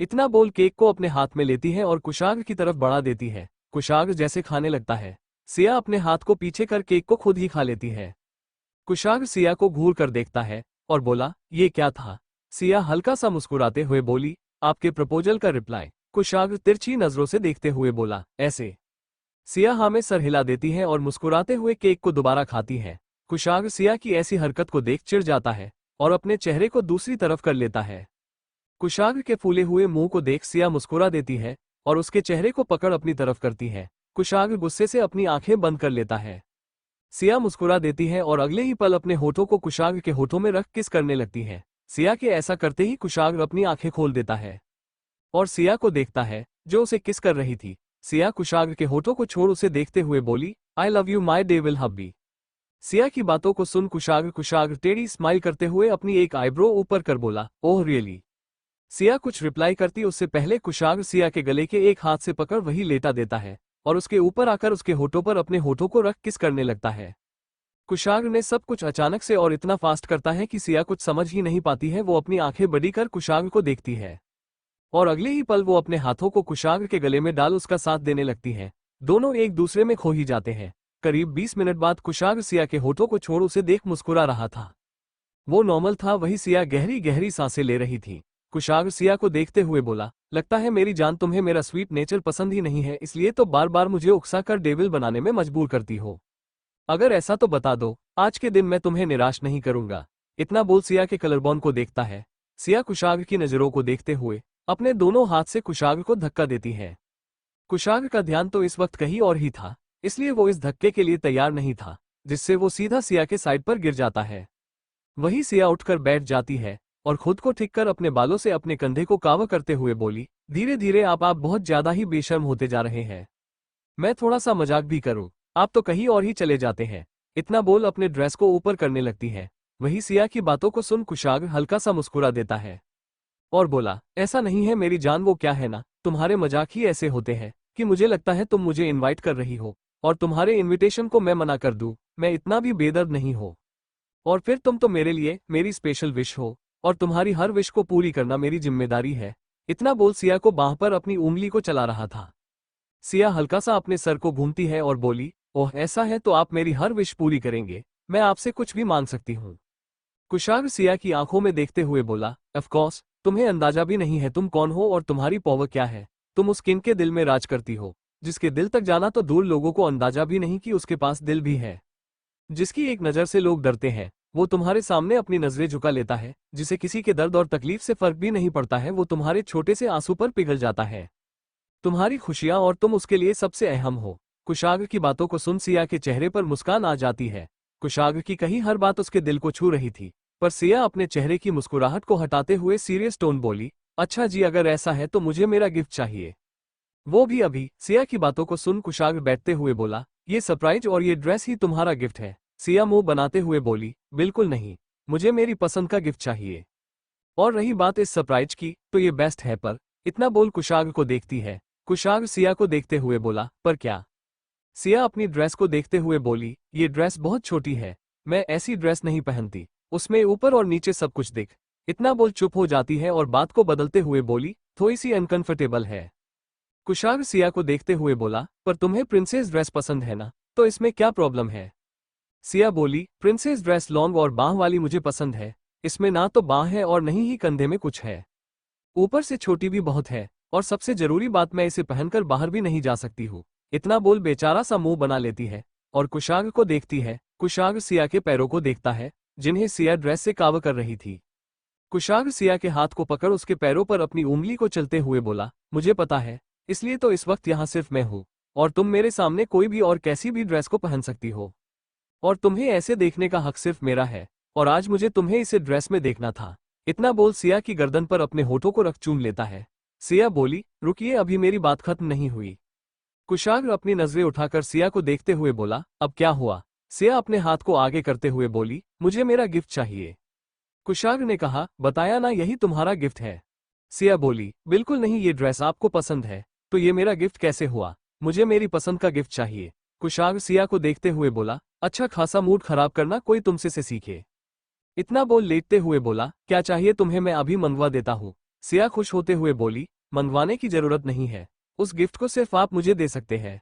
इतना बोल केक को अपने हाथ में लेती है और कुशाग्र की तरफ बढ़ा देती है। कुशाग्र जैसे खाने लगता है, सिया अपने हाथ को पीछे कर केक को खुद ही खा लेती है। कुशाग्र सिया को घूर कर देखता है और बोला, ये क्या था? सिया हल्का सा मुस्कुराते हुए बोली, आपके प्रपोजल का रिप्लाई। कुशाग्र तिरछी नजरों से देखते हुए बोला, ऐसे? सिया हाँ में सर हिला देती है और मुस्कुराते हुए केक को दोबारा खाती है। कुशाग्र सिया की ऐसी हरकत को देख चिढ़ जाता है और अपने चेहरे को दूसरी तरफ कर लेता है। कुशाग्र के फूले हुए मुंह को देख सिया मुस्कुरा देती है और उसके चेहरे को पकड़ अपनी तरफ करती है। कुशाग्र गुस्से से अपनी आंखें बंद कर लेता है। सिया मुस्कुरा देती है और अगले ही पल अपने होठों को कुशाग्र के होठों में रख किस करने लगती है। सिया के ऐसा करते ही कुशाग्र अपनी आंखें खोल देता है और सिया को देखता है जो उसे किस कर रही थी। सिया कुशाग्र के होठों को छोड़ उसे देखते हुए बोली, I love you my devil hubby. Siya की बातों को सुन कुशाग्र टेढ़ी स्माइल करते हुए अपनी एक आईब्रो ऊपर कर बोला, ओह रियली। सिया कुछ रिप्लाई करती उससे पहले कुशाग्र सिया के गले के एक हाथ से पकड़ वही लेटा देता है और उसके ऊपर आकर उसके होठों पर अपने होठों को रख किस करने लगता है। कुशाग्र ने सब कुछ अचानक से और इतना फास्ट करता है कि सिया कुछ समझ ही नहीं पाती है। वो अपनी आंखें बड़ी कर कुशाग्र को देखती है और अगले ही पल वो अपने हाथों को कुशाग्र के गले में डाल उसका साथ देने लगती है। दोनों एक दूसरे में खो ही जाते हैं। करीब 20 मिनट बाद कुशाग्र सिया के होठों को छोड़ उसे देख मुस्कुरा रहा था। वो नॉर्मल था, वही सिया गहरी गहरी सांसें ले रही थी। कुशाग्र सिया को देखते हुए बोला, लगता है मेरी जान तुम्हें मेरा स्वीट नेचर पसंद ही नहीं है, इसलिए तो बार बार मुझे उकसा कर डेविल बनाने में मजबूर करती हो। अगर ऐसा तो बता दो, आज के दिन मैं तुम्हें निराश नहीं करूंगा। इतना बोल सिया के कलरबॉन को देखता है। सिया कुशाग्र की नजरों को देखते हुए अपने दोनों हाथ से कुशाग्र को धक्का देती है। कुशाग्र का ध्यान तो इस वक्त कहीं और ही था, इसलिए वो इस धक्के के लिए तैयार नहीं था, जिससे वो सीधा सिया के साइड पर गिर जाता है। वही सिया उठकर बैठ जाती है और खुद को ठीक कर अपने बालों से अपने कंधे को कावा करते हुए बोली, धीरे धीरे आप बहुत ज्यादा ही बेशर्म होते जा रहे हैं। मैं थोड़ा सा मजाक भी करूं, आप तो कहीं और ही चले जाते हैं। इतना बोल अपने ड्रेस को ऊपर करने लगती है। वही सिया की बातों को सुन कुशाग्र हल्का सा मुस्कुरा देता है और बोला, ऐसा नहीं है मेरी जान, वो क्या है ना, तुम्हारे मजाक ही ऐसे होते हैं कि मुझे लगता है तुम मुझे इनवाइट कर रही हो और तुम्हारे इनविटेशन को मैं मना कर दूं। मैं इतना भी बेदर्द नहीं हो। और फिर तुम तो मेरे लिए मेरी स्पेशल विश हो और तुम्हारी हर विश को पूरी करना मेरी जिम्मेदारी है। इतना बोल सिया को बांह पर अपनी उंगली को चला रहा था। सिया हल्का सा अपने सर को घूमती है और बोली, ओह ऐसा है तो आप मेरी हर विश पूरी करेंगे, मैं आपसे कुछ भी मांग सकती हूँ। कुशाग्र सिया की आंखों में देखते हुए बोला, ऑफ कोर्स, तुम्हें अंदाजा भी नहीं है तुम कौन हो और तुम्हारी पावर क्या है। तुम उस किंग के दिल में राज करती हो, जिसके दिल तक जाना तो दूर, लोगों को अंदाजा भी नहीं कि उसके पास दिल भी है। जिसकी एक नज़र से लोग डरते हैं, वो तुम्हारे सामने अपनी नजरें झुका लेता है। जिसे किसी के दर्द और तकलीफ से फर्क भी नहीं पड़ता है, वो तुम्हारे छोटे से आंसू पर पिघल जाता है। तुम्हारी खुशियां और तुम उसके लिए सबसे अहम हो। कुशाग्र की बातों को सुन सिया के चेहरे पर मुस्कान आ जाती है। कुशाग्र की कही हर बात उसके दिल को छू रही थी, पर सिया अपने चेहरे की मुस्कुराहट को हटाते हुए सीरियस टोन बोली, अच्छा जी, अगर ऐसा है तो मुझे मेरा गिफ्ट चाहिए, वो भी अभी। सिया की बातों को सुन कुशाग्र बैठते हुए बोला, ये सरप्राइज और ये ड्रेस ही तुम्हारा गिफ्ट है? सिया मुंह बनाते हुए बोली, बिल्कुल नहीं, मुझे मेरी पसंद का गिफ्ट चाहिए। और रही बात इस सरप्राइज की, तो ये बेस्ट है पर। इतना बोल कुशाग्र को देखती है। कुशाग्र सिया को देखते हुए बोला, पर क्या? सिया अपनी ड्रेस को देखते हुए बोली, ये ड्रेस बहुत छोटी है, मैं ऐसी ड्रेस नहीं पहनती, उसमें ऊपर और नीचे सब कुछ दिख। इतना बोल चुप हो जाती है और बात को बदलते हुए बोली, थोड़ी सी अनकंफर्टेबल है। कुशाग्र सिया को देखते हुए बोला, पर तुम्हें प्रिंसेस ड्रेस पसंद है ना, तो इसमें क्या प्रॉब्लम है? सिया बोली, प्रिंसेस ड्रेस लॉन्ग और बाह वाली मुझे पसंद है, इसमें ना तो बाह है और नहीं ही कंधे में कुछ है, ऊपर से छोटी भी बहुत है, और सबसे जरूरी बात, मैं इसे पहनकर बाहर भी नहीं जा सकती हूँ। इतना बोल बेचारा सा मुंह बना लेती है और कुशाग्र को देखती है। कुशाग्र सिया के पैरों को देखता है, जिन्हें सिया ड्रेस से कावर कर रही थी। कुशाग्र सिया के हाथ को पकड़ उसके पैरों पर अपनी उंगली को चलते हुए बोला, मुझे पता है, इसलिए तो इस वक्त यहाँ सिर्फ मैं हूँ और तुम मेरे सामने कोई भी और कैसी भी ड्रेस को पहन सकती हो, और तुम्हें ऐसे देखने का हक सिर्फ मेरा है, और आज मुझे तुम्हें इसे ड्रेस में देखना था। इतना बोल सिया की गर्दन पर अपने होठों को रख चूम लेता है। सिया बोली, रुकिए, अभी मेरी बात खत्म नहीं हुई। कुशाग्र अपनी नजरें उठाकर सिया को देखते हुए बोला, अब क्या हुआ? सिया अपने हाथ को आगे करते हुए बोली, मुझे मेरा गिफ्ट चाहिए। कुशाग्र ने कहा, बताया ना, यही तुम्हारा गिफ्ट है। सिया बोली, बिल्कुल नहीं, ये ड्रेस आपको पसंद है तो ये मेरा गिफ्ट कैसे हुआ? मुझे मेरी पसंद का गिफ्ट चाहिए। कुशाग्र सिया को देखते हुए बोला, अच्छा खासा मूड खराब करना कोई तुमसे से सीखे। इतना बोल लेटते हुए बोला, क्या चाहिए तुम्हें, मैं अभी मंगवा देता हूँ। सिया खुश होते हुए बोली, मंगवाने की जरूरत नहीं है, उस गिफ्ट को सिर्फ आप मुझे दे सकते हैं।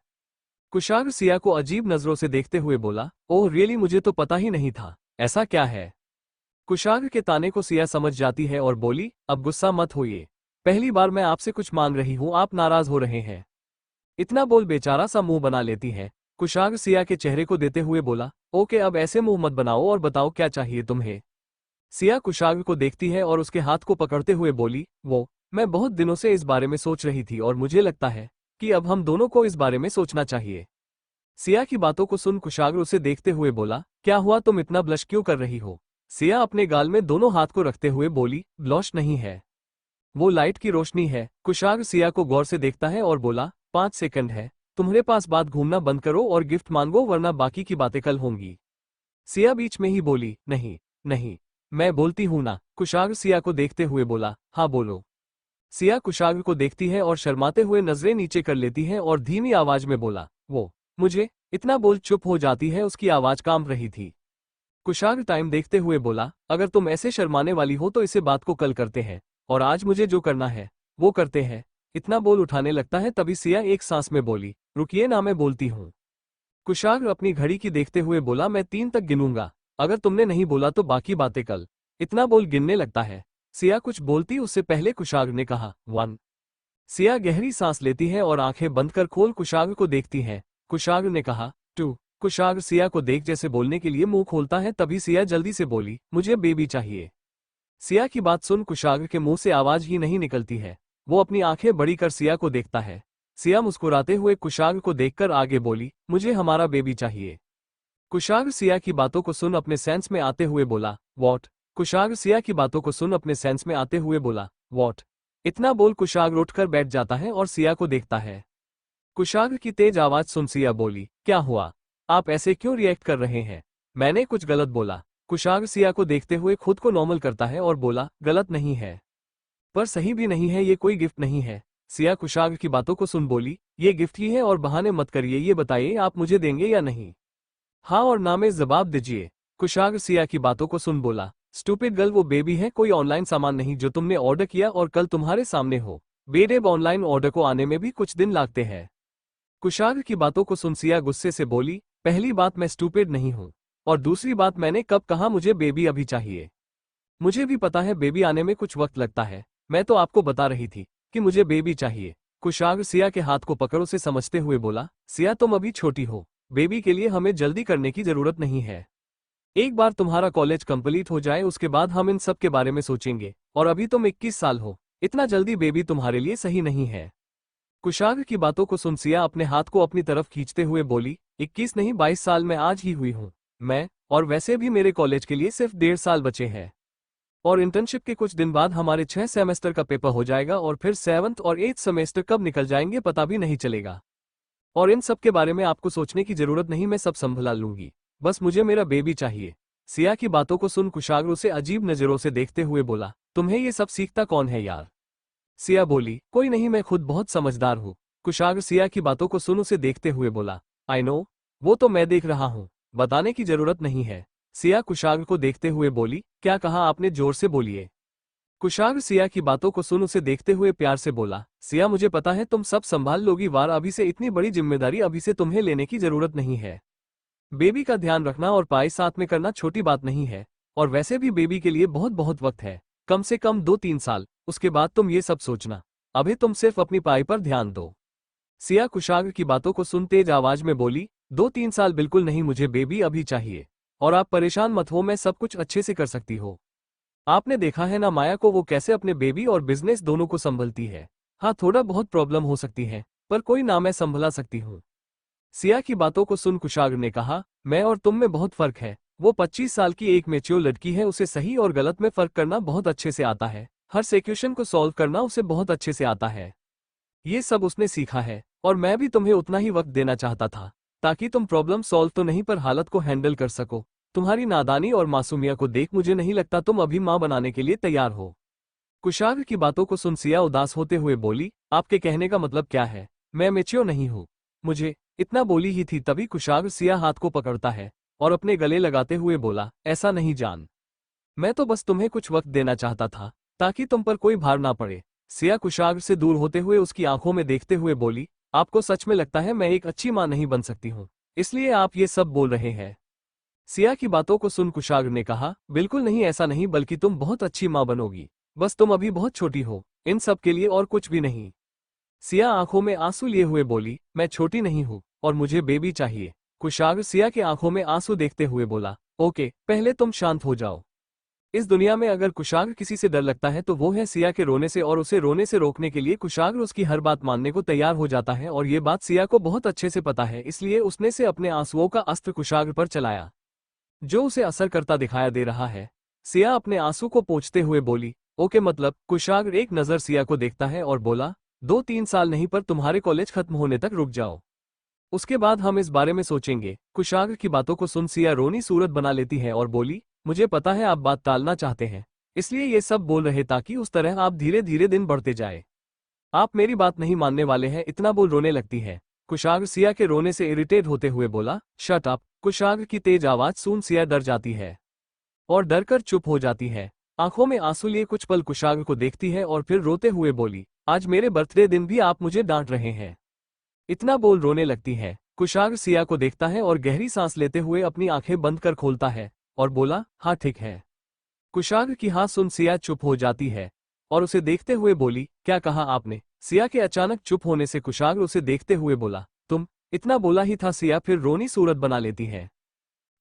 कुशाग्र सिया को अजीब नजरों से देखते हुए बोला, ओह रियली, मुझे तो पता ही नहीं था, ऐसा क्या है। कुशाग्र के ताने को सिया समझ जाती है और बोली, अब गुस्सा मत होइए, पहली बार मैं आपसे कुछ मांग रही हूं, आप नाराज हो रहे हैं। इतना बोल बेचारा सा मुंह बना लेती है। कुशाग्र सिया के चेहरे को देते हुए बोला, ओके अब ऐसे मुंह मत बनाओ और बताओ क्या चाहिए तुम्हें। सिया कुशाग्र को देखती है और उसके हाथ को पकड़ते हुए बोली, मैं बहुत दिनों से इस बारे में सोच रही थी और मुझे लगता है कि अब हम दोनों को इस बारे में सोचना चाहिए। सिया की बातों को सुन कुशाग्र उसे देखते हुए बोला, क्या हुआ, तुम इतना ब्लश क्यों कर रही हो। सिया अपने गाल में दोनों हाथ को रखते हुए बोली, ब्लश नहीं है, वो लाइट की रोशनी है। कुशाग्र सिया को गौर से देखता है और बोला, 5 सेकंड है, तुम्हारे पास बात घूमना बंद करो और गिफ्ट मांगो वरना बाकी की बातें कल होंगी। सिया बीच में ही बोली, नहीं नहीं, मैं बोलती हूं ना। कुशाग्र सिया को देखते हुए बोला, हाँ बोलो। सिया कुशाग्र को देखती है और शर्माते हुए नजरें नीचे कर लेती है और धीमी आवाज में बोला, मुझे। इतना बोल चुप हो जाती है, उसकी आवाज कांप रही थी। कुशाग्र टाइम देखते हुए बोला, अगर तुम ऐसे शर्माने वाली हो तो इसे बात को कल करते हैं, और आज मुझे जो करना है वो करते हैं। इतना बोल उठाने लगता है तभी सिया एक सांस में बोली, रुकिए ना, मैं बोलती हूँ। कुशाग्र अपनी घड़ी की देखते हुए बोला, मैं 3 तक गिनूंगा, अगर तुमने नहीं बोला तो बाकी बातें कल। इतना बोल गिनने लगता है। सिया कुछ बोलती उससे पहले कुशाग्र ने कहा, 1। सिया गहरी सांस लेती है और आंखें बंद कर खोल कुशाग्र को देखती है। कुशाग्र ने कहा, 2। कुशाग्र सिया को देख जैसे बोलने के लिए मुंह खोलता है तभी सिया जल्दी से बोली, मुझे बेबी चाहिए। सिया की बात सुन कुशाग्र के मुंह से आवाज ही नहीं निकलती है। वो अपनी आंखें बड़ी कर सिया को देखता है। सिया मुस्कुराते हुए कुशाग्र को देखकर आगे बोली, मुझे हमारा बेबी चाहिए। कुशाग्र सिया की बातों को सुन अपने सेंस में आते हुए बोला, वॉट। कुशाग्र सिया की बातों को सुन अपने सेंस में आते हुए बोला, वॉट। इतना बोल कुशाग्र उठकर बैठ जाता है और सिया को देखता है। कुशाग्र की तेज आवाज सुन सिया बोली, क्या हुआ, आप ऐसे क्यों रिएक्ट कर रहे हैं, मैंने कुछ गलत बोला। कुशाग्र सिया को देखते हुए खुद को नॉर्मल करता है और बोला, गलत नहीं है, पर सही भी नहीं है, ये कोई गिफ्ट नहीं है। सिया कुशाग्र की बातों को सुन बोली, ये गिफ्ट ही है और बहाने मत करिए, ये बताइए आप मुझे देंगे या नहीं। हाँ और ना में जवाब दीजिए। कुशाग्र सिया की बातों को सुन बोला, स्टूपिड गर्ल, वो बेबी है, कोई ऑनलाइन सामान नहीं जो तुमने ऑर्डर किया और कल तुम्हारे सामने हो। बेडेब ऑनलाइन ऑर्डर को आने में भी कुछ दिन लगते हैं। कुशाग्र की बातों को सुन सिया गुस्से से बोली, पहली बात मैं स्टूपिड नहीं हूँ, और दूसरी बात मैंने कब कहा मुझे बेबी अभी चाहिए। मुझे भी पता है बेबी आने में कुछ वक्त लगता है, मैं तो आपको बता रही थी कि मुझे बेबी चाहिए। कुशाग्र सिया के हाथ को पकड़ उसे समझते हुए बोला, सिया तुम अभी छोटी हो, बेबी के लिए हमें जल्दी करने की जरूरत नहीं है। एक बार तुम्हारा कॉलेज कंप्लीट हो जाए उसके बाद हम इन सब के बारे में सोचेंगे, और अभी तुम 21 साल हो, इतना जल्दी बेबी तुम्हारे लिए सही नहीं है। कुशाग्र की बातों को सुन सिया अपने हाथ को अपनी तरफ खींचते हुए बोली, 21 नहीं 22 साल में आज ही हुई हूँ मैं, और वैसे भी मेरे कॉलेज के लिए सिर्फ 1.5 साल बचे हैं, और इंटर्नशिप के कुछ दिन बाद हमारे 6 सेमेस्टर का पेपर हो जाएगा और फिर 7th और 8th सेमेस्टर कब निकल जाएंगे पता भी नहीं चलेगा। और इन सब के बारे में आपको सोचने की जरूरत नहीं, मैं सब संभला लूंगी, बस मुझे मेरा बेबी चाहिए। सिया की बातों को सुन कुशाग्र उसे अजीब नजरों से देखते हुए बोला, तुम्हें ये सब सीखता कौन है यार। सिया बोली, कोई नहीं, मैं खुद बहुत समझदार हूँ। कुशाग्र सिया की बातों को सुन उसे देखते हुए बोला, आई नो, वो तो मैं देख रहा हूँ, बताने की जरूरत नहीं है। सिया कुशाग्र को देखते हुए बोली, क्या कहा आपने, जोर से बोलिए। कुशाग्र सिया की बातों को सुन उसे देखते हुए प्यार से बोला, सिया मुझे पता है तुम सब संभाल लोगी वार, अभी से इतनी बड़ी जिम्मेदारी अभी से तुम्हें लेने की जरूरत नहीं है। बेबी का ध्यान रखना और पढ़ाई साथ में करना छोटी बात नहीं है, और वैसे भी बेबी के लिए बहुत बहुत वक्त है, कम से कम 2-3 साल, उसके बाद तुम ये सब सोचना, अभी तुम सिर्फ अपनी पढ़ाई पर ध्यान दो। सिया कुशाग्र की बातों को सुन तेज आवाज में बोली, 2-3 साल बिल्कुल नहीं, मुझे बेबी अभी चाहिए, और आप परेशान मत हो, मैं सब कुछ अच्छे से कर सकती हो। आपने देखा है ना माया को, वो कैसे अपने बेबी और बिजनेस दोनों को संभलती है। हाँ थोड़ा बहुत प्रॉब्लम हो सकती है, पर कोई ना, मैं संभला सकती हूँ। सिया की बातों को सुन कुशाग्र ने कहा, मैं और तुम में बहुत फर्क है, वो 25 साल की एक मैच्योर लड़की है, उसे सही और गलत में फर्क करना बहुत अच्छे से आता है, हर सिचुएशन को सॉल्व करना उसे बहुत अच्छे से आता है, ये सब उसने सीखा है, और मैं भी तुम्हें उतना ही वक्त देना चाहता था, ताकि तुम प्रॉब्लम सॉल्व तो नहीं पर हालत को हैंडल कर सको। तुम्हारी नादानी और मासूमिया को देख मुझे नहीं लगता तुम अभी माँ बनाने के लिए तैयार हो। कुशाग्र की बातों को सुन सिया उदास होते हुए बोली, आपके कहने का मतलब क्या है, मैं मैच्योर नहीं हूँ। मुझे इतना बोली ही थी तभी कुशाग्र सिया हाथ को पकड़ता है और अपने गले लगाते हुए बोला, ऐसा नहीं जान, मैं तो बस तुम्हें कुछ वक्त देना चाहता था ताकि तुम पर कोई भार ना पड़े। सिया कुशाग्र से दूर होते हुए उसकी आंखों में देखते हुए बोली, आपको सच में लगता है मैं एक अच्छी मां नहीं बन सकती हूँ, इसलिए आप ये सब बोल रहे हैं? सिया की बातों को सुन कुशाग्र ने कहा, बिल्कुल नहीं, ऐसा नहीं, बल्कि तुम बहुत अच्छी मां बनोगी। बस तुम अभी बहुत छोटी हो, इन सब के लिए, और कुछ भी नहीं। सिया आंखों में आंसू लिए हुए बोली, मैं छोटी नहीं हूँ और मुझे बेबी चाहिए। कुशाग्र सिया के आंखों में आंसू देखते हुए बोला, ओके, पहले तुम शांत हो जाओ। इस दुनिया में अगर कुशाग्र किसी से डर लगता है तो वो है सिया के रोने से, और उसे रोने से रोकने के लिए कुशाग्र उसकी हर बात मानने को तैयार हो जाता है, और ये बात सिया को बहुत अच्छे से पता है, इसलिए उसने से अपने आंसुओं का अस्त्र कुशाग्र पर चलाया, जो उसे असर करता दिखाया दे रहा है। सिया अपने आंसू को पोंछते हुए बोली, ओके मतलब। कुशाग्र एक नजर सिया को देखता है और बोला, 2-3 साल नहीं, पर तुम्हारे कॉलेज खत्म होने तक रुक जाओ, उसके बाद हम इस बारे में सोचेंगे। कुशाग्र की बातों को सुन सिया रोनी सूरत बना लेती है और बोली, मुझे पता है आप बात टालना चाहते हैं, इसलिए ये सब बोल रहे ताकि उस तरह आप धीरे धीरे दिन बढ़ते जाए। आप मेरी बात नहीं मानने वाले हैं, इतना बोल रोने लगती है। कुशाग्र सिया के रोने से इरिटेट होते हुए बोला, शट अप। कुशाग्र की तेज आवाज सुन सिया डर जाती है और डरकर चुप हो जाती है। आंखों में आंसू लिए कुछ पल कुशाग्र को देखती है और फिर रोते हुए बोली, आज मेरे बर्थडे दिन भी आप मुझे डांट रहे हैं। इतना बोल रोने लगती है। कुशाग्र सिया को देखता है और गहरी सांस लेते हुए अपनी आंखें बंद कर खोलता है और बोला, हाँ ठीक है। कुशाग्र की हाँ सुन सिया चुप हो जाती है और उसे देखते हुए बोली, क्या कहा आपने? सिया के अचानक चुप होने से कुशाग्र उसे देखते हुए बोला, तुम। इतना बोला ही था। सिया फिर रोनी सूरत बना लेती है।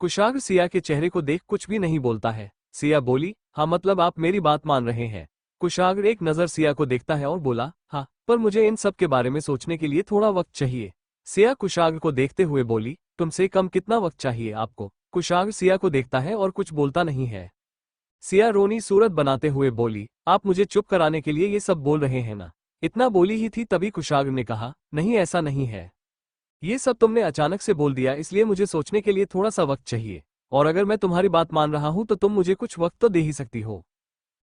कुशाग्र सिया के चेहरे को देख कुछ भी नहीं बोलता है। सिया बोली, हाँ मतलब आप मेरी बात मान रहे हैं? कुशाग्र एक नजर सिया को देखता है और बोला, हाँ, पर मुझे इन सब के बारे में सोचने के लिए थोड़ा वक्त चाहिए। सिया कुशाग्र को देखते हुए बोली, तुमसे कम कितना वक्त चाहिए आपको? कुशाग्र सिया को देखता है और कुछ बोलता नहीं है। सिया रोनी सूरत बनाते हुए बोली, आप मुझे चुप कराने के लिए ये सब बोल रहे हैं ना? इतना बोली ही थी तभी कुशाग्र ने कहा, नहीं ऐसा नहीं है, ये सब तुमने अचानक से बोल दिया, इसलिए मुझे सोचने के लिए थोड़ा सा वक्त चाहिए, और अगर मैं तुम्हारी बात मान रहा हूं तो तुम मुझे कुछ वक्त तो दे ही सकती हो।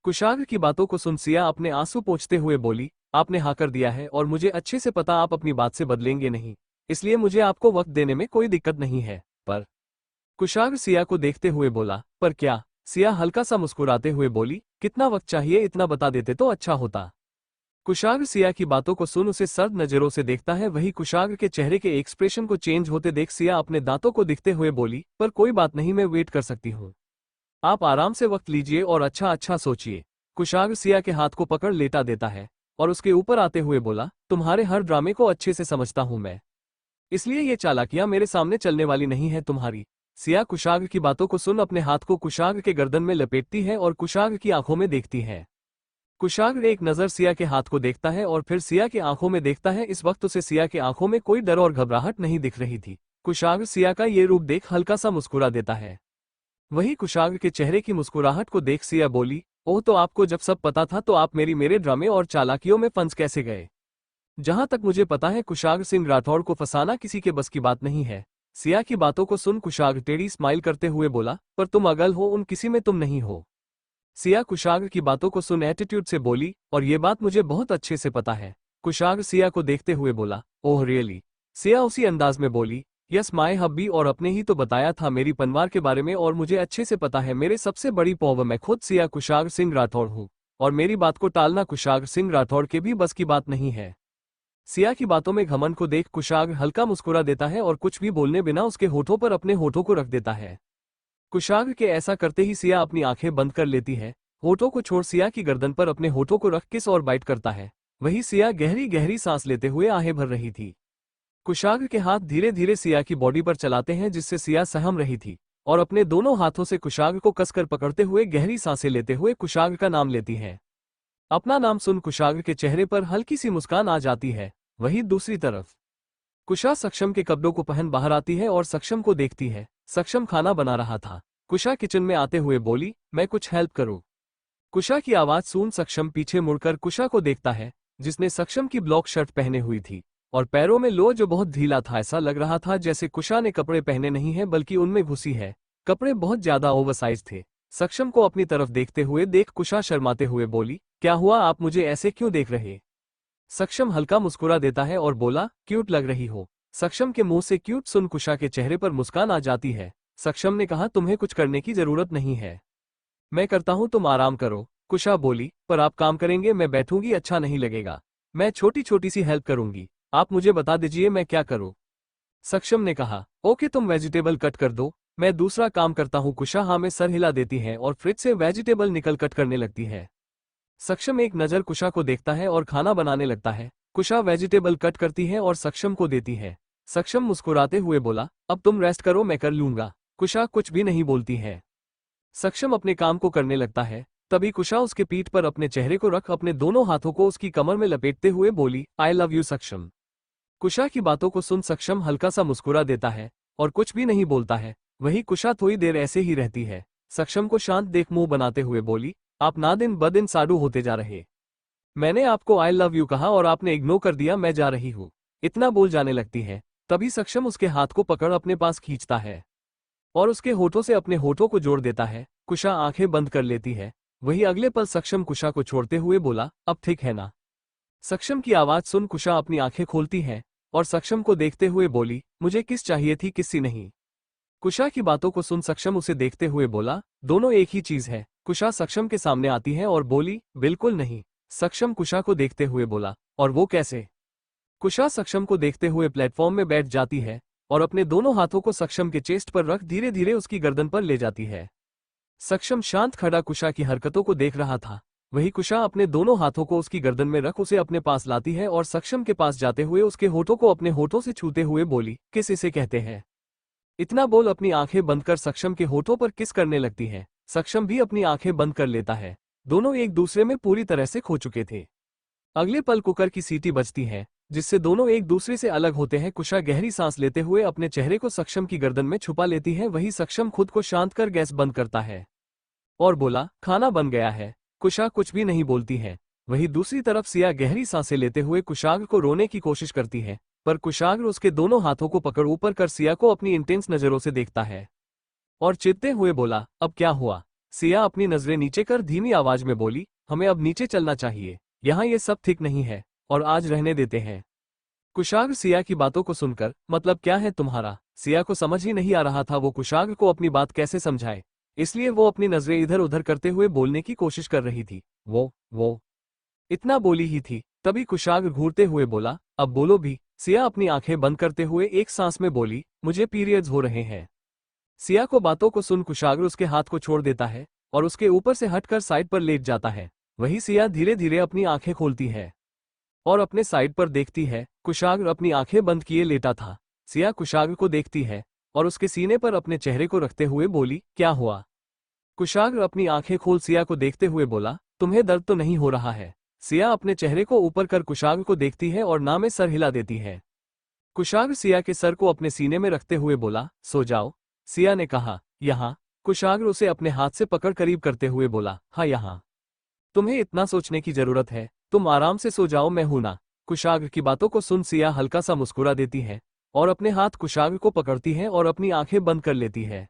कुशाग्र की बातों को सुन सिया अपने आंसू पोंछते हुए बोली, आपने हाँ कर दिया है और मुझे अच्छे से पता आप अपनी बात से बदलेंगे नहीं, इसलिए मुझे आपको वक्त देने में कोई दिक्कत नहीं है। पर कुशाग्र सिया को देखते हुए बोला, पर क्या? सिया हल्का सा मुस्कुराते हुए बोली, कितना वक्त चाहिए इतना बता देते तो अच्छा होता। कुशाग्र सिया की बातों को सुन उसे सर्द नजरों से देखता है। वही कुशाग्र के चेहरे के एक्सप्रेशन को चेंज होते देख सिया अपने दांतों को दिखते हुए बोली, पर कोई बात नहीं, मैं वेट कर सकती हूँ। आप आराम से वक्त लीजिए और अच्छा अच्छा सोचिए। कुशाग्र सिया के हाथ को पकड़ लेटा देता है और उसके ऊपर आते हुए बोला, तुम्हारे हर ड्रामे को अच्छे से समझता हूं मैं, इसलिए ये चालाकियां मेरे सामने चलने वाली नहीं है तुम्हारी। सिया कुशाग्र की बातों को सुन अपने हाथ को कुशाग्र के गर्दन में लपेटती है और कुशाग्र की आंखों में देखती है। कुशाग्र एक नजर सिया के हाथ को देखता है और फिर सिया की आंखों में देखता है। इस वक्त उसे सिया की आंखों में कोई डर और घबराहट नहीं दिख रही थी। कुशाग्र सिया का ये रूप देख हल्का सा मुस्कुरा देता है। वही कुशाग्र के चेहरे की मुस्कुराहट को देख सिया बोली, ओह, तो आपको जब सब पता था तो आप मेरे ड्रामे और चालाकियों में फंस कैसे गए? जहां तक मुझे पता है कुशाग्र सिंह राठौड़ को फंसाना किसी के बस की बात नहीं है। सिया की बातों को सुन कुशाग्र टेढ़ी स्माइल करते हुए बोला, पर तुम अगल हो, उन किसी में तुम नहीं हो। सिया कुशाग्र की बातों को सुन एटीट्यूड से बोली, और ये बात मुझे बहुत अच्छे से पता है। कुशाग्र सिया को देखते हुए बोला, ओह रियली? सिया उसी अंदाज में बोली, यस माय हब्बी, और अपने ही तो बताया था मेरी पनवार के बारे में, और मुझे अच्छे से पता है मेरे सबसे बड़ी पौव मैं खुद सिया कुशाग्र सिंह राठौड़ हूँ, और मेरी बात को टालना कुशाग्र सिंह राठौड़ के भी बस की बात नहीं है। सिया की बातों में घमंड को देख कुशाग्र हल्का मुस्कुरा देता है और कुछ भी बोलने बिना उसके होठों पर अपने होठों को रख देता है। कुशाग्र के ऐसा करते ही सिया अपनी आंखें बंद कर लेती है। होठों को छोड़ सिया की गर्दन पर अपने होठों को रख किस और बाइट करता है। वही सिया गहरी गहरी सांस लेते हुए आहें भर रही थी। कुशाग्र के हाथ धीरे धीरे सिया की बॉडी पर चलाते हैं, जिससे सिया सहम रही थी, और अपने दोनों हाथों से कुशाग्र को कसकर पकड़ते हुए गहरी सांसें लेते हुए कुशाग्र का नाम लेती है। अपना नाम सुन कुशाग्र के चेहरे पर हल्की सी मुस्कान आ जाती है। वहीं दूसरी तरफ कुशा सक्षम के कपड़ों को पहन बाहर आती है और सक्षम को देखती है। सक्षम खाना बना रहा था। कुशा किचन में आते हुए बोली, मैं कुछ हेल्प करूं? कुशा की आवाज सुन सक्षम पीछे मुड़कर कुशा को देखता है, जिसने सक्षम की ब्लॉक शर्ट पहने हुई थी और पैरों में लो जो बहुत ढीला था। ऐसा लग रहा था जैसे कुशा ने कपड़े पहने नहीं है बल्कि उनमें घुसी है। कपड़े बहुत ज्यादा ओवरसाइज थे। सक्षम को अपनी तरफ देखते हुए देख कुशा शर्माते हुए बोली, क्या हुआ, आप मुझे ऐसे क्यों देख रहे? सक्षम हल्का मुस्कुरा देता है और बोला, क्यूट लग रही हो। सक्षम के मुंह से क्यूट सुन कुशा के चेहरे पर मुस्कान आ जाती है। सक्षम ने कहा, तुम्हें कुछ करने की जरूरत नहीं है, मैं करता हूं, तुम आराम करो। कुशा बोली, पर आप काम करेंगे, मैं बैठूंगी अच्छा नहीं लगेगा। मैं छोटी छोटी सी हेल्प करूंगी, आप मुझे बता दीजिए मैं क्या करूं। सक्षम ने कहा, ओके तुम वेजिटेबल कट कर दो, मैं दूसरा काम करता हूं। कुशा हाँ में सर हिला देती है और फ्रिज से वेजिटेबल निकल कट करने लगती है। सक्षम एक नज़र कुशा को देखता है और खाना बनाने लगता है। कुशा वेजिटेबल कट करती है और सक्षम को देती है। सक्षम मुस्कुराते हुए बोला, अब तुम रेस्ट करो, मैं कर लूंगा। कुशा कुछ भी नहीं बोलती है। सक्षम अपने काम को करने लगता है। तभी कुशा उसके पीठ पर अपने चेहरे को रख अपने दोनों हाथों को उसकी कमर में लपेटते हुए बोली, आई लव यू सक्षम। कुशा की बातों को सुन सक्षम हल्का सा मुस्कुरा देता है और कुछ भी नहीं बोलता है। वही कुशा थोड़ी देर ऐसे ही रहती है। सक्षम को शांत देख मुंह बनाते हुए बोली, आप ना दिन ब दिन साडू होते जा रहे। मैंने आपको आई लव यू कहा और आपने इग्नोर कर दिया, मैं जा रही हूँ। इतना बोल जाने लगती है। तभी सक्षम उसके हाथ को पकड़ अपने पास खींचता है और उसके होठों से अपने होठों को जोड़ देता है। कुशा आंखें बंद कर लेती है। वही अगले पल सक्षम कुशा को छोड़ते हुए बोला, अब ठीक है ना। सक्षम की आवाज सुन कुशा अपनी आंखें खोलती है और सक्षम को देखते हुए बोली, मुझे किस चाहिए थी, किसी नहीं। कुशा की बातों को सुन सक्षम उसे देखते हुए बोला, दोनों एक ही चीज है। कुशा सक्षम के सामने आती है और बोली, बिल्कुल नहीं। सक्षम कुशा को देखते हुए बोला, और वो कैसे। कुशा सक्षम को देखते हुए प्लेटफॉर्म में बैठ जाती है और अपने दोनों हाथों को सक्षम के चेस्ट पर रख धीरे धीरे उसकी गर्दन पर ले जाती है। सक्षम शांत खड़ा कुशा की हरकतों को देख रहा था। वही कुशा अपने दोनों हाथों को उसकी गर्दन में रख उसे अपने पास लाती है और सक्षम के पास जाते हुए उसके होठों को अपने होठों से छूते हुए बोली, किस इसे कहते हैं। इतना बोल अपनी आंखें बंद कर सक्षम के होठों पर किस करने लगती है। सक्षम भी अपनी आंखें बंद कर लेता है। दोनों एक दूसरे में पूरी तरह से खो चुके थे। अगले पल कुकर की सीटी बजती है जिससे दोनों एक दूसरे से अलग होते हैं। कुशा गहरी सांस लेते हुए अपने चेहरे को सक्षम की गर्दन में छुपा लेती है। वही सक्षम खुद को शांत कर गैस बंद करता है और बोला, खाना बन गया है। कुशा कुछ भी नहीं बोलती है। वही दूसरी तरफ सिया गहरी सांसें लेते हुए कुशाग्र को रोने की कोशिश करती है, पर कुशाग्र उसके दोनों हाथों को पकड़ ऊपर कर सिया को अपनी इंटेंस नजरों से देखता है और चिढ़ते हुए बोला, अब क्या हुआ। सिया अपनी नजरें नीचे कर धीमी आवाज में बोली, हमें अब नीचे चलना चाहिए, यहाँ ये सब ठीक नहीं है और आज रहने देते हैं। कुशाग्र सिया की बातों को सुनकर, मतलब क्या है तुम्हारा। सिया को समझ ही नहीं आ रहा था वो कुशाग्र को अपनी बात कैसे समझाए, इसलिए वो अपनी नजरें इधर उधर करते हुए बोलने की कोशिश कर रही थी। वो इतना बोली ही थी। तभी कुशाग्र घूरते हुए बोला, अब बोलो भी। सिया अपनी आंखें बंद करते हुए एक सांस में बोली, मुझे पीरियड्स हो रहे हैं। सिया को बातों को सुन कुशाग्र उसके हाथ को छोड़ देता है और उसके ऊपर से हटकर साइड पर लेट जाता है। वही सिया धीरे धीरे अपनी आंखें खोलती है और अपने साइड पर देखती है। कुशाग्र अपनी आंखें बंद किए लेटा था। सिया कुशाग्र को देखती है और उसके सीने पर अपने चेहरे को रखते हुए बोली, क्या हुआ। कुशाग्र अपनी आंखें खोल सिया को देखते हुए बोला, तुम्हें दर्द तो नहीं हो रहा है। सिया अपने चेहरे को ऊपर कर कुशाग्र को देखती है और ना में सर हिला देती है। कुशाग्र सिया के सर को अपने सीने में रखते हुए बोला, सो जाओ। सिया ने कहा, यहाँ। कुशाग्र उसे अपने हाथ से पकड़ करीब करते हुए बोला, हाँ यहाँ। तुम्हें इतना सोचने की जरूरत है, तुम आराम से सो जाओ, मैं हूं ना। कुशाग्र की बातों को सुन सिया हल्का सा मुस्कुरा देती है और अपने हाथ कुशाग्र को पकड़ती है और अपनी आंखें बंद कर लेती है।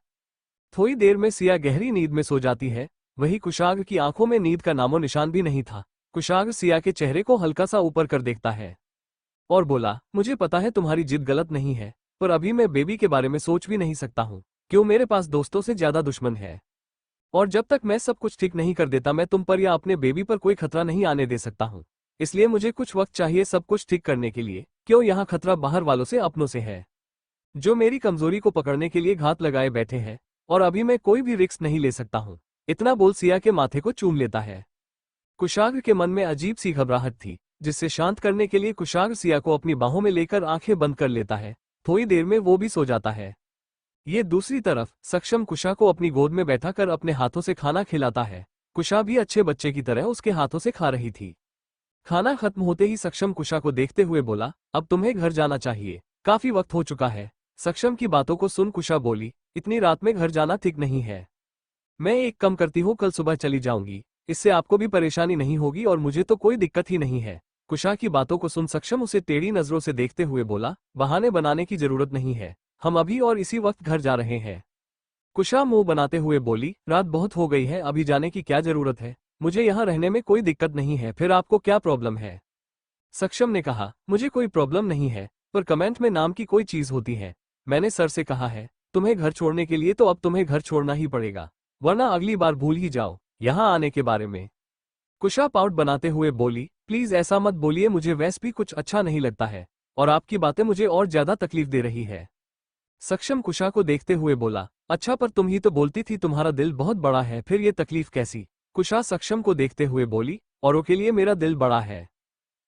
थोड़ी देर में सिया गहरी नींद में सो जाती है। वही कुशाग्र की आंखों में नींद का नामो निशान भी नहीं था। कुशाग्र सिया के चेहरे को हल्का सा ऊपर कर देखता है और बोला, मुझे पता है तुम्हारी जिद गलत नहीं है, पर अभी मैं बेबी के बारे में सोच भी नहीं सकता हूँ। क्यों, मेरे पास दोस्तों से ज्यादा दुश्मन है और जब तक मैं सब कुछ ठीक नहीं कर देता मैं तुम पर या अपने बेबी पर कोई खतरा नहीं आने दे सकता हूँ। इसलिए मुझे कुछ वक्त चाहिए सब कुछ ठीक करने के लिए। क्यों, यहाँ खतरा बाहर वालों से, अपनों से है, जो मेरी कमजोरी को पकड़ने के लिए घात लगाए बैठे हैं और अभी मैं कोई भी रिस्क नहीं ले सकता हूँ। इतना बोल सिया के माथे को चूम लेता है। कुशाग्र के मन में अजीब सी घबराहट थी जिससे शांत करने के लिए कुशाग्र सिया को अपनी बाहों में लेकर आंखें बंद कर लेता है। थोड़ी देर में वो भी सो जाता है। ये दूसरी तरफ सक्षम कुशा को अपनी गोद में बैठा कर अपने हाथों से खाना खिलाता है। कुशा भी अच्छे बच्चे की तरह उसके हाथों से खा रही थी। खाना खत्म होते ही सक्षम कुशा को देखते हुए बोला, अब तुम्हें घर जाना चाहिए, काफी वक्त हो चुका है। सक्षम की बातों को सुन कुशा बोली, इतनी रात में घर जाना ठीक नहीं है। मैं एक कम करती हूँ, कल सुबह चली जाऊंगी, इससे आपको भी परेशानी नहीं होगी और मुझे तो कोई दिक्कत ही नहीं है। कुशा की बातों को सुन सक्षम उसे टेढ़ी नजरों से देखते हुए बोला, बहाने बनाने की जरूरत नहीं है, हम अभी और इसी वक्त घर जा रहे हैं। कुशा मुंह बनाते हुए बोली, रात बहुत हो गई है, अभी जाने की क्या जरूरत है, मुझे यहाँ रहने में कोई दिक्कत नहीं है, फिर आपको क्या प्रॉब्लम है। सक्षम ने कहा, मुझे कोई प्रॉब्लम नहीं है, पर कमेंट में नाम की कोई चीज होती है। मैंने सर से कहा है तुम्हें घर छोड़ने के लिए, तो अब तुम्हें घर छोड़ना ही पड़ेगा, वरना अगली बार भूल ही जाओ यहाँ आने के बारे में। कुशा पाउट बनाते हुए बोली, प्लीज ऐसा मत बोलिए, मुझे वैसे भी कुछ अच्छा नहीं लगता है और आपकी बातें मुझे और ज्यादा तकलीफ दे रही है। सक्षम कुशा को देखते हुए बोला, अच्छा पर तुम ही तो बोलती थी तुम्हारा दिल बहुत बड़ा है, फिर ये तकलीफ कैसी? कुशा सक्षम को देखते हुए बोली, औरों के लिए मेरा दिल बड़ा है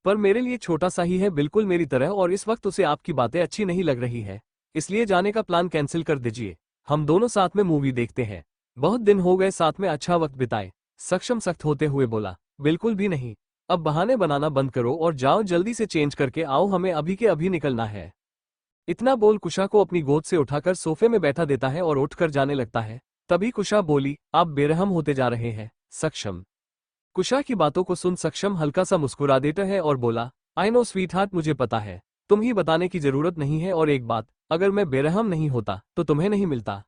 पर मेरे लिए छोटा सा ही है, बिल्कुल मेरी तरह, और इस वक्त उसे आपकी बातें अच्छी नहीं लग रही है, इसलिए जाने का प्लान कैंसिल कर दीजिए। हम दोनों साथ में मूवी देखते हैं, बहुत दिन हो गए साथ में अच्छा वक्त बिताए। सक्षम सख्त होते हुए बोला, बिल्कुल भी नहीं, अब बहाने बनाना बंद करो और जाओ जल्दी से चेंज करके आओ, हमें अभी के अभी निकलना है। इतना बोल कुशा को अपनी गोद से उठाकर सोफे में बैठा देता है और उठकर जाने लगता है। तभी कुशा बोली, आप बेरहम होते जा रहे हैं। सक्षम कुशा की बातों को सुन सक्षम हल्का सा मुस्कुरा देता है और बोला, आई नो स्वीट हार्ट, मुझे पता है, तुम ही बताने की जरूरत नहीं है, और एक बात, अगर मैं बेरहम नहीं होता तो तुम्हें नहीं मिलता,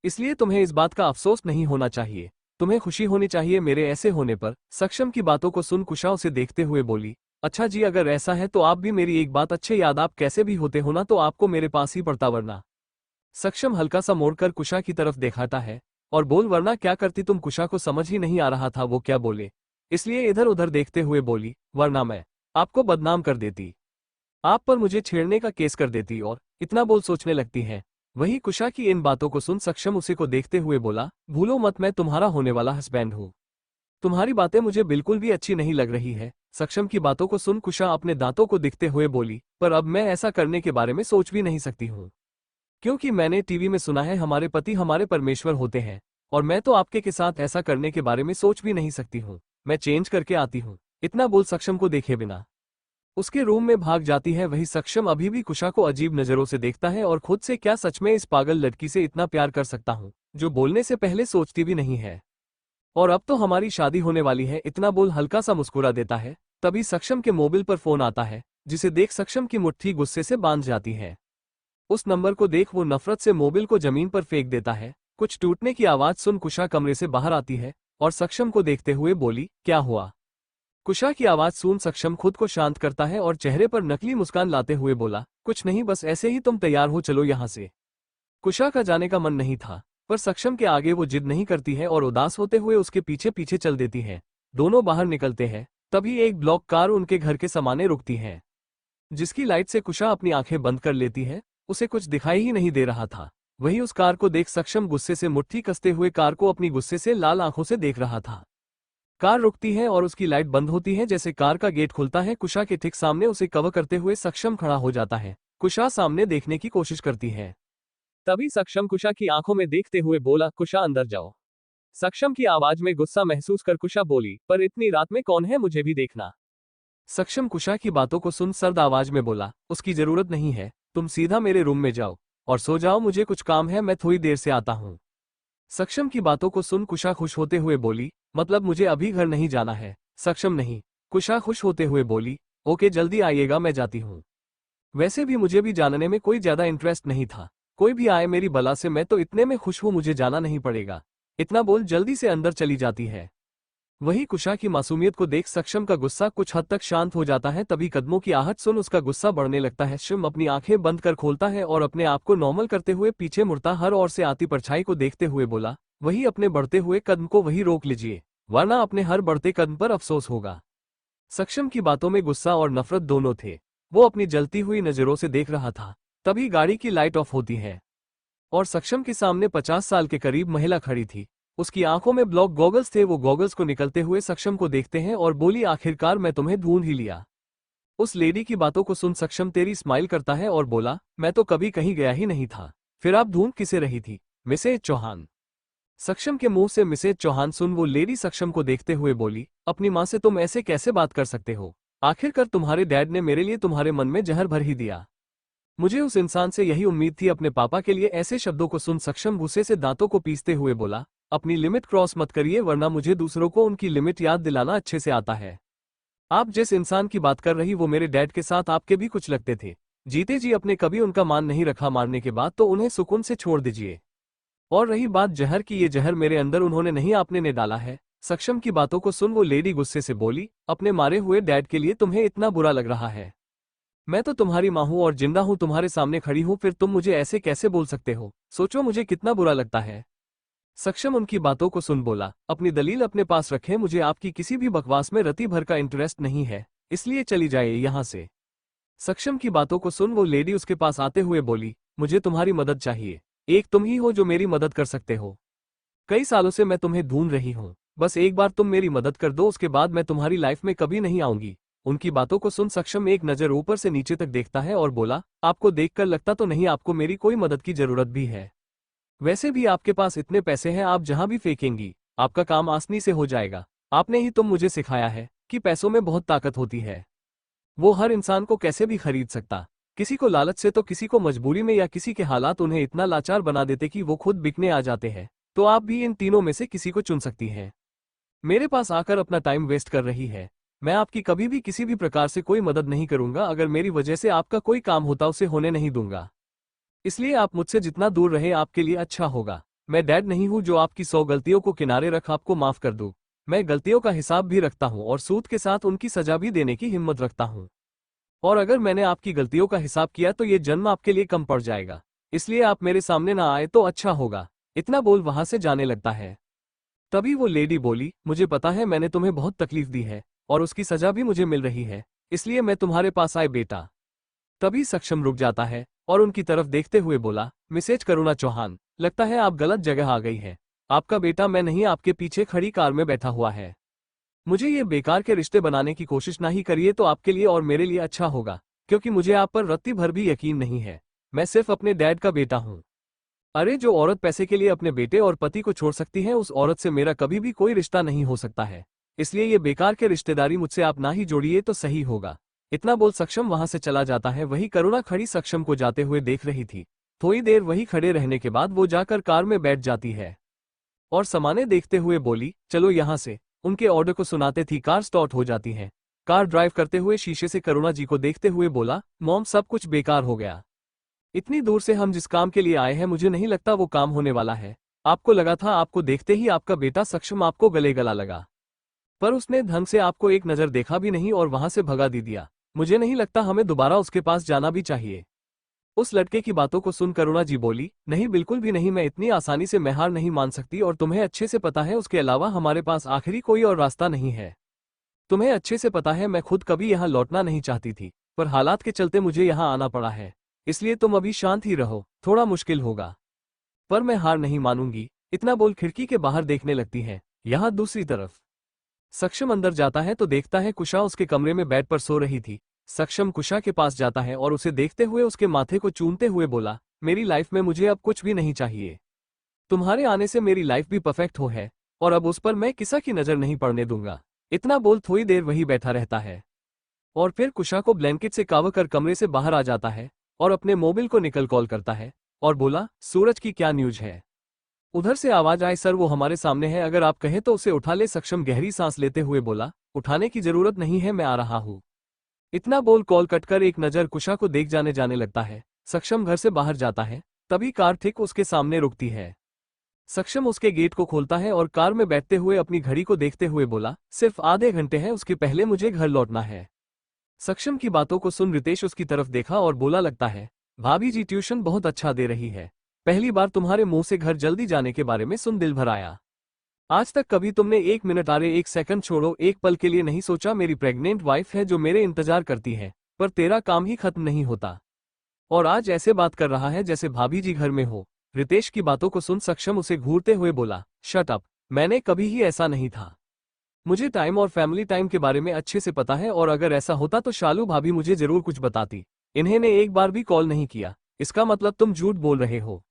इसलिए तुम्हें इस बात का अफसोस नहीं होना चाहिए, तुम्हें खुशी होनी चाहिए मेरे ऐसे होने पर। सक्षम की बातों को सुन कुशा उसे देखते हुए बोली, अच्छा जी, अगर ऐसा है तो आप भी मेरी एक बात अच्छे याद, आप कैसे भी होते हो ना तो आपको मेरे पास ही पड़ता, वरना। सक्षम हल्का सा मोड़कर कुशा की तरफ देखाता है और बोल, वरना क्या करती तुम? कुशा को समझ ही नहीं आ रहा था वो क्या बोले, इसलिए इधर उधर देखते हुए बोली, वरना मैं आपको बदनाम कर देती, आप पर मुझे छेड़ने का केस कर देती, और इतना बोल सोचने लगती है। वही कुशा की इन बातों को सुन सक्षम उसी को देखते हुए बोला, भूलो मत मैं तुम्हारा होने वाला हस्बैंड हूँ, तुम्हारी बातें मुझे बिल्कुल भी अच्छी नहीं लग रही है। सक्षम की बातों को सुन कुशा अपने दांतों को दिखते हुए बोली, पर अब मैं ऐसा करने के बारे में सोच भी नहीं सकती हूँ, क्योंकि मैंने टीवी में सुना है हमारे पति हमारे परमेश्वर होते हैं, और मैं तो आपके के साथ ऐसा करने के बारे में सोच भी नहीं सकती हूँ, मैं चेंज करके आती हूँ। इतना बोल सक्षम को देखे बिना उसके रूम में भाग जाती है। वही सक्षम अभी भी कुशा को अजीब नजरों से देखता है और खुद से, क्या सच में इस पागल लड़की से इतना प्यार कर सकता हूँ जो बोलने से पहले सोचती भी नहीं है, और अब तो हमारी शादी होने वाली है, इतना बोल हल्का सा मुस्कुरा देता है। तभी सक्षम के मोबाइल पर फोन आता है, जिसे देख सक्षम की मुट्ठी गुस्से से बांध जाती है। उस नंबर को देख वो नफरत से मोबाइल को जमीन पर फेंक देता है। कुछ टूटने की आवाज सुन कुशा कमरे से बाहर आती है और सक्षम को देखते हुए बोली, क्या हुआ? कुशा की आवाज सुन सक्षम खुद को शांत करता है और चेहरे पर नकली मुस्कान लाते हुए बोला, कुछ नहीं, बस ऐसे ही, तुम तैयार हो, चलो यहाँ से। कुशा का जाने का मन नहीं था, पर सक्षम के आगे वो जिद नहीं करती है और उदास होते हुए उसके पीछे पीछे चल देती है। दोनों बाहर निकलते हैं, तभी एक ब्लॉक कार उनके घर के सामने रुकती है, जिसकी लाइट से कुशा अपनी आंखें बंद कर लेती है, उसे कुछ दिखाई ही नहीं दे रहा था। वही उस कार को देख सक्षम गुस्से से मुट्ठी कसते हुए कार को अपनी गुस्से से लाल आंखों से देख रहा था। कार रुकती है और उसकी लाइट बंद होती है। जैसे कार का गेट खुलता है, कुशा के ठीक सामने उसे कवर करते हुए सक्षम खड़ा हो जाता है। कुशा सामने देखने की कोशिश करती है, तभी सक्षम कुशा की आंखों में देखते हुए बोला, कुशा अंदर जाओ। सक्षम की आवाज में गुस्सा महसूस कर कुशा बोली, पर इतनी रात में कौन है, मुझे भी देखना। सक्षम कुशा की बातों को सुन सर्द आवाज में बोला, उसकी जरूरत नहीं है, तुम सीधा मेरे रूम में जाओ और सो जाओ, मुझे कुछ काम है, मैं थोड़ी देर से आता हूँ। सक्षम की बातों को सुन कुशा खुश होते हुए बोली, मतलब मुझे अभी घर नहीं जाना है? सक्षम नहीं। कुशा खुश होते हुए बोली, ओके जल्दी आइएगा, मैं जाती हूँ। वैसे भी मुझे भी जानने में कोई ज्यादा इंटरेस्ट नहीं था, कोई भी आए मेरी बला से, मैं तो इतने में खुश हूँ, मुझे जाना नहीं पड़ेगा। इतना बोल जल्दी से अंदर चली जाती है। वही कुशा की मासूमियत को देख सक्षम का गुस्सा कुछ हद तक शांत हो जाता है। तभी कदमों की आहट सुन उसका गुस्सा बढ़ने लगता है। शिव अपनी आंखें बंद कर खोलता है और अपने आप को नॉर्मल करते हुए पीछे मुड़ता हर ओर से आती परछाई को देखते हुए बोला, वही अपने बढ़ते हुए कदम को वही रोक लीजिए, वरना अपने हर बढ़ते कदम पर अफसोस होगा। सक्षम की बातों में गुस्सा और नफरत दोनों थे। वो अपनी जलती हुई नजरों से देख रहा था। तभी गाड़ी की लाइट ऑफ होती है और सक्षम के सामने 50 साल के करीब महिला खड़ी थी। उसकी आंखों में ब्लॉक गॉगल्स थे। वो गॉगल्स को निकलते हुए सक्षम को देखते हैं और बोली, आखिरकार मैं तुम्हें ढूंढ ही लिया। उस लेडी की बातों को सुन सक्षम तेरी स्माइल करता है और बोला, मैं तो कभी कहीं गया ही नहीं था, फिर आप ढूंढ किसे रही थी? मिसेज चौहान। सक्षम के मुंह से मिसेज चौहान सुन वो लेडी सक्षम को देखते हुए बोली, अपनी माँ से तुम ऐसे कैसे बात कर सकते हो? आखिरकार तुम्हारे डैड ने मेरे लिए तुम्हारे मन में जहर भर ही दिया। मुझे उस इंसान से यही उम्मीद थी। अपने पापा के लिए ऐसे शब्दों को सुन सक्षम गुस्से से दांतों को पीसते हुए बोला, अपनी लिमिट क्रॉस मत करिए, वरना मुझे दूसरों को उनकी लिमिट याद दिलाना अच्छे से आता है। आप जिस इंसान की बात कर रही वो मेरे डैड के साथ आपके भी कुछ लगते थे। जीते जी अपने कभी उनका मान नहीं रखा, मारने के बाद तो उन्हें सुकून से छोड़ दीजिए। और रही बात जहर की, ये जहर मेरे अंदर उन्होंने नहीं, आपने ने डाला है। सक्षम की बातों को सुन वो लेडी गुस्से से बोली, अपने मारे हुए डैड के लिए तुम्हें इतना बुरा लग रहा है? मैं तो तुम्हारी माँ हूँ और जिंदा हूँ, तुम्हारे सामने खड़ी हूँ, फिर तुम मुझे ऐसे कैसे बोल सकते हो? सोचो मुझे कितना बुरा लगता है। सक्षम उनकी बातों को सुन बोला, अपनी दलील अपने पास रखें, मुझे आपकी किसी भी बकवास में रत्ती भर का इंटरेस्ट नहीं है, इसलिए चली जाइए यहाँ से। सक्षम की बातों को सुन वो लेडी उसके पास आते हुए बोली, मुझे तुम्हारी मदद चाहिए। एक तुम ही हो जो मेरी मदद कर सकते हो। कई सालों से मैं तुम्हें ढूंढ रही हूँ, बस एक बार तुम मेरी मदद कर दो, उसके बाद मैं तुम्हारी लाइफ में कभी नहीं आऊंगी। उनकी बातों को सुन सक्षम एक नजर ऊपर से नीचे तक देखता है और बोला, आपको देखकर लगता तो नहीं आपको मेरी कोई मदद की जरूरत भी है। वैसे भी आपके पास इतने पैसे हैं, आप जहां भी फेंकेंगी आपका काम आसानी से हो जाएगा। आपने ही तुम मुझे सिखाया है कि पैसों में बहुत ताकत होती है, वो हर इंसान को कैसे भी खरीद सकता। किसी को लालच से तो किसी को मजबूरी में, या किसी के हालात उन्हें इतना लाचार बना देते कि वो खुद बिकने आ जाते हैं। तो आप भी इन तीनों में से किसी को चुन सकती हैं। मेरे पास आकर अपना टाइम वेस्ट कर रही है। मैं आपकी कभी भी किसी भी प्रकार से कोई मदद नहीं करूंगा। अगर मेरी वजह से आपका कोई काम होता उसे होने नहीं दूंगा। इसलिए आप मुझसे जितना दूर रहे आपके लिए अच्छा होगा। मैं डैड नहीं हूं जो आपकी 100 गलतियों को किनारे रख आपको माफ कर दूं। मैं गलतियों का हिसाब भी रखता हूं और सूद के साथ उनकी सजा भी देने की हिम्मत रखता हूं। और अगर मैंने आपकी गलतियों का हिसाब किया तो ये जन्म आपके लिए कम पड़ जाएगा। इसलिए आप मेरे सामने ना आए तो अच्छा होगा। इतना बोल वहां से जाने लगता है। तभी वो लेडी बोली, मुझे पता है मैंने तुम्हें बहुत तकलीफ दी है और उसकी सजा भी मुझे मिल रही है, इसलिए मैं तुम्हारे पास आए बेटा। तभी सक्षम रुक जाता है और उनकी तरफ देखते हुए बोला, मिसेज करुणा चौहान, लगता है आप गलत जगह आ गई है। आपका बेटा मैं नहीं, आपके पीछे खड़ी कार में बैठा हुआ है। मुझे ये बेकार के रिश्ते बनाने की कोशिश ना ही करिए तो आपके लिए और मेरे लिए अच्छा होगा, क्योंकि मुझे आप पर रत्ती भर भी यकीन नहीं है। मैं सिर्फ अपने डैड का बेटा हूँ। अरे जो औरत पैसे के लिए अपने बेटे और पति को छोड़ सकती है उस औरत से मेरा कभी भी कोई रिश्ता नहीं हो सकता है। इसलिए ये बेकार के रिश्तेदारी मुझसे आप ना ही जोड़िए तो सही होगा। इतना बोल सक्षम वहां से चला जाता है। वही करुणा खड़ी सक्षम को जाते हुए देख रही थी। थोड़ी देर वही खड़े रहने के बाद वो जाकर कार में बैठ जाती है और सामाने देखते हुए बोली, चलो यहाँ से। उनके ऑर्डर को सुनाते थी कार स्टार्ट हो जाती है। कार ड्राइव करते हुए शीशे से करुणा जी को देखते हुए बोला, मॉम सब कुछ बेकार हो गया। इतनी दूर से हम जिस काम के लिए आए हैं मुझे नहीं लगता वो काम होने वाला है। आपको लगा था आपको देखते ही आपका बेटा सक्षम आपको गले गला लगा, पर उसने ढंग से आपको एक नजर देखा भी नहीं और वहां से भगा दी दिया। मुझे नहीं लगता हमें दोबारा उसके पास जाना भी चाहिए। उस लड़के की बातों को सुन करुणा जी बोली, नहीं बिल्कुल भी नहीं, मैं इतनी आसानी से मैं हार नहीं मान सकती और तुम्हें अच्छे से पता है उसके अलावा हमारे पास आखिरी कोई और रास्ता नहीं है। तुम्हें अच्छे से पता है मैं खुद कभी यहाँ लौटना नहीं चाहती थी, पर हालात के चलते मुझे यहाँ आना पड़ा है। इसलिए तुम अभी शांत ही रहो, थोड़ा मुश्किल होगा पर मैं हार नहीं मानूंगी। इतना बोल खिड़की के बाहर देखने लगती है। यहाँ दूसरी तरफ सक्षम अंदर जाता है तो देखता है कुशा उसके कमरे में बेड पर सो रही थी। सक्षम कुशा के पास जाता है और उसे देखते हुए उसके माथे को चूमते हुए बोला, मेरी लाइफ में मुझे अब कुछ भी नहीं चाहिए। तुम्हारे आने से मेरी लाइफ भी परफेक्ट हो है और अब उस पर मैं किसी की नजर नहीं पड़ने दूंगा। इतना बोल थोड़ी देर वही बैठा रहता है और फिर कुशा को ब्लैंकेट से कवर कर कमरे से बाहर आ जाता है और अपने मोबाइल को निकल कॉल करता है और बोला, सूरज की क्या न्यूज है। उधर से आवाज आई, सर वो हमारे सामने है, अगर आप कहें तो उसे उठा ले। सक्षम गहरी सांस लेते हुए बोला, उठाने की जरूरत नहीं है, मैं आ रहा हूँ। इतना बोल कॉल कटकर एक नजर कुशा को देख जाने लगता है। सक्षम घर से बाहर जाता है। तभी कार ठीक उसके सामने रुकती है। सक्षम उसके गेट को खोलता है और कार में बैठते हुए अपनी घड़ी को देखते हुए बोला, सिर्फ आधे घंटे हैं, उसके पहले मुझे घर लौटना है। सक्षम की बातों को सुन रितेश उसकी तरफ देखा और बोला, लगता है भाभी जी ट्यूशन बहुत अच्छा दे रही है। पहली बार तुम्हारे मुंह से घर जल्दी जाने के बारे में सुन दिल भर आया। आज तक कभी तुमने एक मिनट, अरे एक सेकंड छोड़ो, एक पल के लिए नहीं सोचा मेरी प्रेग्नेंट वाइफ है जो मेरे इंतजार करती है, पर तेरा काम ही खत्म नहीं होता और आज ऐसे बात कर रहा है जैसे भाभी जी घर में हो। रितेश की बातों को सुन सक्षम उसे घूरते हुए बोला, शट अप, मैंने कभी ही ऐसा नहीं था। मुझे टाइम और फैमिली टाइम के बारे में अच्छे से पता है और अगर ऐसा होता तो शालू भाभी मुझे जरूर कुछ बताती। इन्हें एक बार भी कॉल नहीं किया, इसका मतलब तुम झूठ बोल रहे हो।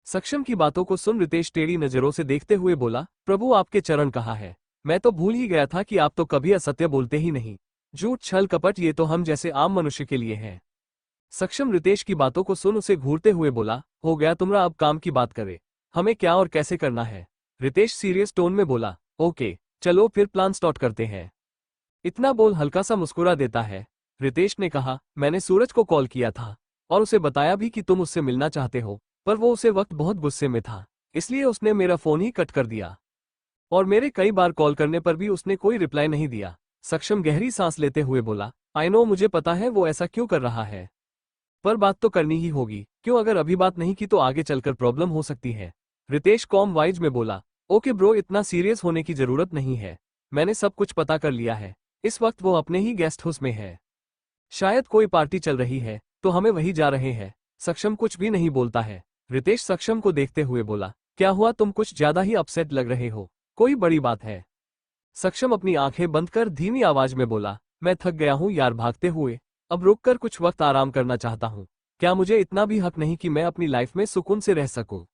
सक्षम की बातों को सुन रितेश टेढ़ी नजरों से देखते हुए बोला, प्रभु आपके चरण कहाँ है। मैं तो भूल ही गया था कि आप तो कभी असत्य बोलते ही नहीं। झूठ छल कपट ये तो हम जैसे आम मनुष्य के लिए है। सक्षम रितेश की बातों को सुन उसे घूरते हुए बोला, हो गया तुमरा, अब काम की बात करे, हमें क्या और कैसे करना है। रितेश सीरियस टोन में बोला, ओके चलो फिर प्लान स्टार्ट करते हैं। इतना बोल हल्का सा मुस्कुरा देता है। रितेश ने कहा, मैंने सूरज को कॉल किया था और उसे बताया भी कि तुम उससे मिलना चाहते हो, पर वो उसे वक्त बहुत गुस्से में था, इसलिए उसने मेरा फोन ही कट कर दिया और मेरे कई बार कॉल करने पर भी उसने कोई रिप्लाई नहीं दिया। सक्षम गहरी सांस लेते हुए बोला, आई नो, मुझे पता है वो ऐसा क्यों कर रहा है, पर बात तो करनी ही होगी। क्यों, अगर अभी बात नहीं की तो आगे चलकर प्रॉब्लम हो सकती है। रितेश कॉम वाइज में बोला, ओके ब्रो, इतना सीरियस होने की जरूरत नहीं है, मैंने सब कुछ पता कर लिया है। इस वक्त वो अपने ही गेस्ट हाउस में है, शायद कोई पार्टी चल रही है, तो हमें वही जा रहे हैं। सक्षम कुछ भी नहीं बोलता है। रितेश सक्षम को देखते हुए बोला, क्या हुआ, तुम कुछ ज्यादा ही अपसेट लग रहे हो, कोई बड़ी बात है? सक्षम अपनी आंखें बंद कर धीमी आवाज में बोला, मैं थक गया हूं यार भागते हुए, अब रुककर कुछ वक्त आराम करना चाहता हूं। क्या मुझे इतना भी हक नहीं कि मैं अपनी लाइफ में सुकून से रह सकूं?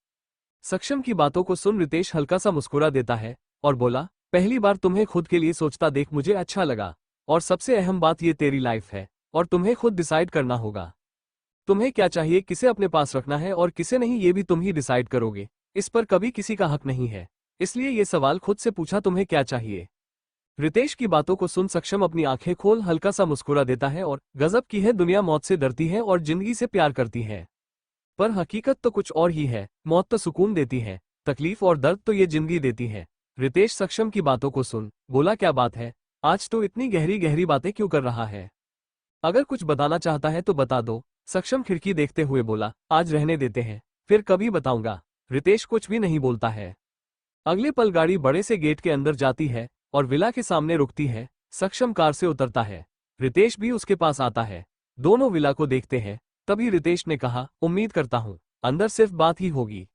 सक्षम की बातों को सुन रितेश हल्का सा मुस्कुरा देता है और बोला, पहली बार तुम्हें खुद के लिए सोचता देख मुझे अच्छा लगा, और सबसे अहम बात ये तेरी लाइफ है और तुम्हें खुद डिसाइड करना होगा। तुम्हें क्या चाहिए, किसे अपने पास रखना है और किसे नहीं, ये भी तुम ही डिसाइड करोगे। इस पर कभी किसी का हक नहीं है, इसलिए ये सवाल खुद से पूछा, तुम्हें क्या चाहिए? रितेश की बातों को सुन सक्षम अपनी आंखें खोल हल्का सा मुस्कुरा देता है और गजब की है दुनिया, मौत से डरती है और जिंदगी से प्यार करती है, पर हकीकत तो कुछ और ही है। मौत तो सुकून देती है, तकलीफ और दर्द तो ये जिंदगी देती है। रितेश सक्षम की बातों को सुन बोला, क्या बात है, आज तो इतनी गहरी गहरी बातें क्यों कर रहा है? अगर कुछ बताना चाहता है तो बता दो। सक्षम खिड़की देखते हुए बोला, आज रहने देते हैं, फिर कभी बताऊंगा। रितेश कुछ भी नहीं बोलता है। अगले पल गाड़ी बड़े से गेट के अंदर जाती है और विला के सामने रुकती है। सक्षम कार से उतरता है, रितेश भी उसके पास आता है। दोनों विला को देखते हैं। तभी रितेश ने कहा, उम्मीद करता हूं अंदर सिर्फ बात ही होगी।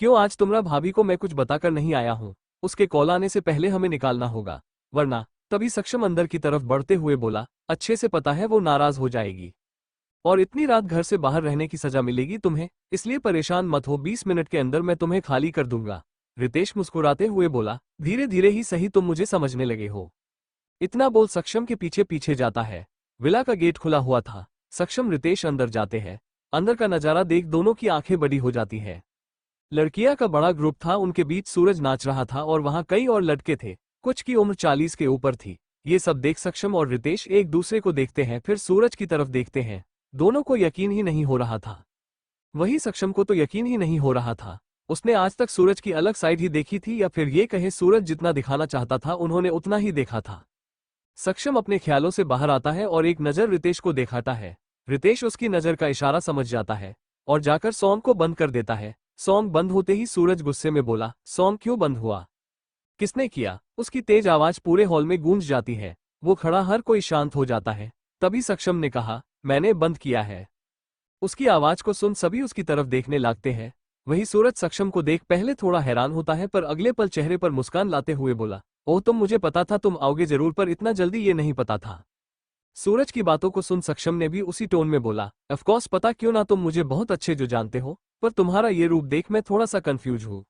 क्यों, आज तुम्हारा भाभी को मैं कुछ बताकर नहीं आया हूं, उसके कॉल आने से पहले हमें निकालना होगा, वरना। तभी सक्षम अंदर की तरफ बढ़ते हुए बोला, अच्छे से पता है वो नाराज हो जाएगी और इतनी रात घर से बाहर रहने की सजा मिलेगी तुम्हें, इसलिए परेशान मत हो, 20 मिनट के अंदर मैं तुम्हें खाली कर दूंगा। रितेश मुस्कुराते हुए बोला, धीरे धीरे ही सही, तुम मुझे समझने लगे हो। इतना बोल सक्षम के पीछे पीछे जाता है। विला का गेट खुला हुआ था। सक्षम रितेश अंदर जाते हैं। अंदर का नजारा देख दोनों की आंखें बड़ी हो जाती है। लड़कियां का बड़ा ग्रुप था, उनके बीच सूरज नाच रहा था और वहां कई और लड़के थे, कुछ की उम्र 40 के ऊपर थी। ये सब देख सक्षम और रितेश एक दूसरे को देखते हैं, फिर सूरज की तरफ देखते हैं। दोनों को यकीन ही नहीं हो रहा था। वही सक्षम को तो यकीन ही नहीं हो रहा था। उसने आज तक सूरज की अलग साइड ही देखी थी, या फिर ये कहे सूरज जितना दिखाना चाहता था उन्होंने उतना ही देखा था। सक्षम अपने ख्यालों से बाहर आता है और एक नजर रितेश को दिखाता है। रितेश उसकी नजर का इशारा समझ जाता है और जाकर सॉन्ग को बंद कर देता है। सॉन्ग बंद होते ही सूरज गुस्से में बोला, सॉन्ग क्यों बंद हुआ, किसने किया? उसकी तेज आवाज पूरे हॉल में गूंज जाती है। वो खड़ा, हर कोई शांत हो जाता है। तभी सक्षम ने कहा, मैंने बंद किया है। उसकी आवाज को सुन सभी उसकी तरफ देखने लगते हैं। वही सूरज सक्षम को देख पहले थोड़ा हैरान होता है, पर अगले पल चेहरे पर मुस्कान लाते हुए बोला, ओह तुम, मुझे पता था तुम आओगे जरूर, पर इतना जल्दी ये नहीं पता था। सूरज की बातों को सुन सक्षम ने भी उसी टोन में बोला, ऑफ कोर्स पता क्यों ना, तुम मुझे बहुत अच्छे जो जानते हो, पर तुम्हारा ये रूप देख मैं थोड़ा सा कंफ्यूज हूँ।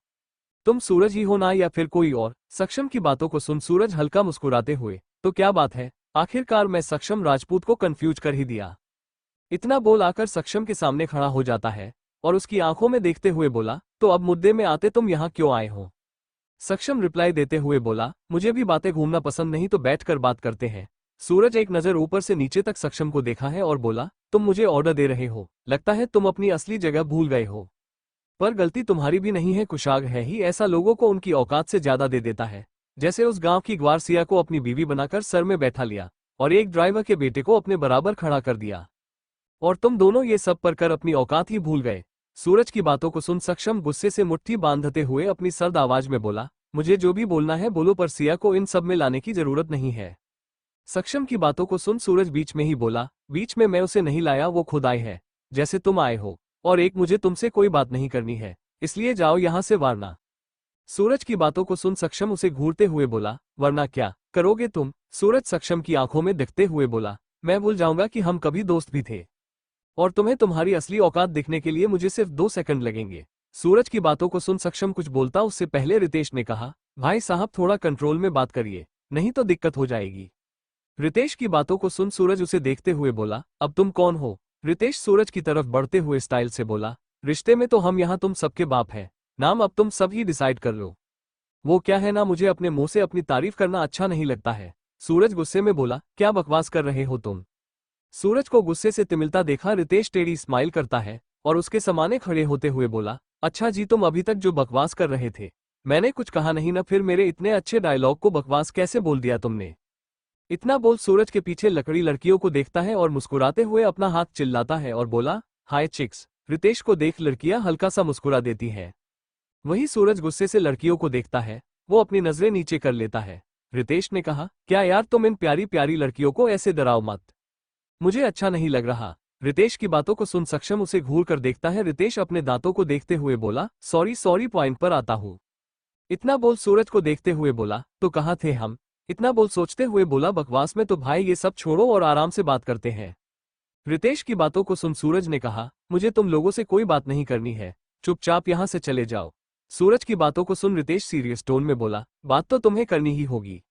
तुम सूरज ही हो ना, या फिर कोई और? सक्षम की बातों को सुन सूरज हल्का मुस्कुराते हुए, तो क्या बात है, आखिरकार मैं सक्षम राजपूत को कंफ्यूज कर ही दिया। इतना बोल आकर सक्षम के सामने खड़ा हो जाता है और उसकी आंखों में देखते हुए बोला, तो अब मुद्दे में आते, तुम यहाँ क्यों आए हो? सक्षम रिप्लाई देते हुए बोला, मुझे भी बातें घूमना पसंद नहीं, तो बैठकर बात करते हैं। सूरज एक नजर ऊपर से नीचे तक सक्षम को देखा है और बोला, तुम मुझे ऑर्डर दे रहे हो, लगता है तुम अपनी असली जगह भूल गए हो। पर गलती तुम्हारी भी नहीं है, कुशाग है ही ऐसा लोगों को उनकी औकात से ज्यादा दे देता है। जैसे उस गांव की ग्वार सिया को अपनी बीवी बनाकर सर में बैठा लिया और एक ड्राइवर के बेटे को अपने बराबर खड़ा कर दिया, और तुम दोनों ये सब पर कर अपनी औकात ही भूल गए। सूरज की बातों को सुन सक्षम गुस्से से मुट्ठी बांधते हुए अपनी सर्द आवाज में बोला, मुझे जो भी बोलना है बोलो, पर सिया को इन सब में लाने की जरूरत नहीं है। सक्षम की बातों को सुन सूरज बीच में ही बोला, बीच में मैं उसे नहीं लाया, वो खुद आई है, जैसे तुम आए हो, और एक मुझे तुमसे कोई बात नहीं करनी है, इसलिए जाओ यहां से, वरना। सूरज की बातों को सुन सक्षम उसे घूरते हुए बोला, वरना क्या करोगे तुम? सूरज सक्षम की आंखों में दिखते हुए बोला, मैं भूल जाऊंगा कि हम कभी दोस्त भी थे, और तुम्हें तुम्हारी असली औकात दिखने के लिए मुझे सिर्फ 2 सेकंड लगेंगे। सूरज की बातों को सुन सक्षम कुछ बोलता उससे पहले रितेश ने कहा, भाई साहब थोड़ा कंट्रोल में बात करिए, नहीं तो दिक्कत हो जाएगी। रितेश की बातों को सुन सूरज उसे देखते हुए बोला, अब तुम कौन हो? रितेश सूरज की तरफ बढ़ते हुए स्टाइल से बोला, रिश्ते में तो हम यहाँ तुम सबके बाप हैं, नाम अब तुम सब ही डिसाइड कर लो। वो क्या है ना, मुझे अपने मुंह से अपनी तारीफ करना अच्छा नहीं लगता है। सूरज गुस्से में बोला, क्या बकवास कर रहे हो तुम? सूरज को गुस्से से तिमिलता देखा रितेश टेढ़ी स्माइल करता है और उसके समाने खड़े होते हुए बोला, अच्छा जी, तुम अभी तक जो बकवास कर रहे थे, मैंने कुछ कहा नहीं ना, फिर मेरे इतने अच्छे डायलॉग को बकवास कैसे बोल दिया तुमने? इतना बोल सूरज के पीछे लकड़ी लड़कियों को देखता है और मुस्कुराते हुए अपना हाथ चिल्लाता है और बोला, हाय चिक्स। रितेश को देख लड़कियां हल्का सा मुस्कुरा देती हैं। वही सूरज गुस्से से लड़कियों को देखता है, वो अपनी नजरें नीचे कर लेता है। रितेश ने कहा, क्या यार तुम इन प्यारी प्यारी लड़कियों को ऐसे डराओ मत, मुझे अच्छा नहीं लग रहा। रितेश की बातों को सुन सक्षम उसे घूर कर देखता है। रितेश अपने दांतों को देखते हुए बोला, सॉरी सॉरी, पॉइंट पर आता हूँ। इतना बोल सूरज को देखते हुए बोला, तो कहाँ थे हम? इतना बोल सोचते हुए बोला, बकवास में तो भाई ये सब छोड़ो और आराम से बात करते हैं। रितेश की बातों को सुन सूरज ने कहा, मुझे तुम लोगों से कोई बात नहीं करनी है, चुपचाप यहाँ से चले जाओ। सूरज की बातों को सुन रितेश सीरियस टोन में बोला, बात तो तुम्हें करनी ही होगी,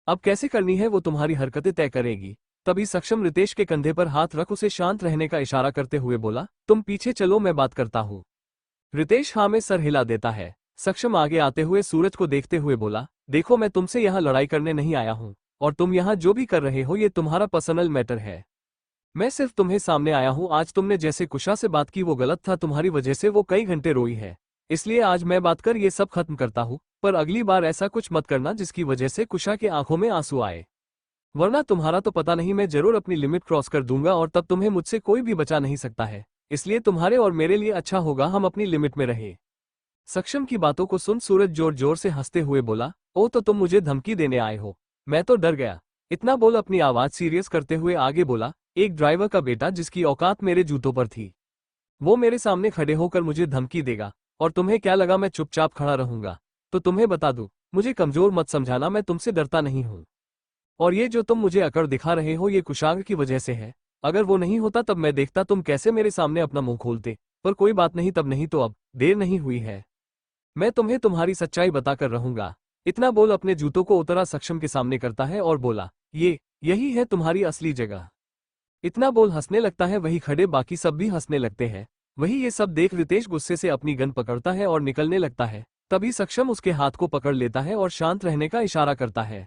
अब कैसे करनी है वो तुम्हारी हरकतें तय करेगी। तभी सक्षम रितेश के कंधे पर हाथ रख उसे शांत रहने का इशारा करते हुए बोला, तुम पीछे चलो मैं बात करता हूँ। रितेश हाँ में सर हिला देता है। सक्षम आगे आते हुए सूरज को देखते हुए बोला, देखो मैं तुमसे यहाँ लड़ाई करने नहीं आया हूँ, और तुम यहाँ जो भी कर रहे हो ये तुम्हारा पर्सनल मैटर है। मैं सिर्फ तुम्हें सामने आया हूँ। आज तुमने जैसे कुशा से बात की वो गलत था, तुम्हारी वजह से वो कई घंटे रोई है, इसलिए आज मैं बात कर ये सब खत्म करता हूँ। पर अगली बार ऐसा कुछ मत करना जिसकी वजह से कुशा के आंखों में आंसू आए, वरना तुम्हारा तो पता नहीं, मैं जरूर अपनी लिमिट क्रॉस कर दूंगा और तब तुम्हें मुझसे कोई भी बचा नहीं सकता है। इसलिए तुम्हारे और मेरे लिए अच्छा होगा हम अपनी लिमिट में रहे। सक्षम की बातों को सुन सूरज जोर जोर से हंसते हुए बोला, ओ तो तुम मुझे धमकी देने आए हो, मैं तो डर गया। इतना बोल अपनी आवाज सीरियस करते हुए आगे बोला, एक ड्राइवर का बेटा जिसकी औकात मेरे जूतों पर थी, वो मेरे सामने खड़े होकर मुझे धमकी देगा, और तुम्हें क्या लगा मैं चुपचाप खड़ा रहूंगा? तो तुम्हें बता दूं, मुझे कमजोर मत समझाना, मैं तुमसे डरता नहीं हूं। और ये जो तुम मुझे अकड़ दिखा रहे हो ये कुशांग की वजह से है, अगर वो नहीं होता तब मैं देखता तुम कैसे मेरे सामने अपना मुंह खोलते, पर कोई बात नहीं, तब नहीं तो अब देर नहीं हुई है, मैं तुम्हें तुम्हारी सच्चाई बताकर रहूंगा। इतना बोल अपने जूतों को उतरा सक्षम के सामने करता है और बोला, यही है तुम्हारी असली जगह। इतना बोल हंसने लगता है, वही खड़े बाकी सब भी हंसने लगते हैं। वही ये सब देख रितेश गुस्से से अपनी गन पकड़ता है और निकलने लगता है। तभी सक्षम उसके हाथ को पकड़ लेता है और शांत रहने का इशारा करता है।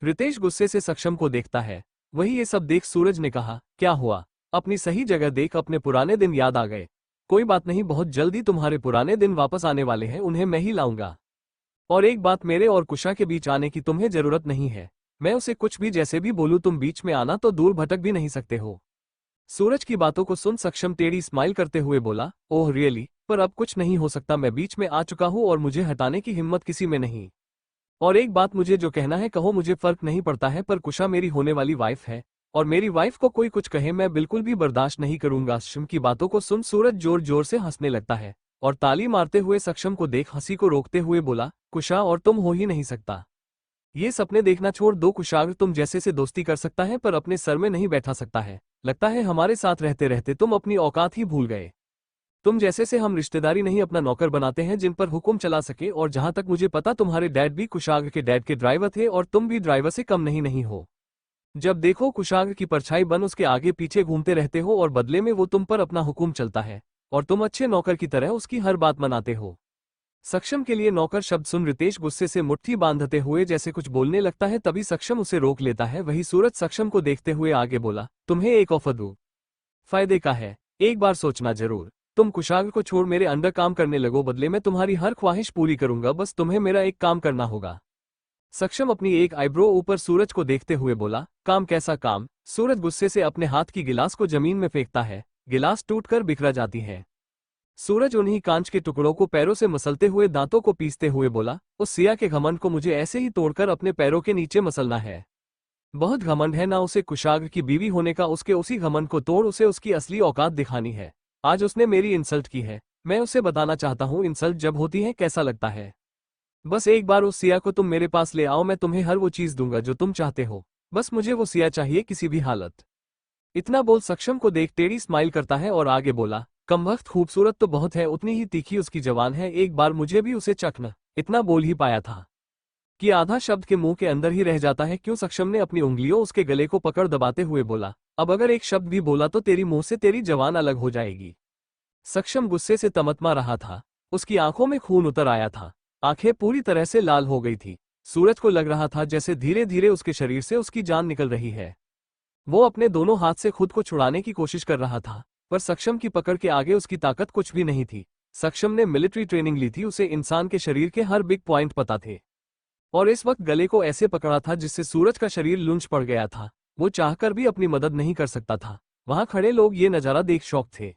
रितेश गुस्से से सक्षम को देखता है। वही ये सब देख सूरज ने कहा, क्या हुआ? अपनी सही जगह देख, अपने पुराने दिन याद आ गए? कोई बात नहीं, बहुत जल्दी तुम्हारे पुराने दिन वापस आने वाले हैं, उन्हें मैं ही लाऊंगा। और एक बात, मेरे और कुशा के बीच आने की तुम्हें जरूरत नहीं है। मैं उसे कुछ भी जैसे भी बोलूं, तुम बीच में आना तो दूर भटक भी नहीं सकते हो। सूरज की बातों को सुन सक्षम टेढ़ी स्माइल करते हुए बोला, ओह रियली? पर अब कुछ नहीं हो सकता, मैं बीच में आ चुका हूं और मुझे हटाने की हिम्मत किसी में नहीं। और एक बात, मुझे जो कहना है कहो, मुझे फर्क नहीं पड़ता है, पर कुशा मेरी होने वाली वाइफ है, और मेरी वाइफ को कोई कुछ कहे मैं बिल्कुल भी बर्दाश्त नहीं करूंगा। सक्षम की बातों को सुन सूरज जोर जोर से हंसने लगता है और ताली मारते हुए सक्षम को देख हंसी को रोकते हुए बोला, कुशा और तुम हो ही नहीं सकता। ये सपने देखना छोड़ दो कुशाग्र, तुम जैसे से दोस्ती कर सकता है पर अपने सर में नहीं बैठा सकता है। लगता है हमारे साथ रहते रहते तुम अपनी औकात ही भूल गए। तुम जैसे से हम रिश्तेदारी नहीं अपना नौकर बनाते हैं जिन पर हुक्म चला सके, और जहां तक मुझे पता तुम्हारे डैड भी कुशाग्र के डैड के ड्राइवर थे और तुम भी ड्राइवर से कम नहीं हो। जब देखो कुशाग्र की परछाई बन उसके आगे पीछे घूमते रहते हो और बदले में वो तुम पर अपना हुक्म चलता है और तुम अच्छे नौकर की तरह उसकी हर बात मनाते हो। सक्षम के लिए नौकर शब्द सुन रितेश गुस्से से मुट्ठी बांधते हुए जैसे कुछ बोलने लगता है, तभी सक्षम उसे रोक लेता है। वही सूरज सक्षम को देखते हुए आगे बोला, तुम्हें एक ऑफर दूं, फायदे का है, एक बार सोचना जरूर। तुम कुशाग्र को छोड़ मेरे अंडर काम करने लगो, बदले में तुम्हारी हर ख्वाहिश पूरी करूंगा, बस तुम्हें मेरा एक काम करना होगा। सक्षम अपनी एक आईब्रो ऊपर सूरज को देखते हुए बोला, काम? कैसा काम? सूरज गुस्से से अपने हाथ की गिलास को जमीन में फेंकता है, गिलास टूटकर बिखरा जाती है। सूरज उन्हीं कांच के टुकड़ों को पैरों से मसलते हुए दांतों को पीसते हुए बोला, उस सिया के घमंड को मुझे ऐसे ही तोड़कर अपने पैरों के नीचे मसलना है। बहुत घमंड है ना उसे कुशाग्र की बीवी होने का, उसके उसी घमंड को तोड़ उसे उसकी असली औकात दिखानी है। आज उसने मेरी इंसल्ट की है, मैं उसे बताना चाहता हूँ इंसल्ट जब होती है कैसा लगता है। बस एक बार उस सिया को तुम मेरे पास ले आओ, मैं तुम्हें हर वो चीज दूंगा जो तुम चाहते हो, बस मुझे वो सिया चाहिए किसी भी हालत। इतना बोल सक्षम को देख टेढ़ी स्माइल करता है और आगे बोला, कमबख्त खूबसूरत तो बहुत है, उतनी ही तीखी उसकी जवान है, एक बार मुझे भी उसे चखना। इतना बोल ही पाया था कि आधा शब्द के मुंह के अंदर ही रह जाता है। क्यों? सक्षम ने अपनी उंगलियों उसके गले को पकड़ दबाते हुए बोला, अब अगर एक शब्द भी बोला तो तेरी मुंह से तेरी जवान अलग हो जाएगी। सक्षम गुस्से से तमतमा रहा था, उसकी आंखों में खून उतर आया था, आंखें पूरी तरह से लाल हो गई थी। सूरज को लग रहा था जैसे धीरे धीरे उसके शरीर से उसकी जान निकल रही है। वो अपने दोनों हाथ से खुद को छुड़ाने की कोशिश कर रहा था, पर सक्षम की पकड़ के आगे उसकी ताकत कुछ भी नहीं थी। सक्षम ने मिलिट्री ट्रेनिंग ली थी, उसे इंसान के शरीर के हर बिग पॉइंट पता थे, और इस वक्त गले को ऐसे पकड़ा था जिससे सूरज का शरीर लुंज पड़ गया था। वो चाहकर भी अपनी मदद नहीं कर सकता था। वहां खड़े लोग ये नजारा देख शॉक थे।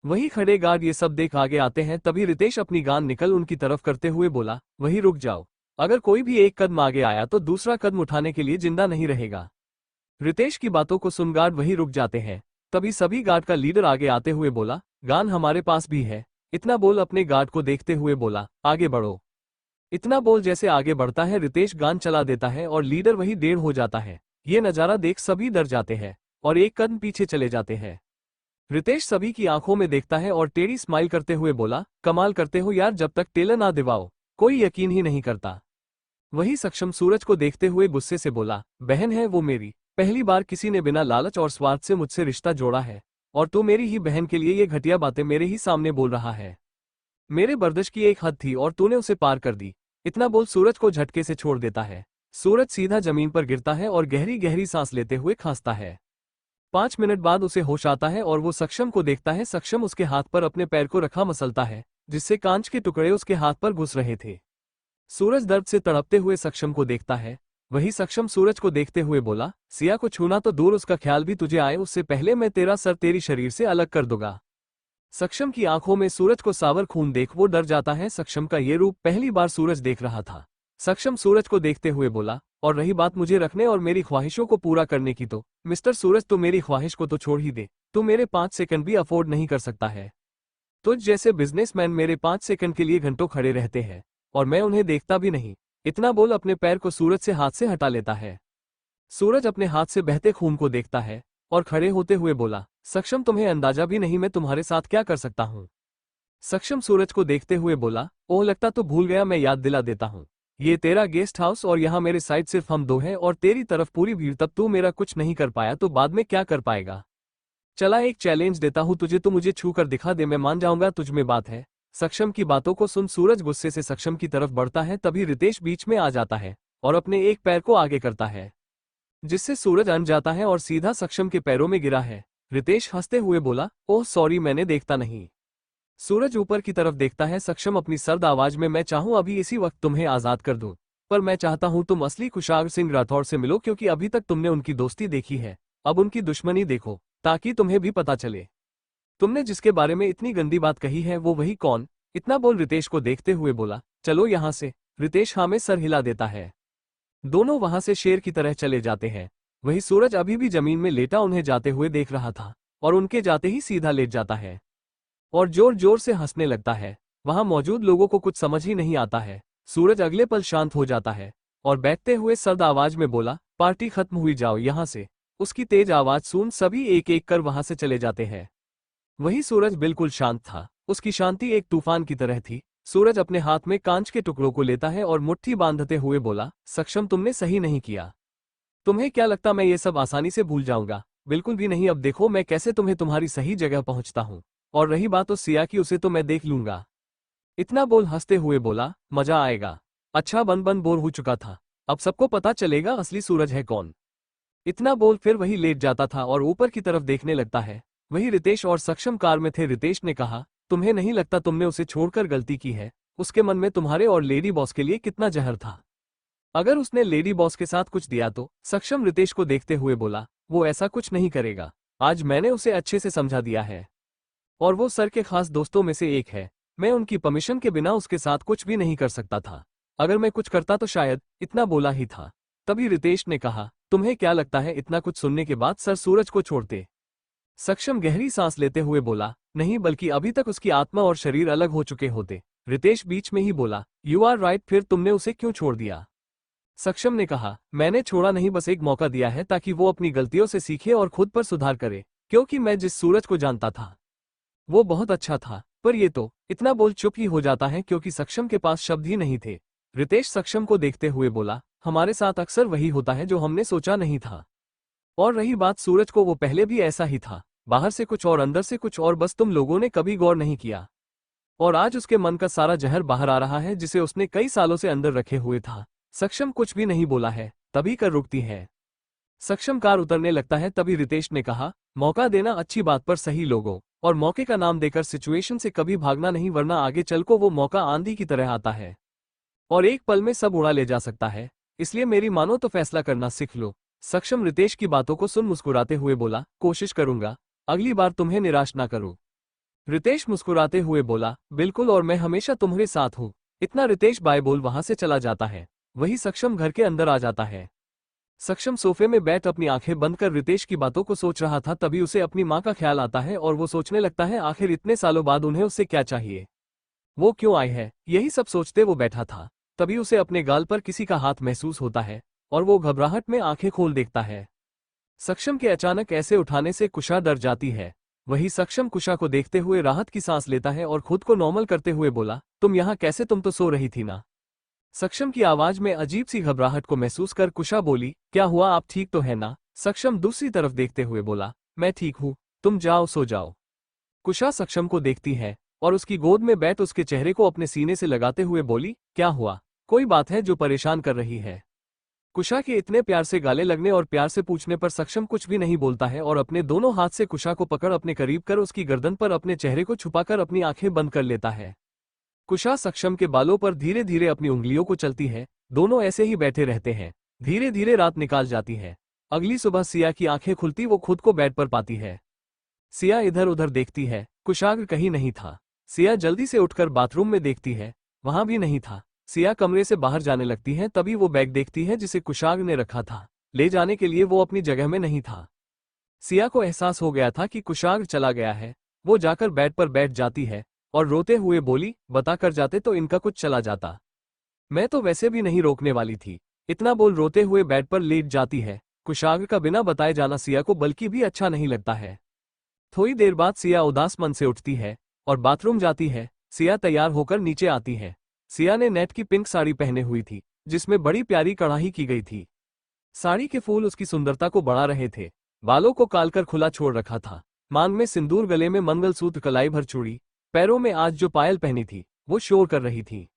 वही खड़े गार्ड ये सब देख आगे आते हैं। तभी रितेश अपनी गान निकल उनकी तरफ करते हुए बोला, वही रुक जाओ। अगर कोई भी एक कदम आगे आया तो दूसरा कदम उठाने के लिए जिंदा नहीं रहेगा। रितेश की बातों को सुन गार्ड वही रुक जाते हैं। तभी सभी गार्ड का लीडर आगे आते हुए बोला, गान हमारे पास भी है। इतना बोल अपने गार्ड को देखते हुए बोला, आगे बढ़ो। इतना बोल जैसे आगे बढ़ता है रितेश गान चला देता है और लीडर वही डेढ़ हो जाता है। ये नजारा देख सभी डर जाते हैं और एक कदम पीछे चले जाते हैं। रितेश सभी की आंखों में देखता है और टेढ़ी स्माइल करते हुए बोला, कमाल करते हो यार, जब तक टेलर ना दिवाओ कोई यकीन ही नहीं करता। वही सक्षम सूरज को देखते हुए गुस्से से बोला, बहन है वो मेरी। पहली बार किसी ने बिना लालच और स्वार्थ से मुझसे रिश्ता जोड़ा है और तू मेरी ही बहन के लिए ये घटिया बातें मेरे ही सामने बोल रहा है। मेरे बर्दाश्त की एक हद थी और तूने उसे पार कर दी। इतना बोल सूरज को झटके से छोड़ देता है। सूरज सीधा जमीन पर गिरता है और गहरी गहरी सांस लेते हुए खांसता है। 5 मिनट बाद उसे होश आता है और वो सक्षम को देखता है। सक्षम उसके हाथ पर अपने पैर को रखा मसलता है, जिससे कांच के टुकड़े उसके हाथ पर घुस रहे थे। सूरज दर्द से तड़पते हुए सक्षम को देखता है। वही सक्षम सूरज को देखते हुए बोला, सिया को छूना तो दूर, उसका ख्याल भी तुझे आए उससे पहले मैं तेरा सर तेरी शरीर से अलग कर दूंगा। सक्षम की आंखों में सूरज को सावर खून देख वो डर जाता है। सक्षम का ये रूप पहली बार सूरज देख रहा था। सक्षम सूरज को देखते हुए बोला, और रही बात मुझे रखने और मेरी ख्वाहिशों को पूरा करने की तो मिस्टर सूरज, तो मेरी ख्वाहिश को तो छोड़ ही दे। तू मेरे 5 सेकंड भी अफोर्ड नहीं कर सकता है। तुझ जैसे बिजनेसमैन मेरे 5 सेकंड के लिए घंटों खड़े रहते हैं और मैं उन्हें देखता भी नहीं। इतना बोल अपने पैर को सूरज से हाथ से हटा लेता है। सूरज अपने हाथ से बहते खून को देखता है और खड़े होते हुए बोला, सक्षम तुम्हें अंदाजा भी नहीं मैं तुम्हारे साथ क्या कर सकता हूँ। सक्षम सूरज को देखते हुए बोला, ओह लगता तो भूल गया, मैं याद दिला देता हूँ। ये तेरा गेस्ट हाउस और यहाँ मेरे साइड सिर्फ हम दो हैं और तेरी तरफ पूरी भीड़। तब तू मेरा कुछ नहीं कर पाया तो बाद में क्या कर पाएगा। चला एक चैलेंज देता हूँ तुझे, तो मुझे छू कर दिखा दे, मैं मान जाऊंगा तुझ में बात है। सक्षम की बातों को सुन सूरज गुस्से से सक्षम की तरफ बढ़ता है। तभी रितेश बीच में आ जाता है और अपने एक पैर को आगे करता है, जिससे सूरज अन जाता है और सीधा सक्षम के पैरों में गिरा है। रितेश हंसते हुए बोला, ओह सॉरी, मैंने देखता नहीं। सूरज ऊपर की तरफ देखता है। सक्षम अपनी सर्द आवाज में, मैं चाहूं अभी इसी वक्त तुम्हें आजाद कर दूं, पर मैं चाहता हूं तुम असली कुशाग्र सिंह राठौड़ से मिलो, क्योंकि अभी तक तुमने उनकी दोस्ती देखी है, अब उनकी दुश्मनी देखो, ताकि तुम्हें भी पता चले तुमने जिसके बारे में इतनी गंदी बात कही है वो वही कौन। इतना बोल रितेश को देखते हुए बोला, चलो यहां से। रितेश हाँ में सर हिला देता है। दोनों वहां से शेर की तरह चले जाते हैं। वही सूरज अभी भी जमीन में लेटा उन्हें जाते हुए देख रहा था और उनके जाते ही सीधा लेट जाता है और जोर जोर से हंसने लगता है। वहां मौजूद लोगों को कुछ समझ ही नहीं आता है। सूरज अगले पल शांत हो जाता है और बैठते हुए सर्द आवाज में बोला, पार्टी खत्म हुई, जाओ यहां से। उसकी तेज आवाज सुन सभी एक एक कर वहां से चले जाते हैं। वही सूरज बिल्कुल शांत था। उसकी शांति एक तूफान की तरह थी। सूरज अपने हाथ में कांच के टुकड़ों को लेता है और मुट्ठी बांधते हुए बोला, सक्षम तुमने सही नहीं किया। तुम्हें क्या लगता मैं ये सब आसानी से भूल जाऊंगा? बिल्कुल भी नहीं। अब देखो मैं कैसे तुम्हें तुम्हारी सही जगह पहुंचता हूं। और रही बात उस सिया की, उसे तो मैं देख लूंगा। इतना बोल हंसते हुए बोला, मजा आएगा। अच्छा बन बन बोर हो चुका था, अब सबको पता चलेगा असली सूरज है कौन। इतना बोल फिर वही लेट जाता था और ऊपर की तरफ देखने लगता है। वही रितेश और सक्षम कार में थे। रितेश ने कहा, तुम्हें नहीं लगता तुमने उसे छोड़कर गलती की है? उसके मन में तुम्हारे और लेडी बॉस के लिए कितना जहर था। अगर उसने लेडी बॉस के साथ कुछ दिया तो? सक्षम रितेश को देखते हुए बोला, वो ऐसा कुछ नहीं करेगा। आज मैंने उसे अच्छे से समझा दिया है और वो सर के खास दोस्तों में से एक है। मैं उनकी परमिशन के बिना उसके साथ कुछ भी नहीं कर सकता था। अगर मैं कुछ करता तो शायद। इतना बोला ही था तभी रितेश ने कहा, तुम्हें क्या लगता है इतना कुछ सुनने के बाद सर सूरज को छोड़ते? सक्षम गहरी सांस लेते हुए बोला, नहीं, बल्कि अभी तक उसकी आत्मा और शरीर अलग हो चुके होते। रितेश बीच में ही बोला, यू आर राइट, फिर तुमने उसे क्यों छोड़ दिया? सक्षम ने कहा, मैंने छोड़ा नहीं, बस एक मौका दिया है ताकि वो अपनी गलतियों से सीखे और खुद पर सुधार करे। क्योंकि मैं जिस सूरज को जानता था वो बहुत अच्छा था, पर ये तो। इतना बोल चुप ही हो जाता है क्योंकि सक्षम के पास शब्द ही नहीं थे। रितेश सक्षम को देखते हुए बोला, हमारे साथ अक्सर वही होता है जो हमने सोचा नहीं था। और रही बात सूरज को, वो पहले भी ऐसा ही था, बाहर से कुछ और अंदर से कुछ और, बस तुम लोगों ने कभी गौर नहीं किया। और आज उसके मन का सारा जहर बाहर आ रहा है जिसे उसने कई सालों से अंदर रखे हुए था। सक्षम कुछ भी नहीं बोला है, तभी कर रुकती है। सक्षम कार उतरने लगता है। तभी रितेश ने कहा, मौका देना अच्छी बात, पर सही लोगों और मौके का नाम देकर सिचुएशन से कभी भागना नहीं, वरना आगे चल को वो मौका आंधी की तरह आता है और एक पल में सब उड़ा ले जा सकता है। इसलिए मेरी मानो तो फैसला करना सीख लो। सक्षम रितेश की बातों को सुन मुस्कुराते हुए बोला, कोशिश करूंगा, अगली बार तुम्हें निराश ना करूं। रितेश मुस्कुराते हुए बोला, बिल्कुल, और मैं हमेशा तुम्हारे साथ हूँ। इतना रितेश बाय बोल वहां से चला जाता है। वही सक्षम घर के अंदर आ जाता है। सक्षम सोफे में बैठ अपनी आंखें बंद कर रितेश की बातों को सोच रहा था, तभी उसे अपनी माँ का ख्याल आता है और वो सोचने लगता है आखिर इतने सालों बाद उन्हें उससे क्या चाहिए, वो क्यों आई है। यही सब सोचते वो बैठा था, तभी उसे अपने गाल पर किसी का हाथ महसूस होता है और वो घबराहट में आंखें खोल देखता है। सक्षम के अचानक ऐसे उठाने से कुशा डर जाती है। वही सक्षम कुशा को देखते हुए राहत की सांस लेता है और खुद को नॉर्मल करते हुए बोला, तुम यहाँ कैसे, तुम तो सो रही थी ना। सक्षम की आवाज में अजीब सी घबराहट को महसूस कर कुशा बोली, क्या हुआ, आप ठीक तो है ना। सक्षम दूसरी तरफ देखते हुए बोला, मैं ठीक हूँ, तुम जाओ, सो जाओ। कुशा सक्षम को देखती है और उसकी गोद में बैठ उसके चेहरे को अपने सीने से लगाते हुए बोली, क्या हुआ, कोई बात है जो परेशान कर रही है। कुशा के इतने प्यार से गाले लगने और प्यार से पूछने पर सक्षम कुछ भी नहीं बोलता है और अपने दोनों हाथ से कुशा को पकड़ अपने करीब कर उसकी गर्दन पर अपने चेहरे को छुपाकर अपनी आंखें बंद कर लेता है। कुशा सक्षम के बालों पर धीरे धीरे अपनी उंगलियों को चलती है। दोनों ऐसे ही बैठे रहते हैं। धीरे धीरे रात निकाल जाती है। अगली सुबह सिया की आंखें खुलती वो खुद को बेड पर पाती है। सिया इधर उधर देखती है, कुशाग्र कहीं नहीं था। सिया जल्दी से उठकर बाथरूम में देखती है, वहां भी नहीं था। सिया कमरे से बाहर जाने लगती है, तभी वो बैग देखती है जिसे कुशाग्र ने रखा था। ले जाने के लिए वो अपनी जगह में नहीं था। सिया को एहसास हो गया था कि कुशाग्र चला गया है। वो जाकर बेड पर बैठ जाती है और रोते हुए बोली, बता कर जाते तो इनका कुछ चला जाता। मैं तो वैसे भी नहीं रोकने वाली थी। इतना बोल रोते हुए बेड पर लेट जाती है। कुशाग्र का बिना बताए जाना सिया को बल्कि भी अच्छा नहीं लगता है। थोड़ी देर बाद सिया उदास मन से उठती है और बाथरूम जाती है। सिया तैयार होकर नीचे आती है। सिया ने नेट की पिंक साड़ी पहने हुई थी जिसमें बड़ी प्यारी कढ़ाई की गई थी। साड़ी के फूल उसकी सुंदरता को बढ़ा रहे थे। बालों को कालकर खुला छोड़ रखा था। मांग में सिंदूर, गले में मंगलसूत्र, कलाई भर चूड़ी, पैरों में आज जो पायल पहनी थी वो शोर कर रही थी,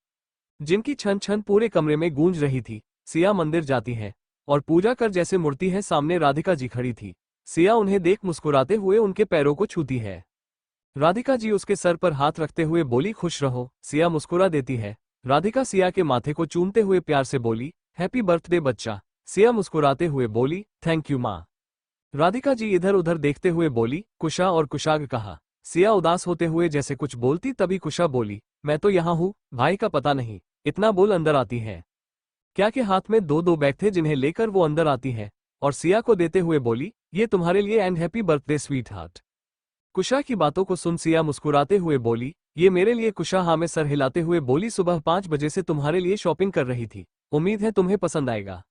जिनकी छन छन पूरे कमरे में गूंज रही थी। सिया मंदिर जाती है और पूजा कर जैसे मुड़ती है, सामने राधिका जी खड़ी थी। सिया उन्हें देख मुस्कुराते हुए उनके पैरों को छूती है। राधिका जी उसके सर पर हाथ रखते हुए बोली, खुश रहो। सिया मुस्कुरा देती है। राधिका सिया के माथे को चूमते हुए प्यार से बोली, हैप्पी बर्थडे बच्चा। सिया मुस्कुराते हुए बोली, थैंक यू माँ। राधिका जी इधर उधर देखते हुए बोली, कुशा और कुशाग्र कहा। सिया उदास होते हुए जैसे कुछ बोलती, तभी कुशा बोली, मैं तो यहाँ हूँ, भाई का पता नहीं। इतना बोल अंदर आती है। क्या के हाथ में दो दो बैग थे जिन्हें लेकर वो अंदर आती है और सिया को देते हुए बोली, ये तुम्हारे लिए and happy birthday sweetheart. Kusha की बातों को सुन सिया मुस्कुराते हुए बोली, ये मेरे लिए। कुशा हाँ में सर हिलाते हुए बोली, सुबह 5 बजे से तुम्हारे लिए शॉपिंग कर रही थी, उम्मीद है तुम्हें पसंद आएगा।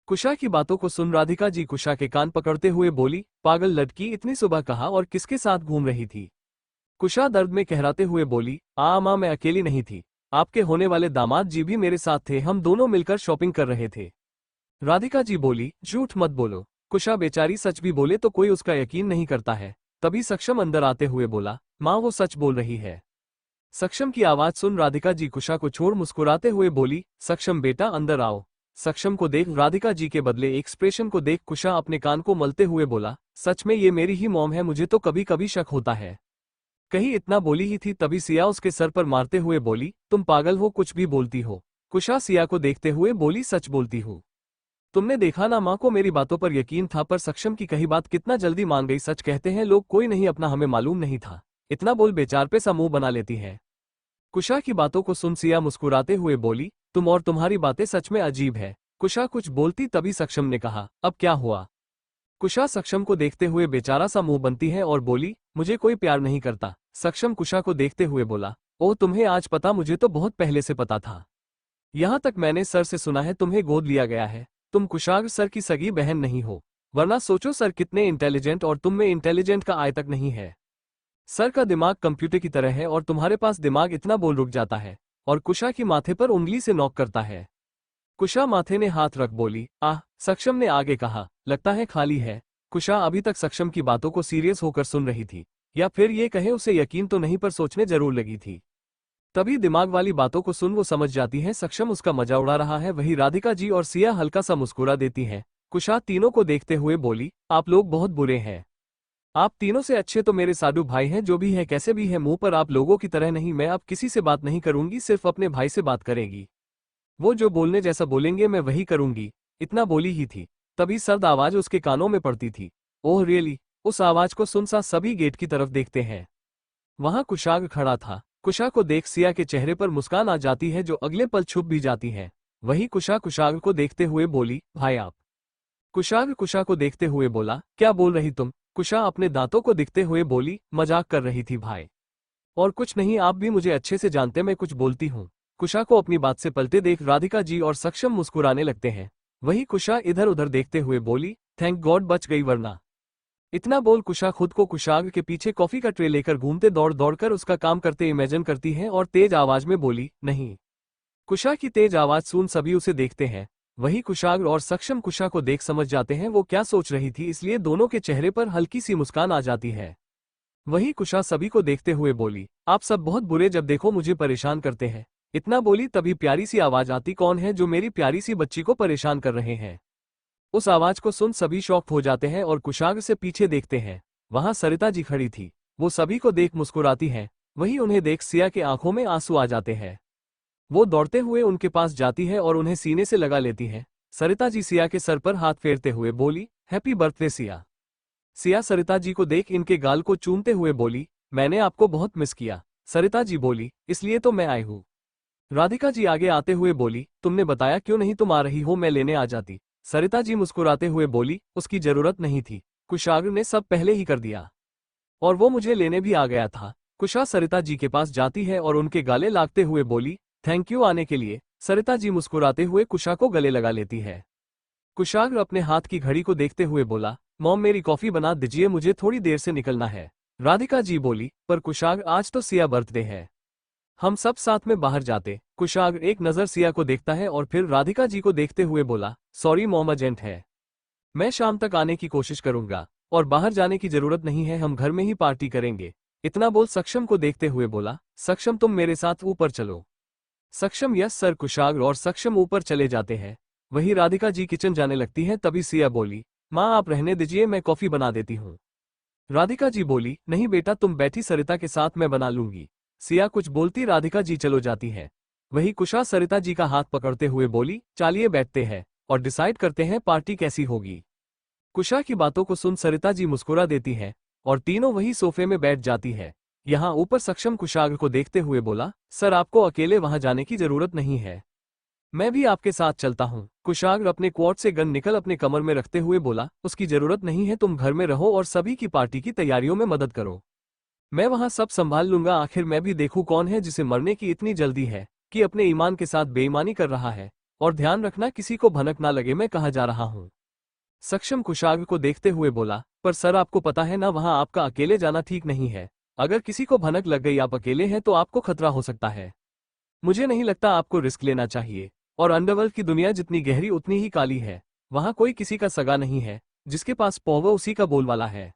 कुशा की बातों को सुन राधिका जी कुशा के कान पकड़ते हुए बोली, पागल लड़की, इतनी सुबह कहाँ और किसके साथ घूम रही थी। कुशा दर्द में कहराते हुए बोली, माँ मैं अकेली नहीं थी, आपके होने वाले दामाद जी भी मेरे साथ थे, हम दोनों मिलकर शॉपिंग कर रहे थे। राधिका जी बोली, झूठ मत बोलो। कुशा बेचारी सच भी बोले तो कोई उसका यकीन नहीं करता है। तभी सक्षम अंदर आते हुए बोला, माँ वो सच बोल रही है। सक्षम की आवाज सुन राधिका जी कुशा को छोड़ मुस्कुराते हुए बोली, सक्षम बेटा अंदर आओ। सक्षम को देख राधिका जी के बदले एक्सप्रेशन को देख कुशा अपने कान को मलते हुए बोला, सच में ये मेरी ही मॉम है, मुझे तो कभी कभी शक होता है। कहीं इतना बोली ही थी, तभी सिया उसके सर पर मारते हुए बोली, तुम पागल हो, कुछ भी बोलती हो। कुशा सिया को देखते हुए बोली, सच बोलती हूँ। तुमने देखा ना, माँ को मेरी बातों पर यकीन था, पर सक्षम की कही बात कितना जल्दी मान गई। सच कहते हैं लोग, कोई नहीं अपना, हमें मालूम नहीं था। इतना बोल बेचार पे सा मुंह बना लेती है। कुशा की बातों को सुन सिया मुस्कुराते हुए बोली, तुम और तुम्हारी बातें सच में अजीब है। कुशा कुछ बोलती, तभी सक्षम ने कहा, अब क्या हुआ। कुशा सक्षम को देखते हुए बेचारा सा मुंह बनती है और बोली, मुझे कोई प्यार नहीं करता। सक्षम कुशा को देखते हुए बोला, ओह तुम्हें आज पता, मुझे तो बहुत पहले से पता था। यहाँ तक मैंने सर से सुना है तुम्हें गोद लिया गया है। तुम कुशाग्र सर की सगी बहन नहीं हो, वरना सोचो सर कितने इंटेलिजेंट और तुम में इंटेलिजेंट का आय तक नहीं है। सर का दिमाग कंप्यूटर की तरह है और तुम्हारे पास दिमाग इतना बोल रुक जाता है। और कुशा की माथे पर उंगली से नॉक करता है। कुशा माथे ने हाथ रख बोली, आह। सक्षम ने आगे कहा, लगता है खाली है। कुशा अभी तक सक्षम की बातों को सीरियस होकर सुन रही थी, या फिर ये कहे उसे यकीन तो नहीं पर सोचने जरूर लगी थी। तभी दिमाग वाली बातों को सुन वो समझ जाती है सक्षम उसका मजा उड़ा रहा है। वही राधिका जी और सिया हल्का सा मुस्कुरा देती हैं। कुशा तीनों को देखते हुए बोली, आप लोग बहुत बुरे हैं। आप तीनों से अच्छे तो मेरे साडू भाई हैं, जो भी है कैसे भी है, मुंह पर आप लोगों की तरह नहीं। मैं अब किसी से बात नहीं करूंगी, सिर्फ अपने भाई से बात करेगी। वो जो बोलने जैसा बोलेंगे मैं वही करूंगी। इतना बोली ही थी, तभी सर्द आवाज उसके कानों में पड़ती थी। Oh really. उस आवाज को सुन सा सभी गेट की तरफ देखते हैं। वहां कुशाग्र खड़ा था। कुशा को देख सिया के चेहरे पर मुस्कान आ जाती है जो अगले पल छुप भी जाती है। वही कुशा कुशाग्र को देखते हुए बोली, भाई आप। कुशाग्र कुशा को देखते हुए बोला, क्या बोल रही तुम? कुशा अपने दांतों को दिखते हुए बोली, मजाक कर रही थी भाई। और कुछ नहीं, आप भी मुझे अच्छे से जानते मैं कुछ बोलती हूँ। कुशा को अपनी बात से पलटे देख राधिका जी और सक्षम मुस्कुराने लगते हैं। वही कुशा इधर उधर देखते हुए बोली, थैंक गॉड बच गई वरना। इतना बोल कुशा खुद को कुशाग्र के पीछे कॉफी का ट्रे लेकर घूमते दौड़ दौड़कर उसका काम करते इमेजिन करती है और तेज आवाज में बोली, नहीं। कुशा की तेज आवाज सुन सभी उसे देखते हैं। वही कुशाग्र और सक्षम कुशा को देख समझ जाते हैं वो क्या सोच रही थी, इसलिए दोनों के चेहरे पर हल्की सी मुस्कान आ जाती है। वही कुशा सभी को देखते हुए बोली, आप सब बहुत बुरे जब देखो मुझे परेशान करते हैं। इतना बोली तभी प्यारी सी आवाज आती, कौन है जो मेरी प्यारी सी बच्ची को परेशान कर रहे हैं? उस आवाज को सुन सभी शॉक्ड हो जाते हैं और कुशाग्र से पीछे देखते हैं। वहां सरिता जी खड़ी थी। वो सभी को देख मुस्कुराती हैं। वही उन्हें देख सिया के आंखों में आंसू आ जाते हैं। वो दौड़ते हुए उनके पास जाती है और उन्हें सीने से लगा लेती है। सरिता जी सिया के सर पर हाथ फेरते हुए बोली, हैप्पी बर्थडे सिया। सिया सरिता जी को देख इनके गाल को चूमते हुए बोली, मैंने आपको बहुत मिस किया। सरिता जी बोली, इसलिए तो मैं आई हूँ। राधिका जी आगे आते हुए बोली, तुमने बताया क्यों नहीं, तुम आ रही हो मैं लेने आ जाती। सरिता जी मुस्कुराते हुए बोली, उसकी जरूरत नहीं थी। कुशाग्र ने सब पहले ही कर दिया और वो मुझे लेने भी आ गया था। कुशा सरिता जी के पास जाती है और उनके गाले लागते हुए बोली, थैंक यू आने के लिए। सरिता जी मुस्कुराते हुए कुशा को गले लगा लेती है। कुशाग्र अपने हाथ की घड़ी को देखते हुए बोला, मॉम मेरी कॉफी बना दीजिए, मुझे थोड़ी देर से निकलना है। राधिका जी बोली, पर कुशाग्र आज तो सिया बर्थडे है, हम सब साथ में बाहर जाते। कुशाग्र एक नजर सिया को देखता है और फिर राधिका जी को देखते हुए बोला, सॉरी मॉम अर्जेंट है, मैं शाम तक आने की कोशिश करूंगा और बाहर जाने की जरूरत नहीं है, हम घर में ही पार्टी करेंगे। इतना बोल सक्षम को देखते हुए बोला, सक्षम तुम मेरे साथ ऊपर चलो। सक्षम यस सर। कुशाग्र और सक्षम ऊपर चले जाते हैं। वही राधिका जी किचन जाने लगती है तभी सिया बोली, माँ आप रहने दीजिए मैं कॉफी बना देती हूँ। राधिका जी बोली, नहीं बेटा तुम बैठी, सरिता के साथ मैं बना लूंगी। सिया कुछ बोलती राधिका जी चलो जाती है। वही कुशा सरिता जी का हाथ पकड़ते हुए बोली, चलिए बैठते हैं और डिसाइड करते हैं पार्टी कैसी होगी। कुशा की बातों को सुन सरिता जी मुस्कुरा देती है और तीनों वही सोफे में बैठ जाती है। यहाँ ऊपर सक्षम कुशाग्र को देखते हुए बोला, सर आपको अकेले वहां जाने की जरूरत नहीं है, मैं भी आपके साथ चलता हूँ। कुशाग्र अपने क्वाड से गन निकल अपने कमर में रखते हुए बोला, उसकी जरूरत नहीं है, तुम घर में रहो और सभी की पार्टी की तैयारियों में मदद करो, मैं वहां सब संभाल लूंगा। आखिर मैं भी देखूं कौन है जिसे मरने की इतनी जल्दी है कि अपने ईमान के साथ बेईमानी कर रहा है। और ध्यान रखना किसी को भनक ना लगे मैं कहा जा रहा हूँ। सक्षम कुशाग्र को देखते हुए बोला, पर सर आपको पता है ना वहां आपका अकेले जाना ठीक नहीं है, अगर किसी को भनक लग गई आप अकेले हैं तो आपको खतरा हो सकता है। मुझे नहीं लगता आपको रिस्क लेना चाहिए। और अंडरवर्ल्ड की दुनिया जितनी गहरी उतनी ही काली है, वहां कोई किसी का सगा नहीं है, जिसके पास पॉवर उसी का बोलवाला है।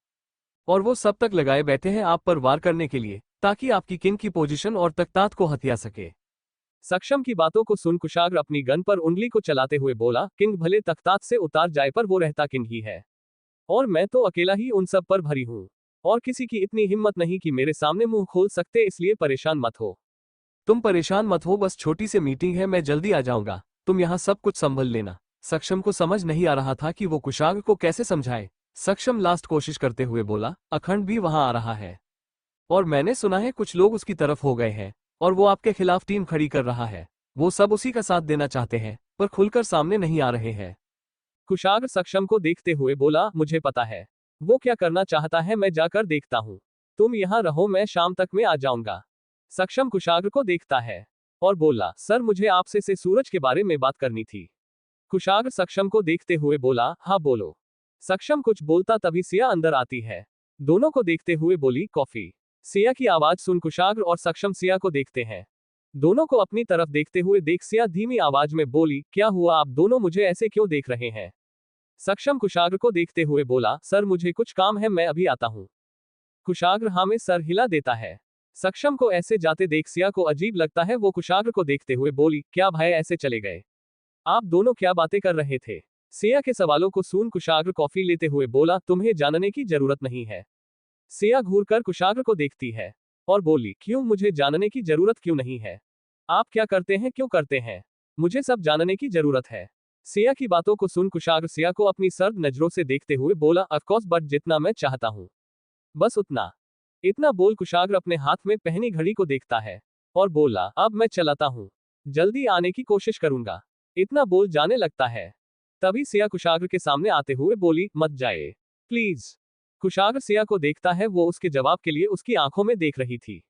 और वो सब तक लगाए बैठे हैं आप पर वार करने के लिए, ताकि आपकी किंग की पोजीशन और तख्तात को हथिया सके। सक्षम की बातों को सुन कुशाग्र अपनी गन पर उंगली को चलाते हुए बोला, किंग भले तख्तात से उतार जाए पर वो रहता किंग ही है, और मैं तो अकेला ही उन सब पर भरी हूँ, और किसी की इतनी हिम्मत नहीं कि मेरे सामने मुंह खोल सकते, इसलिए परेशान मत हो। तुम परेशान मत हो, बस छोटी सी मीटिंग है, मैं जल्दी आ जाऊंगा, तुम यहाँ सब कुछ संभल लेना। सक्षम को समझ नहीं आ रहा था कि वो कुशाग्र को कैसे समझाए। सक्षम लास्ट कोशिश करते हुए बोला, अखंड भी वहां आ रहा है और मैंने सुना है कुछ लोग उसकी तरफ हो गए हैं और वो आपके खिलाफ टीम खड़ी कर रहा है, वो सब उसी का साथ देना चाहते हैं पर खुलकर सामने नहीं आ रहे हैं। कुशाग्र सक्षम को देखते हुए बोला, मुझे पता है वो क्या करना चाहता है, मैं जाकर देखता हूँ, तुम यहाँ रहो मैं शाम तक में आ जाऊंगा। सक्षम कुशाग्र को देखता है और बोला, सर मुझे आपसे से सूरज के बारे में बात करनी थी। कुशाग्र सक्षम को देखते हुए बोला, हाँ बोलो। सक्षम कुछ बोलता तभी सिया अंदर आती है। दोनों को देखते हुए बोली, कॉफी। सिया की आवाज सुन कुशाग्र और सक्षम सिया को देखते हैं। दोनों को अपनी तरफ देखते हुए देख सिया धीमी आवाज में बोली, क्या हुआ, आप दोनों मुझे ऐसे क्यों देख रहे हैं? सक्षम कुशाग्र को देखते हुए बोला, सर मुझे कुछ काम है, मैं अभी आता हूँ। कुशाग्र हाँ में सर हिला देता है। सक्षम को ऐसे जाते देख सिया को अजीब लगता है, वो कुशाग्र को देखते हुए बोली, क्या भाई ऐसे चले गए? आप दोनों क्या बातें कर रहे थे? सिया के सवालों को सुन कुशाग्र कॉफी लेते हुए बोला, तुम्हें जानने की जरूरत नहीं है। सिया घूरकर कुशाग्र को देखती है और बोली, क्यों, मुझे जानने की जरूरत क्यों नहीं है? आप क्या करते हैं, क्यों करते हैं? मुझे सब जानने की जरूरत है। सिया की बातों को सुन कुशाग्र सिया को अपनी सर्द नजरों से देखते हुए बोला, ऑफकोर्स बट जितना मैं चाहता हूं बस उतना। इतना बोल कुशाग्र अपने हाथ में पहनी घड़ी को देखता है और बोला, अब मैं चलाता हूँ, जल्दी आने की कोशिश करूंगा। इतना बोल जाने लगता है। तभी सिया कुशाग्र के सामने आते हुए बोली, मत जाए प्लीज। कुशाग्र सिया को देखता है, वो उसके जवाब के लिए उसकी आंखों में देख रही थी।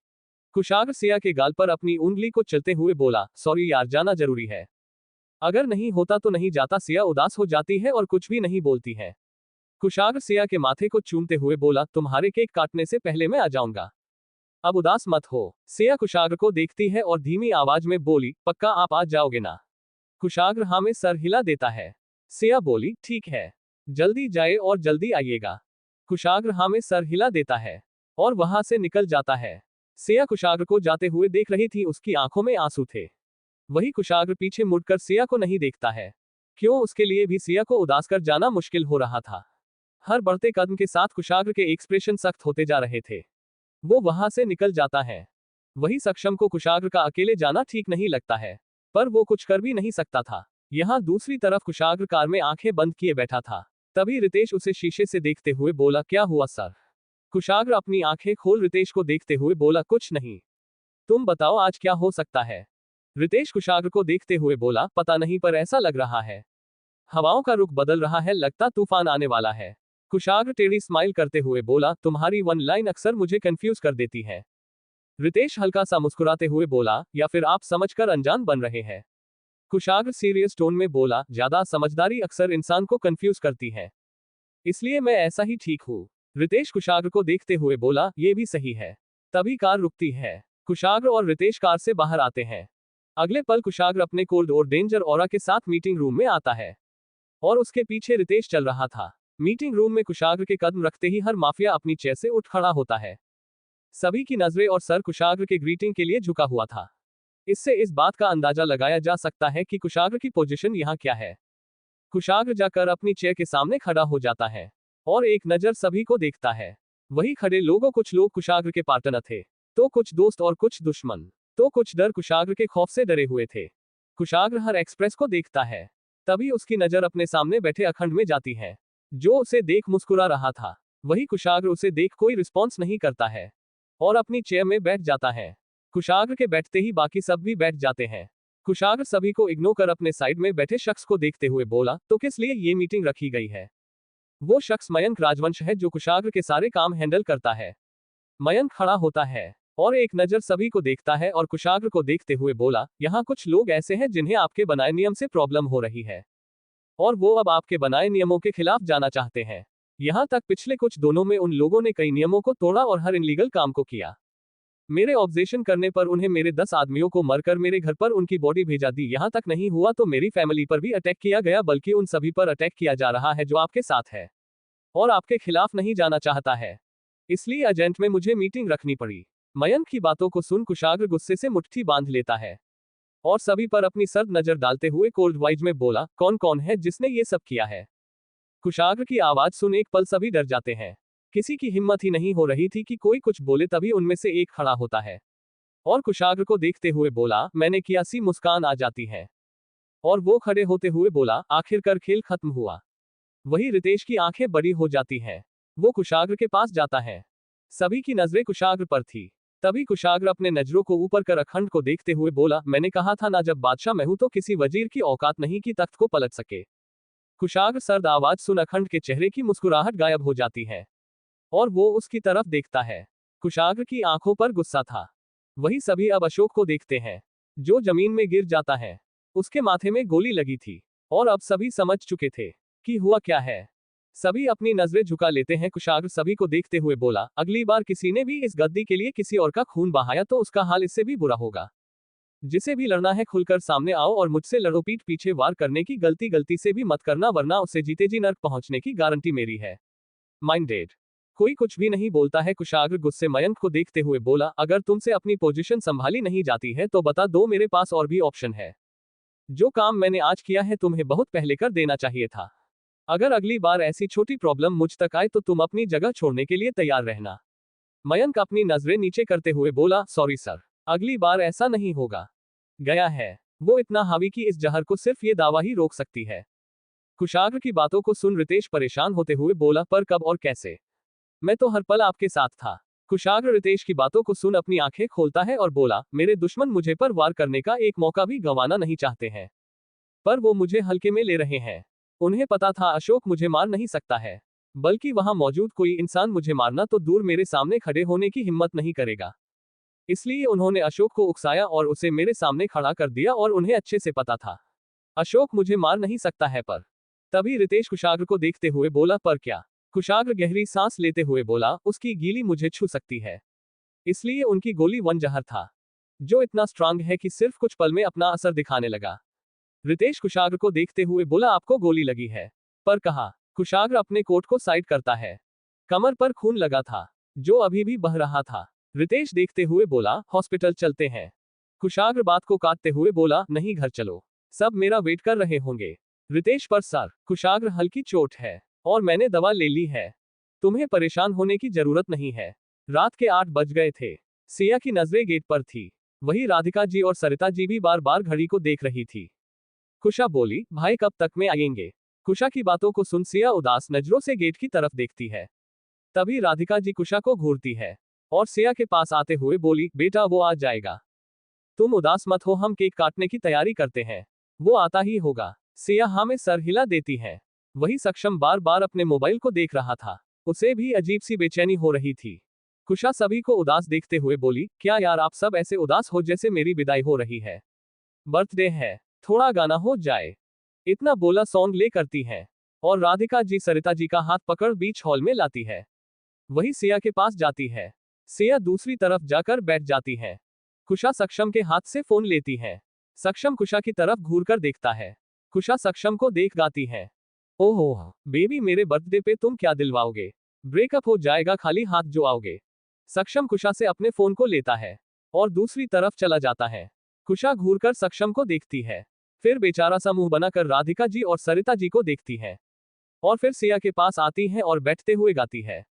कुशाग्र सिया के गाल पर अपनी उंगली को चलते हुए बोला, सॉरी यार, जाना जरूरी है। अगर नहीं होता तो नहीं जाता। सिया उदास हो जाती है और कुछ भी नहीं बोलती है। कुशाग्र सिया के माथे को चूमते हुए बोला, तुम्हारे केक काटने से पहले मैं आ जाऊंगा, अब उदास मत हो। सिया कुशाग्र को देखती है और धीमी आवाज में बोली, पक्का आप आ जाओगे ना? कुशाग्र हाँ में सर हिला देता है। सिया बोली, ठीक है, जल्दी जाए और जल्दी आइएगा। कुशाग्र हाँ में सर हिला देता है और वहां से निकल जाता है। सिया कुशाग्र को जाते हुए देख रही थी, उसकी आंखों में आंसू थे। वही कुशाग्र पीछे मुड़कर सिया को नहीं देखता है। क्यों, उसके लिए भी सिया को उदास कर जाना मुश्किल हो रहा था। हर बढ़ते कदम के साथ कुशाग्र के एक्सप्रेशन सख्त होते जा रहे थे। वो वहां से निकल जाता है। वही सक्षम को कुशाग्र का अकेले जाना ठीक नहीं लगता है, पर वो कुछ कर भी नहीं सकता था। यहाँ दूसरी तरफ कुशाग्र कार में आंखें बंद किए बैठा था। तभी रितेश उसे शीशे से देखते हुए बोला, क्या हुआ सर? कुशाग्र अपनी आंखें खोल रितेश को देखते हुए बोला, कुछ नहीं, तुम बताओ आज क्या हो सकता है? रितेश कुशाग्र को देखते हुए बोला, पता नहीं पर ऐसा लग रहा है हवाओं का रुख बदल रहा है, लगता तूफान आने वाला है। कुशाग्र टेढ़ी स्माइल करते हुए बोला, तुम्हारी वन लाइन अक्सर मुझे कंफ्यूज कर देती है। रितेश हल्का सा मुस्कुराते हुए बोला, या फिर आप समझकर अनजान बन रहे हैं? कुशाग्र सीरियस टोन में बोला, ज्यादा समझदारी अक्सर इंसान को कंफ्यूज करती है, इसलिए मैं ऐसा ही ठीक हूँ। रितेश कुशाग्र को देखते हुए बोला, ये भी सही है। तभी कार रुकती है। कुशाग्र और रितेश कार से बाहर आते हैं। अगले पल कुशाग्र अपने कोल्ड और डेंजर ऑरा के साथ मीटिंग रूम में आता है और उसके पीछे रितेश चल रहा था। मीटिंग रूम में कुशाग्र के कदम रखते ही हर माफिया अपनी चेयर से उठ खड़ा होता है। सभी की नजरें और सर कुशाग्र के ग्रीटिंग के लिए झुका हुआ था। इससे इस बात का अंदाजा लगाया जा सकता है कि कुशाग्र की पोजीशन यहाँ क्या है। कुशाग्र जाकर अपनी चेयर के सामने खड़ा हो जाता है और एक नजर सभी को देखता है। वही खड़े लोगों, कुछ लोग कुशाग्र के पार्टनर थे, तो कुछ दोस्त और कुछ दुश्मन, तो कुछ डर कुशाग्र के खौफ से डरे हुए थे। कुशाग्र हर एक्सप्रेस को देखता है। तभी उसकी नजर अपने सामने बैठे अखंड में जाती है, जो उसे देख मुस्कुरा रहा था। वही कुशाग्र उसे देख कोई रिस्पॉन्स नहीं करता है और अपनी चेयर में बैठ जाता है। कुशाग्र के बैठते ही बाकी सब भी बैठ जाते हैं। कुशाग्र सभी को इग्नोर कर अपने साइड में बैठे शख्स को देखते हुए बोला, तो किस लिए ये मीटिंग रखी गई है? वो शख्स मयंक राजवंश है, जो कुशाग्र के सारे काम हैंडल करता है। मयंक खड़ा होता है और एक नजर सभी को देखता है और कुशाग्र को देखते हुए बोला, यहाँ कुछ लोग ऐसे हैं जिन्हें आपके बनाए नियम से प्रॉब्लम हो रही है और वो अब आपके बनाए नियमों के खिलाफ जाना चाहते हैं। यहाँ तक पिछले कुछ दिनों में उन लोगों ने कई नियमों को तोड़ा और हर इनलीगल काम को किया। मेरे ऑब्जेक्शन करने पर उन्हें मेरे 10 आदमियों को मरकर मेरे घर पर उनकी बॉडी भेजा दी। यहाँ तक नहीं हुआ तो मेरी फैमिली पर भी अटैक किया गया, बल्कि उन सभी पर अटैक किया जा रहा है जो आपके साथ है और आपके खिलाफ नहीं जाना चाहता है। इसलिए एजेंट में मुझे मीटिंग रखनी पड़ी। मयंक की बातों को सुन कुशाग्र गुस्से से मुट्ठी बांध लेता है और सभी पर अपनी सर्द नजर डालते हुए कोल्ड वाइज में बोला, कौन कौन है जिसने ये सब किया है? कुशाग्र की आवाज सुन एक पल सभी डर जाते हैं। किसी की हिम्मत ही नहीं हो रही थी कि कोई कुछ बोले। तभी उनमें से एक खड़ा होता है और कुशाग्र को देखते हुए बोला, मैंने किया। सी मुस्कान आ जाती है और वो खड़े होते हुए बोला, आखिरकार खेल खत्म हुआ। वही रितेश की आंखें बड़ी हो जाती हैं। वो कुशाग्र के पास जाता है। सभी की नजरें कुशाग्र पर थी। तभी कुशाग्र अपने नजरों को ऊपर कर अखंड को देखते हुए बोला, मैंने कहा था ना, जब बादशाह मैं हूं तो किसी वजीर की औकात नहीं कि तख्त को पलट सके। कुशाग्र सर्द आवाज सुन अखंड के चेहरे की मुस्कुराहट गायब हो जाती है और वो उसकी तरफ देखता है। कुशाग्र की आंखों पर गुस्सा था। वही सभी अब अशोक को देखते हैं, जो जमीन में गिर जाता है। उसके माथे में गोली लगी थी और अब सभी समझ चुके थे कि हुआ क्या है। सभी अपनी नजरें झुका लेते हैं। कुशाग्र सभी को देखते हुए बोला, अगली बार किसी ने भी इस गद्दी के लिए किसी और का खून बहाया तो उसका हाल इससे भी बुरा होगा। जिसे भी लड़ना है खुलकर सामने आओ और मुझसे लड़ो। पीठ पीछे वार करने की गलती से भी मत करना, वरना उसे जीते जी नर्क पहुंचने की गारंटी मेरी है। माइंडेड। कोई कुछ भी नहीं बोलता है। कुशाग्र गुस्से मयंक को देखते हुए बोला, अगर तुमसे अपनी पोजीशन संभाली नहीं जाती है तो बता दो, मेरे पास और भी ऑप्शन है। जो काम मैंने आज किया है तुम्हें बहुत पहले कर देना चाहिए था। अगर अगली बार ऐसी छोटी प्रॉब्लम मुझ तक आए तो तुम अपनी जगह छोड़ने के लिए तैयार रहना। मयंक अपनी नजरें नीचे करते हुए बोला, सॉरी सर, अगली बार ऐसा नहीं होगा। गया है। वो इतना हावी कि इस जहर को सिर्फ ये दावा ही रोक सकती है। कुशाग्र की बातों को सुन रितेश परेशान होते हुए बोला, पर कब और कैसे? मैं तो हर पल आपके साथ था। कुशाग्र रितेश की बातों को सुन अपनी आंखें खोलता है और बोला, मेरे दुश्मन मुझे पर वार करने का एक मौका भी गंवाना नहीं चाहते हैं, पर वो मुझे हल्के में ले रहे हैं। उन्हें पता था अशोक मुझे मार नहीं सकता है, बल्कि वहां मौजूद कोई इंसान मुझे मारना तो दूर मेरे सामने खड़े होने की हिम्मत नहीं करेगा। इसलिए उन्होंने अशोक को उकसाया और उसे मेरे सामने खड़ा कर दिया और उन्हें अच्छे से पता था अशोक मुझे मार नहीं सकता है। पर तभी रितेश कुशाग्र को देखते हुए बोला, पर क्या? कुशाग्र गहरी सांस लेते हुए बोला, उसकी गीली मुझे छू सकती है। इसलिए उनकी गोली वन जहर था, जो इतना स्ट्रांग है कि सिर्फ कुछ पल में अपना असर दिखाने लगा। रितेश कुशाग्र को देखते हुए बोला, आपको गोली लगी है? पर कहा। कुशाग्र अपने कोट को साइड करता है। कमर पर खून लगा था, जो अभी भी बह रहा था। रितेश देखते हुए बोला, हॉस्पिटल चलते हैं। कुशाग्र बात को काटते हुए बोला, नहीं घर चलो, सब मेरा वेट कर रहे होंगे। रितेश, पर सर, कुशाग्र हल्की चोट है और मैंने दवा ले ली है, तुम्हें परेशान होने की जरूरत नहीं है। रात के 8 बज गए थे। सिया की नजरें गेट पर थी। वही राधिका जी और सरिता जी भी बार बार घड़ी को देख रही थी। कुशा बोली, भाई कब तक में आएंगे? कुशा की बातों को सुन सिया उदास नजरों से गेट की तरफ देखती है। तभी राधिका जी कुशा को घूरती है और सिया के पास आते हुए बोली, बेटा वो आ जाएगा, तुम उदास मत हो, हम केक काटने की तैयारी करते हैं, वो आता ही होगा। सिया हाँ में सर हिला देती है। वही सक्षम बार बार अपने मोबाइल को देख रहा था। उसे भी अजीब सी बेचैनी हो रही थी। कुशा सभी को उदास देखते हुए बोली, क्या यार आप सब ऐसे उदास हो जैसे मेरी विदाई हो रही है? बर्थडे है, थोड़ा गाना हो जाए। इतना बोला सॉन्ग ले करती है और राधिका जी सरिता जी का हाथ पकड़ बीच हॉल में लाती है। वही सिया के पास जाती है। सिया दूसरी तरफ जाकर बैठ जाती है। कुशा सक्षम के हाथ से फोन लेती है। सक्षम कुशा की तरफ घूरकर देखता है। कुशा सक्षम को देख गाती है, ओहो बेबी मेरे बर्थडे पे तुम क्या दिलवाओगे? ब्रेकअप हो जाएगा खाली हाथ जो आओगे। सक्षम कुशा से अपने फोन को लेता है और दूसरी तरफ चला जाता है। कुशा घूरकर सक्षम को देखती है, फिर बेचारा सा मुंह बनाकर राधिका जी और सरिता जी को देखती है और फिर सिया के पास आती है और बैठते हुए गाती है,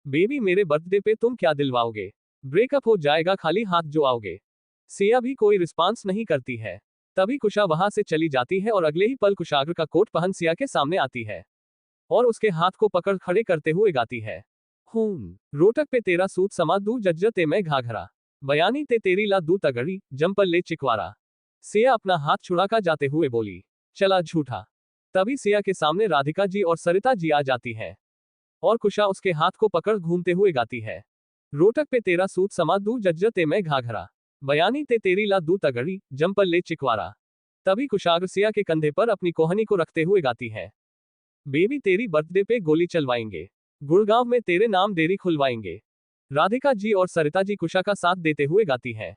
बेबी मेरे बर्थडे पे तुम क्या दिलवाओगे? ब्रेकअप हो जाएगा खाली हाथ जो आओगे। सिया भी कोई रिस्पांस नहीं करती है। तभी कुशा वहां से चली जाती है और अगले ही पल कुशाग्र का कोट पहन सिया के सामने आती है और उसके हाथ को पकड़ खड़े करते हुए गाती है, रोटक पे तेरा सूत समा दू जज्ज ते मैं घाघरा, बयानी ते तेरी ला दू तगड़ी जंपल ले चिकवारा। सिया अपना हाथ छुड़ाकर जाते हुए बोली, चला झूठा। तभी सिया के सामने राधिका जी और सरिता जी आ जाती है और कुशा उसके हाथ को पकड़ घूमते हुए गाती है, रोटक पे तेरा सूत समा दू जज्ज ते मैं घाघरा, बयानी ते तेरी ला दू तगड़ी जंपल ले चिकवारा। तभी कुशाग्र सिया के कंधे पर अपनी कोहनी को रखते हुए गाती है, बेबी तेरी बर्थडे पे गोली चलवाएंगे, गुड़गांव में तेरे नाम डेयरी खुलवाएंगे। राधिका जी और सरिता जी कुशा का साथ देते हुए गाती है।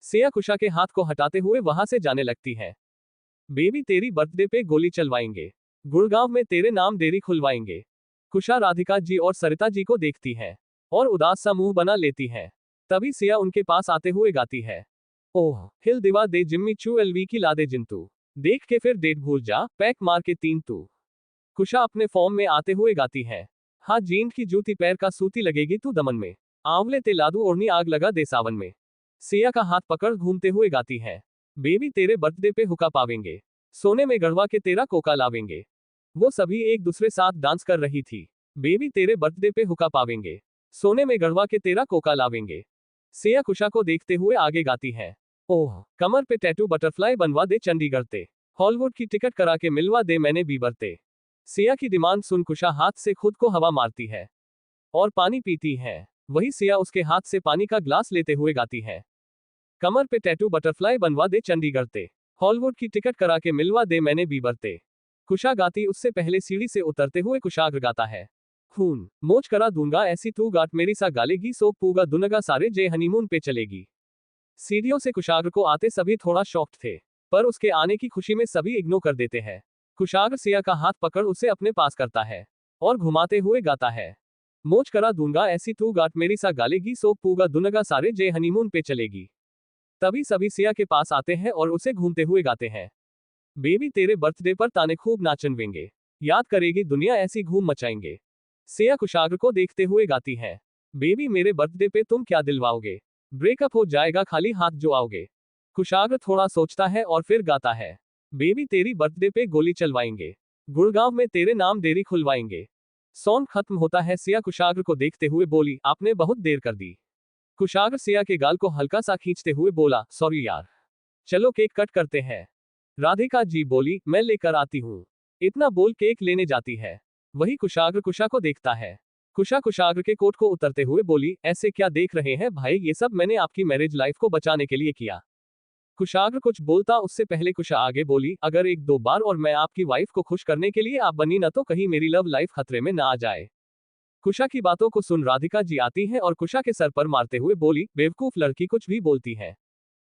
सिया कुशा के हाथ को हटाते हुए वहां से जाने लगती है, बेबी तेरी बर्थडे पे गोली चलवाएंगे, गुड़गांव में तेरे नाम डेयरी खुलवाएंगे। कुशा राधिका जी और सरिता जी को देखती है और उदास सा मुंह बना लेती है। तभी सिया उनके पास आते हुए गाती है, ओह हिल दिवा दे जिम्मी चू एलवी की लादे जिंतू, देख के फिर डेट भूल जा पैक मार के 3 तू। कुशा अपने फॉर्म में आते हुए गाती है, हाँ जींद की जूती पैर का सूती लगेगी तू दमन में, आंवले ते लादू ओढ़नी आग लगा दे सावन में। सिया का हाथ पकड़ घूमते हुए गाती है, बेबी तेरे बर्थडे पे हुक्का पावेंगे, सोने में गढ़वा के तेरा कोका लावेंगे। वो सभी एक दूसरे साथ डांस कर रही थी। बेबी तेरे बर्थडे पे हुक्का पावेंगे, सोने में गढ़वा के तेरा कोका लावेंगे। सिया कुशा को देखते हुए आगे गाती है, ओह कमर पे टैटू बटरफ्लाई बनवा दे चंडीगढ़ ते, हॉलीवुड की टिकट करा के मिलवा दे मैंने बीबर ते। सिया की डिमांड सुन कुशा हाथ से खुद को हवा मारती है और पानी पीती है। वही सिया उसके हाथ से पानी का ग्लास लेते हुए गाती है, कमर पे टैटू बटरफ्लाई बनवा दे चंडीगढ़ ते, हॉलीवुड की टिकट करा के मिलवा दे मैंने बीबर ते। कुशा गाती उससे पहले सीढ़ी से उतरते हुए कुशाग्र गाता है, खून मोच करा दूंगा ऐसी तू गाट मेरी सा गालेगी सो पूगा दुनगा सारे जे हनीमून पे चलेगी। सीढ़ियों से कुशाग्र को आते सभी थोड़ा शॉक्ड थे, पर उसके आने की खुशी में सभी इग्नोर कर देते हैं। कुशाग्र सिया का हाथ पकड़ उसे अपने पास करता है और घुमाते हुए गाता है, मोच करा दूंगा ऐसी तू गाट मेरी सा गालेगी सो पूगा दुनगा सारे जे हनीमून पे चलेगी। तभी सभी सिया के पास आते हैं और उसे घूमते हुए गाते हैं, बेबी तेरे बर्थडे पर ताने खूब नाचनवेंगे, याद करेगी दुनिया ऐसी घूम मचाएंगे। सिया कुशाग्र को देखते हुए गाती है, बेबी मेरे बर्थडे पे तुम क्या दिलवाओगे? ब्रेकअप हो जाएगा खाली हाथ जो आओगे। कुशाग्र थोड़ा सोचता है और फिर गाता है, बेबी तेरी बर्थडे पे गोली चलवाएंगे, गुड़गांव में तेरे नाम डेयरी खुलवाएंगे। सॉन्ग खत्म होता है। सिया कुशाग्र को देखते हुए बोली, आपने बहुत देर कर दी। कुशाग्र सिया के गाल को हल्का सा खींचते हुए बोला, सॉरी यार। चलो केक कट करते हैं। राधिका जी बोली, मैं लेकर आती हूँ। इतना बोल केक लेने जाती है। वही कुशाग्र कुशा को देखता है। कुशा कुशाग्र के कोट को उतरते हुए बोली, ऐसे क्या देख रहे हैं भाई, ये सब मैंने आपकी मैरिज लाइफ को बचाने के लिए किया। कुशाग्र कुछ बोलता उससे पहले कुशा आगे बोली, अगर एक दो बार और मैं आपकी वाइफ को खुश करने के लिए आप बनी न तो कहीं मेरी लव लाइफ खतरे में ना आ जाए। कुशा की बातों को सुन राधिका जी आती है और कुशा के सर पर मारते हुए बोली, बेवकूफ लड़की कुछ भी बोलती है।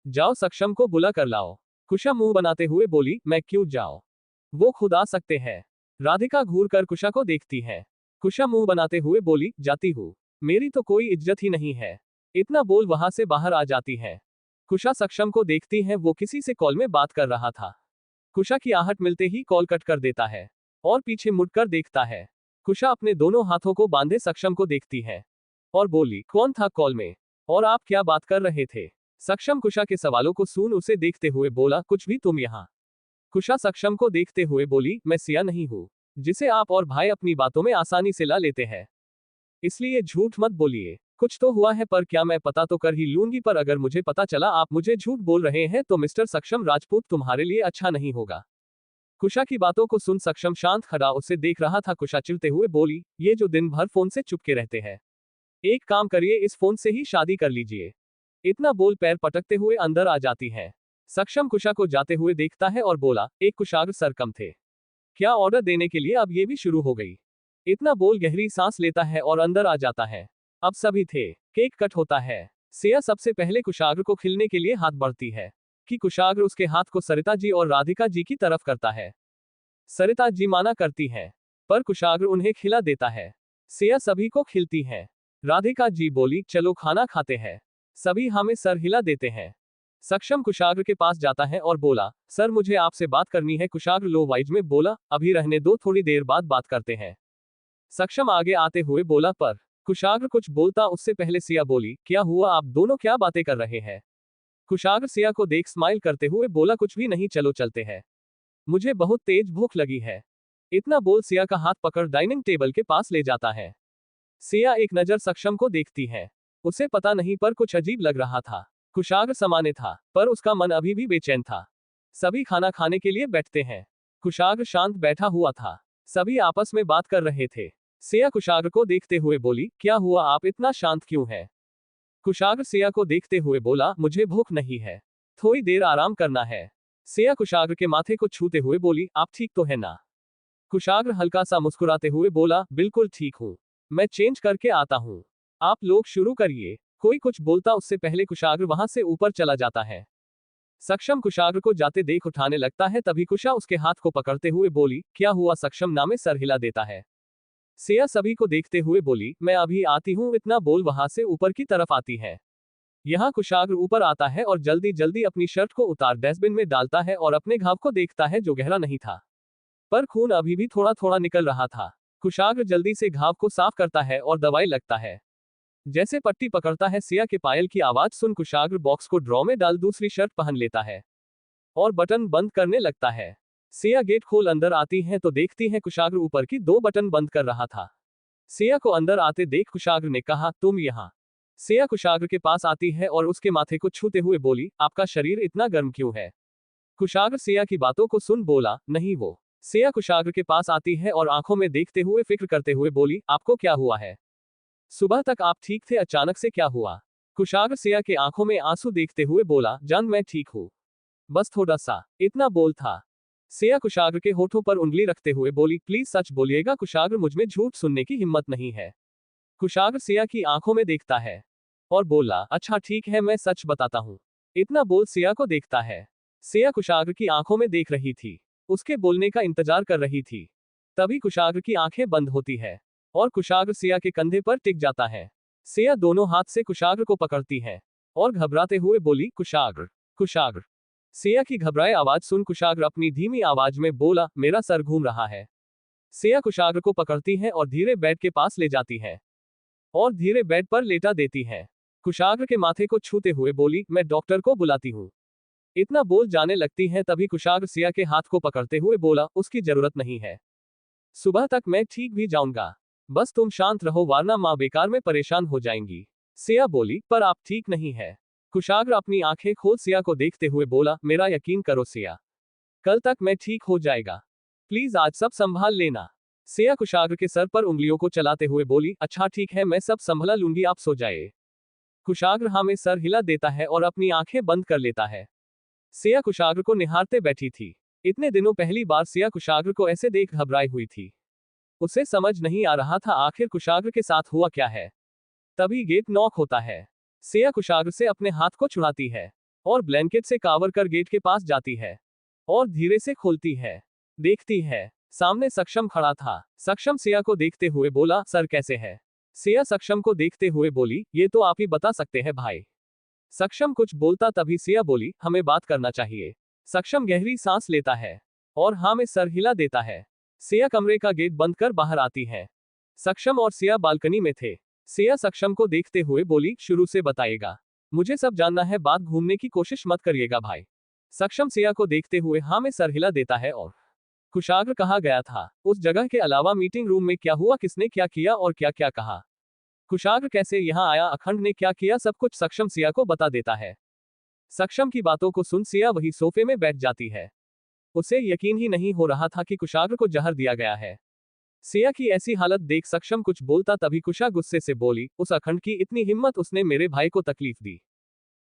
जाओ सक्षम को बुला कर लाओ। कुशा मुंह बनाते हुए बोली, मैं क्यों जाओ, वो खुद आ सकते हैं। राधिका घूर कर कुशा को देखती है। कुशा मुंह बनाते हुए बोली, जाती हूँ, मेरी तो कोई इज्जत ही नहीं है। इतना बोल वहां से बाहर आ जाती है। कुशा सक्षम को देखती है, वो किसी से कॉल में बात कर रहा था। कुशा की आहट मिलते ही कॉल कट कर देता है और पीछे मुड़कर देखता है। कुशा अपने दोनों हाथों को बांधे सक्षम को देखती है और बोली, कौन था कॉल में और आप क्या बात कर रहे थे। सक्षम कुशा के सवालों को सुन उसे देखते हुए बोला, कुछ भी, तुम यहाँ। कुशा सक्षम को देखते हुए बोली, मैं सिया नहीं हूँ जिसे आप और भाई अपनी बातों में आसानी से ला लेते हैं, इसलिए झूठ मत बोलिए। कुछ तो हुआ है, पर क्या मैं पता तो कर ही लूंगी, पर अगर मुझे पता चला आप मुझे झूठ बोल रहे हैं तो मिस्टर सक्षम राजपूत तुम्हारे लिए अच्छा नहीं होगा। कुशा की बातों को सुन सक्षम शांत खड़ा उसे देख रहा था। कुशा चिढ़ते हुए बोली, ये जो दिन भर फोन से चुपके रहते हैं, एक काम करिए, इस फोन से ही शादी कर लीजिए। इतना बोल पैर पटकते हुए अंदर आ जाती है। सक्षम कुशा को जाते हुए देखता है और बोला, एक कुशाग्र सर कम थे क्या ऑर्डर देने के लिए, अब ये भी शुरू हो गई। इतना बोल गहरी सांस लेता है और अंदर आ जाता है। अब सभी थे। केक कट होता है। सिया सबसे पहले कुशाग्र को खिलने के लिए हाथ बढ़ती है कि कुशाग्र उसके हाथ को सरिता जी और राधिका जी की तरफ करता है। सरिता जी माना करती है पर कुशाग्र उन्हें खिला देता है। सिया सभी को खिलती है। राधिका जी बोली, चलो खाना खाते हैं। सभी हमें सर हिला देते हैं। सक्षम कुशाग्र के पास जाता है और बोला, सर मुझे आपसे बात करनी है। कुशाग्र लो वाइज में बोला, अभी रहने दो, थोड़ी देर बाद बात करते हैं। सक्षम आगे आते हुए बोला, पर कुशाग्र कुछ बोलता उससे पहले सिया बोली, क्या हुआ, आप दोनों क्या बातें कर रहे हैं। कुशाग्र सिया को देख स्माइल करते हुए बोला, कुछ भी नहीं, चलो चलते हैं, मुझे बहुत तेज भूख लगी है। इतना बोल सिया का हाथ पकड़ डाइनिंग टेबल के पास ले जाता है। सिया एक नजर सक्षम को देखती है। उसे पता नहीं पर कुछ अजीब लग रहा था। कुशाग्र सामान्य था पर उसका मन अभी भी बेचैन था। सभी खाना खाने के लिए बैठते हैं। कुशाग्र शांत बैठा हुआ था। सभी आपस में बात कर रहे थे। सिया कुशाग्र को देखते हुए बोली, क्या हुआ, आप इतना शांत क्यों हैं। कुशाग्र सिया को देखते हुए बोला, मुझे भूख नहीं है, थोड़ी देर आराम करना है। सिया कुशाग्र के माथे को छूते हुए बोली, आप ठीक तो है ना। कुशाग्र हल्का सा मुस्कुराते हुए बोला, बिल्कुल ठीक हूँ, मैं चेंज करके आता हूँ, आप लोग शुरू करिए। कोई कुछ बोलता उससे पहले कुशाग्र वहां से ऊपर चला जाता है। सक्षम कुशाग्र को जाते देख उठाने लगता है, तभी कुशा उसके हाथ को पकड़ते हुए बोली, क्या हुआ। सक्षम नामे सर हिला देता है। सिया सभी को देखते हुए बोली, मैं अभी आती हूँ। इतना बोल वहां से ऊपर की तरफ आती है। यहाँ कुशाग्र ऊपर आता है और जल्दी जल्दी अपनी शर्ट को उतार डस्टबिन में डालता है और अपने घाव को देखता है जो गहरा नहीं था पर खून अभी भी थोड़ा थोड़ा निकल रहा था। कुशाग्र जल्दी से घाव को साफ करता है और दवाई लगता है। जैसे पट्टी पकड़ता है, सिया के पायल की आवाज सुन कुशाग्र बॉक्स को ड्रॉ में डाल दूसरी शर्ट पहन लेता है और बटन बंद करने लगता है। सिया गेट खोल अंदर आती है तो देखती है कुशाग्र ऊपर की दो बटन बंद कर रहा था। सिया को अंदर आते देख कुशाग्र ने कहा, तुम यहाँ। सिया कुशाग्र के पास आती है और उसके माथे को छूते हुए बोली, आपका शरीर इतना गर्म क्यों है। कुशाग्र सिया की बातों को सुन बोला, नहीं वो। सिया कुशाग्र के पास आती है और आंखों में देखते हुए फिक्र करते हुए बोली, आपको क्या हुआ है, सुबह तक आप ठीक थे, अचानक से क्या हुआ। कुशाग्र सिया के आंखों में आंसू देखते हुए बोला, जान मैं ठीक हूँ, बस थोड़ा सा। इतना बोल था। सिया कुशाग्र के होठों पर उंगली रखते हुए बोली, प्लीज सच बोलिएगा। कुशाग्र मुझ में झूठ सुनने की हिम्मत नहीं है। कुशाग्र सिया की आंखों में देखता है और बोला, अच्छा ठीक है, मैं सच बताता हूँ। इतना बोल सिया को देखता है। सिया कुशाग्र की आंखों में देख रही थी, उसके बोलने का इंतजार कर रही थी। तभी कुशाग्र की आंखें बंद होती है और कुशाग्र सिया के कंधे पर टिक जाता है। सिया दोनों हाथ से कुशाग्र को पकड़ती है और घबराते हुए बोली, कुशाग्र, कुशाग्र। सिया की घबराए आवाज सुन कुशाग्र अपनी धीमी आवाज में बोला, मेरा सर घूम रहा है। सिया कुशाग्र को पकड़ती है और धीरे बेड के पास ले जाती है और धीरे बेड पर लेटा देती है। कुशाग्र के माथे को छूते हुए बोली, मैं डॉक्टर को बुलाती हूँ। इतना बोल जाने लगती है तभी कुशाग्र सिया के हाथ को पकड़ते हुए बोला, उसकी जरूरत नहीं है, सुबह तक मैं ठीक भी जाऊंगा। बस तुम शांत रहो वरना माँ बेकार में परेशान हो जाएंगी। सिया बोली, पर आप ठीक नहीं है। कुशाग्र अपनी आंखें खोल सिया को देखते हुए बोला, मेरा यकीन करो सिया, कल तक मैं ठीक हो जाएगा। प्लीज आज सब संभाल लेना। सिया कुशाग्र के सर पर उंगलियों को चलाते हुए बोली, अच्छा ठीक है, मैं सब संभला लूंगी, आप सो जाए। कुशाग्र हाँ में सर हिला देता है और अपनी आंखें बंद कर लेता है। सिया कुशाग्र को निहारते बैठी थी। इतने दिनों पहली बार सिया कुशाग्र को ऐसे देख घबराई हुई थी। उसे समझ नहीं आ रहा था आखिर कुशाग्र के साथ हुआ क्या है। तभी गेट नॉक होता है। सिया कुशाग्र से अपने हाथ को छुड़ाती है और ब्लैंकेट से कावर कर गेट के पास जाती है और धीरे से खोलती है। देखती है, सामने सक्षम खड़ा था। सक्षम सिया को देखते हुए बोला, सर कैसे है? सिया सक्षम को देखते हुए बोली, ये तो आप ही बता सकते हैं भाई। सक्षम कुछ बोलता तभी सिया बोली, हमें बात करना चाहिए। सक्षम गहरी सांस लेता है और हाँ में सर हिला देता है। सिया कमरे का गेट बंद कर बाहर आती है। सक्षम और सिया बालकनी में थे। सिया सक्षम को देखते हुए बोली, शुरू से बताइएगा, मुझे सब जानना है, बात घूमने की कोशिश मत करिएगा भाई। सक्षम सिया को देखते हुए हाँ में सर हिला देता है और कुशाग्र कहाँ गया था, उस जगह के अलावा मीटिंग रूम में क्या हुआ, किसने क्या किया और क्या क्या कहा, कुशाग्र कैसे यहाँ आया, अखंड ने क्या किया, सब कुछ सक्षम सिया को बता देता है। सक्षम की बातों को सुन सिया वही सोफे में बैठ जाती है। उसे यकीन ही नहीं हो रहा था कि कुशाग्र को जहर दिया गया है। सिया की ऐसी हालत देख सक्षम कुछ बोलता तभी कुशा गुस्से से बोली, उस अखंड की इतनी हिम्मत, उसने मेरे भाई को तकलीफ दी,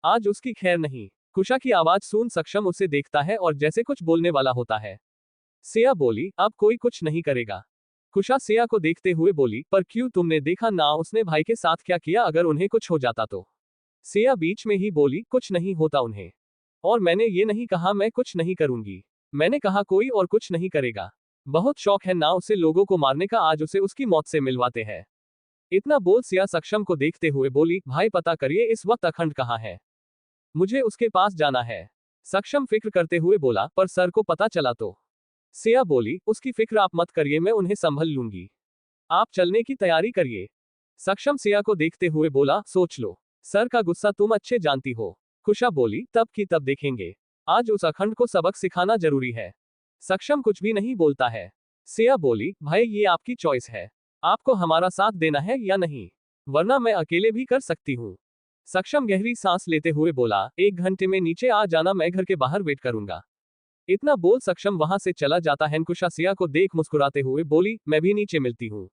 आज उसकी खैर नहीं। कुशा की आवाज सुन सक्षम उसे देखता है और जैसे कुछ बोलने वाला होता है। सिया बोली, अब कोई कुछ नहीं करेगा। कुशा सिया को देखते हुए बोली, पर क्यों, तुमने देखा ना उसने भाई के साथ क्या किया, अगर उन्हें कुछ हो जाता तो? सिया बीच में ही बोली, कुछ नहीं होता उन्हें, और मैंने ये नहीं कहा मैं कुछ नहीं करूंगी, मैंने कहा कोई और कुछ नहीं करेगा। बहुत शौक है ना उसे लोगों को मारने का, आज उसे उसकी मौत से मिलवाते हैं। इतना बोल सिया सक्षम को देखते हुए बोली, भाई पता करिए इस वक्त अखंड कहाँ है, मुझे उसके पास जाना है। सक्षम फिक्र करते हुए बोला, पर सर को पता चला तो? सिया बोली, उसकी फिक्र आप मत करिए, मैं उन्हें संभल लूंगी, आप चलने की तैयारी करिए। सक्षम सिया को देखते हुए बोला, सोच लो, सर का गुस्सा तुम अच्छे जानती हो। कुशा बोली, तब की तब देखेंगे, आज उस अखंड को सबक सिखाना जरूरी है। सक्षम कुछ भी नहीं बोलता है। सिया बोली, भाई ये आपकी चॉइस है, आपको हमारा साथ देना है या नहीं, वरना मैं अकेले भी कर सकती हूँ। सक्षम गहरी सांस लेते हुए बोला, 1 घंटे में नीचे आ जाना, मैं घर के बाहर वेट करूंगा। इतना बोल सक्षम वहां से चला जाता है। कुशा सिया को देख मुस्कुराते हुए बोली, मैं भी नीचे मिलती हूँ।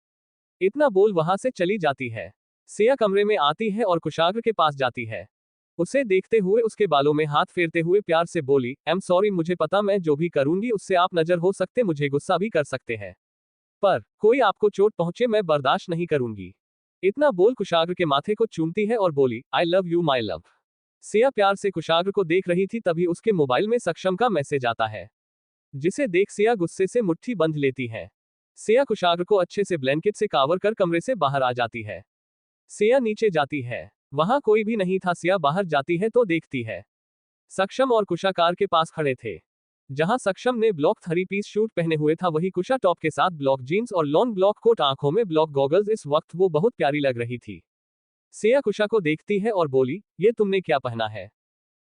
इतना बोल वहां से चली जाती है। सिया कमरे में आती है और कुशाग्र के पास जाती है। उसे देखते हुए उसके बालों में हाथ फेरते हुए प्यार से बोली, एम सॉरी, मुझे पता मैं जो भी करूंगी उससे आप नजर हो सकते, मुझे गुस्सा भी कर सकते हैं, पर कोई आपको चोट पहुंचे मैं बर्दाश्त नहीं करूंगी। इतना बोल कुशाग्र के माथे को चूमती है और बोली, I love you my love. Siya प्यार से कुशाग्र को देख रही थी तभी उसके मोबाइल में सक्षम का मैसेज आता है, जिसे देख सिया गुस्से से मुट्ठी बंध लेती है। सिया कुशाग्र को अच्छे से ब्लैंकेट से कावर कर कमरे से बाहर आ जाती है। सिया नीचे जाती है, वहां कोई भी नहीं था। सिया बाहर जाती है तो देखती है सक्षम और कुशा कार के पास खड़े थे। जहां सक्षम ने ब्लॉक 3 पीस शूट पहने हुए था, वही कुशा टॉप के साथ ब्लॉक जीन्स और लॉन्ग ब्लॉक कोट, आंखों में ब्लॉक गॉगल्स। इस वक्त वो बहुत प्यारी लग रही थी। सिया कुशा को देखती है और बोली, ये तुमने क्या पहना है?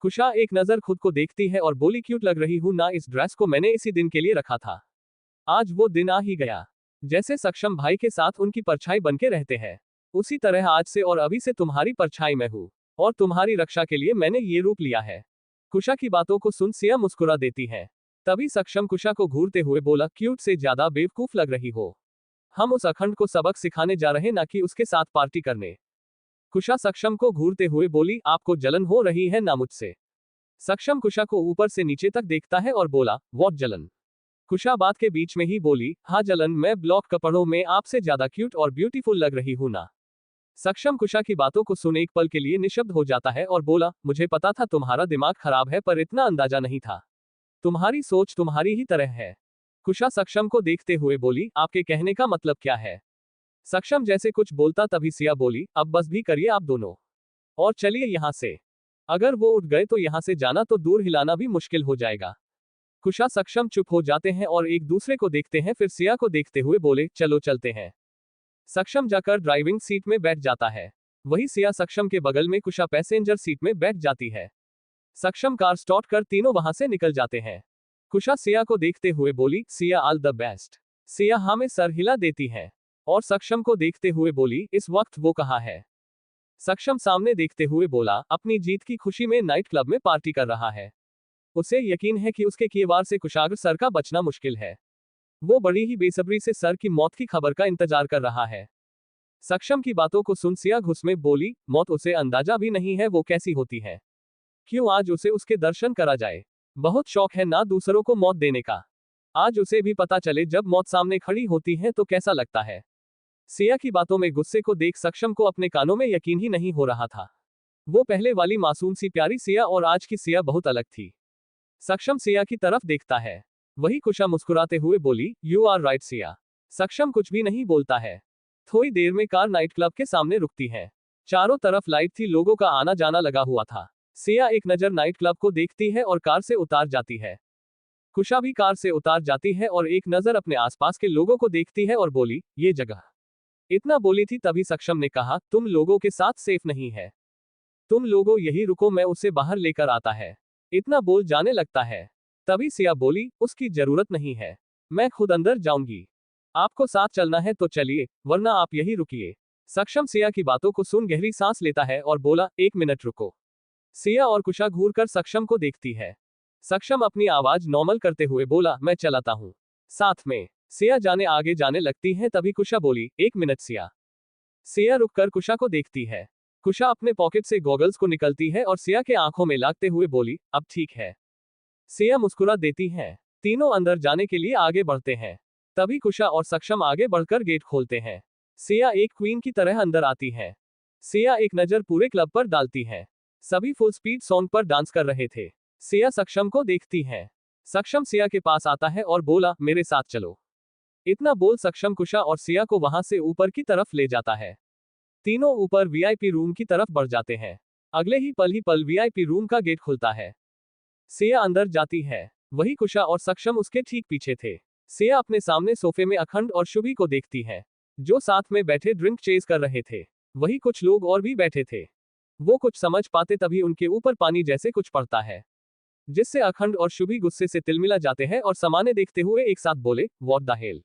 कुशा एक नजर खुद को देखती है और बोली, क्यूट लग रही हूं ना, इस ड्रेस को मैंने इसी दिन के लिए रखा था, आज वो दिन आ ही गया। जैसे सक्षम भाई के साथ उनकी परछाई बनके रहते हैं, उसी तरह आज से और अभी से तुम्हारी परछाई मैं हूं, और तुम्हारी रक्षा के लिए मैंने ये रूप लिया है। कुशा की बातों को सुन सिया मुस्कुरा देती है। तभी सक्षम कुशा को घूरते हुए बोला, क्यूट से ज्यादा बेवकूफ लग रही हो, हम उस अखंड को सबक सिखाने जा रहे ना कि उसके साथ पार्टी करने। कुशा सक्षम को घूरते हुए बोली, आपको जलन हो रही है ना मुझसे? सक्षम कुशा को ऊपर से नीचे तक देखता है और बोला, व्हाट जलन? कुशा बात के बीच में ही बोली, हाँ जलन, मैं ब्लॉक कपड़ों में आपसे ज्यादा क्यूट और ब्यूटीफुल लग रही हूं ना। सक्षम कुशा की बातों को सुन एक पल के लिए निशब्द हो जाता है और बोला, मुझे पता था तुम्हारा दिमाग खराब है, पर इतना अंदाजा नहीं था, तुम्हारी सोच तुम्हारी ही तरह है। कुशा सक्षम को देखते हुए बोली, आपके कहने का मतलब क्या है? सक्षम जैसे कुछ बोलता तभी सिया बोली, अब बस भी करिए आप दोनों, और चलिए यहां से, अगर वो उठ गए तो यहां से जाना तो दूर हिलाना भी मुश्किल हो जाएगा। कुशा सक्षम चुप हो जाते हैं और एक दूसरे को देखते हैं, फिर सिया को देखते हुए बोले, चलो चलते हैं। सक्षम जाकर ड्राइविंग सीट में बैठ जाता है। वही सिया सक्षम के बगल में कुशा पैसेंजर सीट में बैठ जाती है। सक्षम कार स्टार्ट कर तीनों वहां से निकल जाते हैं। कुशा सिया को देखते हुए बोली, Siya all the best. Siya हाँ में सर हिला देती है। और सक्षम को देखते हुए बोली, इस वक्त वो कहाँ है? सक्षम सामने देखते हुए बोला, अपनी जीत की खुशी में नाइट क्लब में पार्टी कर रहा है। उसे यकीन है कि उसके किए वार से कुशाग्र सर का बचना मुश्किल है। वो बड़ी ही बेसब्री से सर की मौत की खबर का इंतजार कर रहा है। सक्षम की बातों को सुन सिया घुस में बोली, मौत उसे अंदाजा भी नहीं है वो कैसी होती है। क्यों आज उसे उसके दर्शन करा जाए। बहुत शौक है ना दूसरों को मौत देने का। आज उसे भी पता चले जब मौत सामने खड़ी होती है तो कैसा लगता है। सिया की बातों में गुस्से को देख सक्षम को अपने कानों में यकीन ही नहीं हो रहा था। वो पहले वाली मासूम सी प्यारी सिया और आज की सिया बहुत अलग थी। सक्षम सिया की तरफ देखता है। वही कुशा मुस्कुराते हुए बोली, यू आर राइट सिया। सक्षम कुछ भी नहीं बोलता है। थोड़ी देर में कार नाइट क्लब के सामने रुकती है। चारों तरफ लाइट थी, लोगों का आना जाना लगा हुआ था। सिया एक नजर नाइट क्लब को देखती है और कार से उतार जाती है। कुशा भी कार से उतार जाती है और एक नजर अपने आसपास के लोगों को देखती है और बोली, ये जगह। इतना बोली थी तभी सक्षम ने कहा, तुम लोगों के साथ सेफ नहीं है। तुम लोगों यही रुको, मैं उसे बाहर लेकर आता है। इतना बोल जाने लगता है। तभी सिया बोली, उसकी जरूरत नहीं है। मैं खुद अंदर जाऊंगी। आपको साथ चलना है तो चलिए, वरना आप यही रुकिए। सक्षम सिया की बातों को सुन गहरी सांस लेता है और बोला, एक मिनट रुको। सिया और कुशा घूर कर सक्षम को देखती है। सक्षम अपनी आवाज नॉर्मल करते हुए बोला, मैं चलाता हूँ साथ में। सिया आगे जाने लगती है तभी कुशा बोली, एक मिनट सिया। सिया रुककर कुशा को देखती है। कुशा अपने पॉकेट से गॉगल्स को निकलती है और सिया के आंखों में लागते हुए बोली, अब ठीक है। सिया मुस्कुरा देती है। तीनों अंदर जाने के लिए आगे बढ़ते हैं। तभी कुशा और सक्षम आगे बढ़कर गेट खोलते हैं। सिया एक क्वीन की तरह अंदर आती है। सिया एक नजर पूरे क्लब पर डालती है। सभी फुल स्पीड सॉन्ग पर डांस कर रहे थे। सिया सक्षम को देखती है। सक्षम सिया के पास आता है और बोला, मेरे साथ चलो। इतना बोल सक्षम कुशा और सिया को वहां से ऊपर की तरफ ले जाता है। तीनों ऊपर वीआईपी रूम की तरफ बढ़ जाते हैं। अगले ही पल वीआईपी रूम का गेट खुलता है। सिया अंदर जाती है। वही कुशा और सक्षम उसके ठीक पीछे थे। सिया अपने सामने सोफे में अखंड और शुभी को देखती है, जो साथ में बैठे ड्रिंक चेज कर रहे थे। वही कुछ लोग और भी बैठे थे। वो कुछ समझ पाते तभी उनके ऊपर पानी जैसे कुछ पड़ता है, जिससे अखंड और शुभी गुस्से से तिलमिला जाते हैं और सामान्य देखते हुए एक साथ बोले, व्हाट द हेल।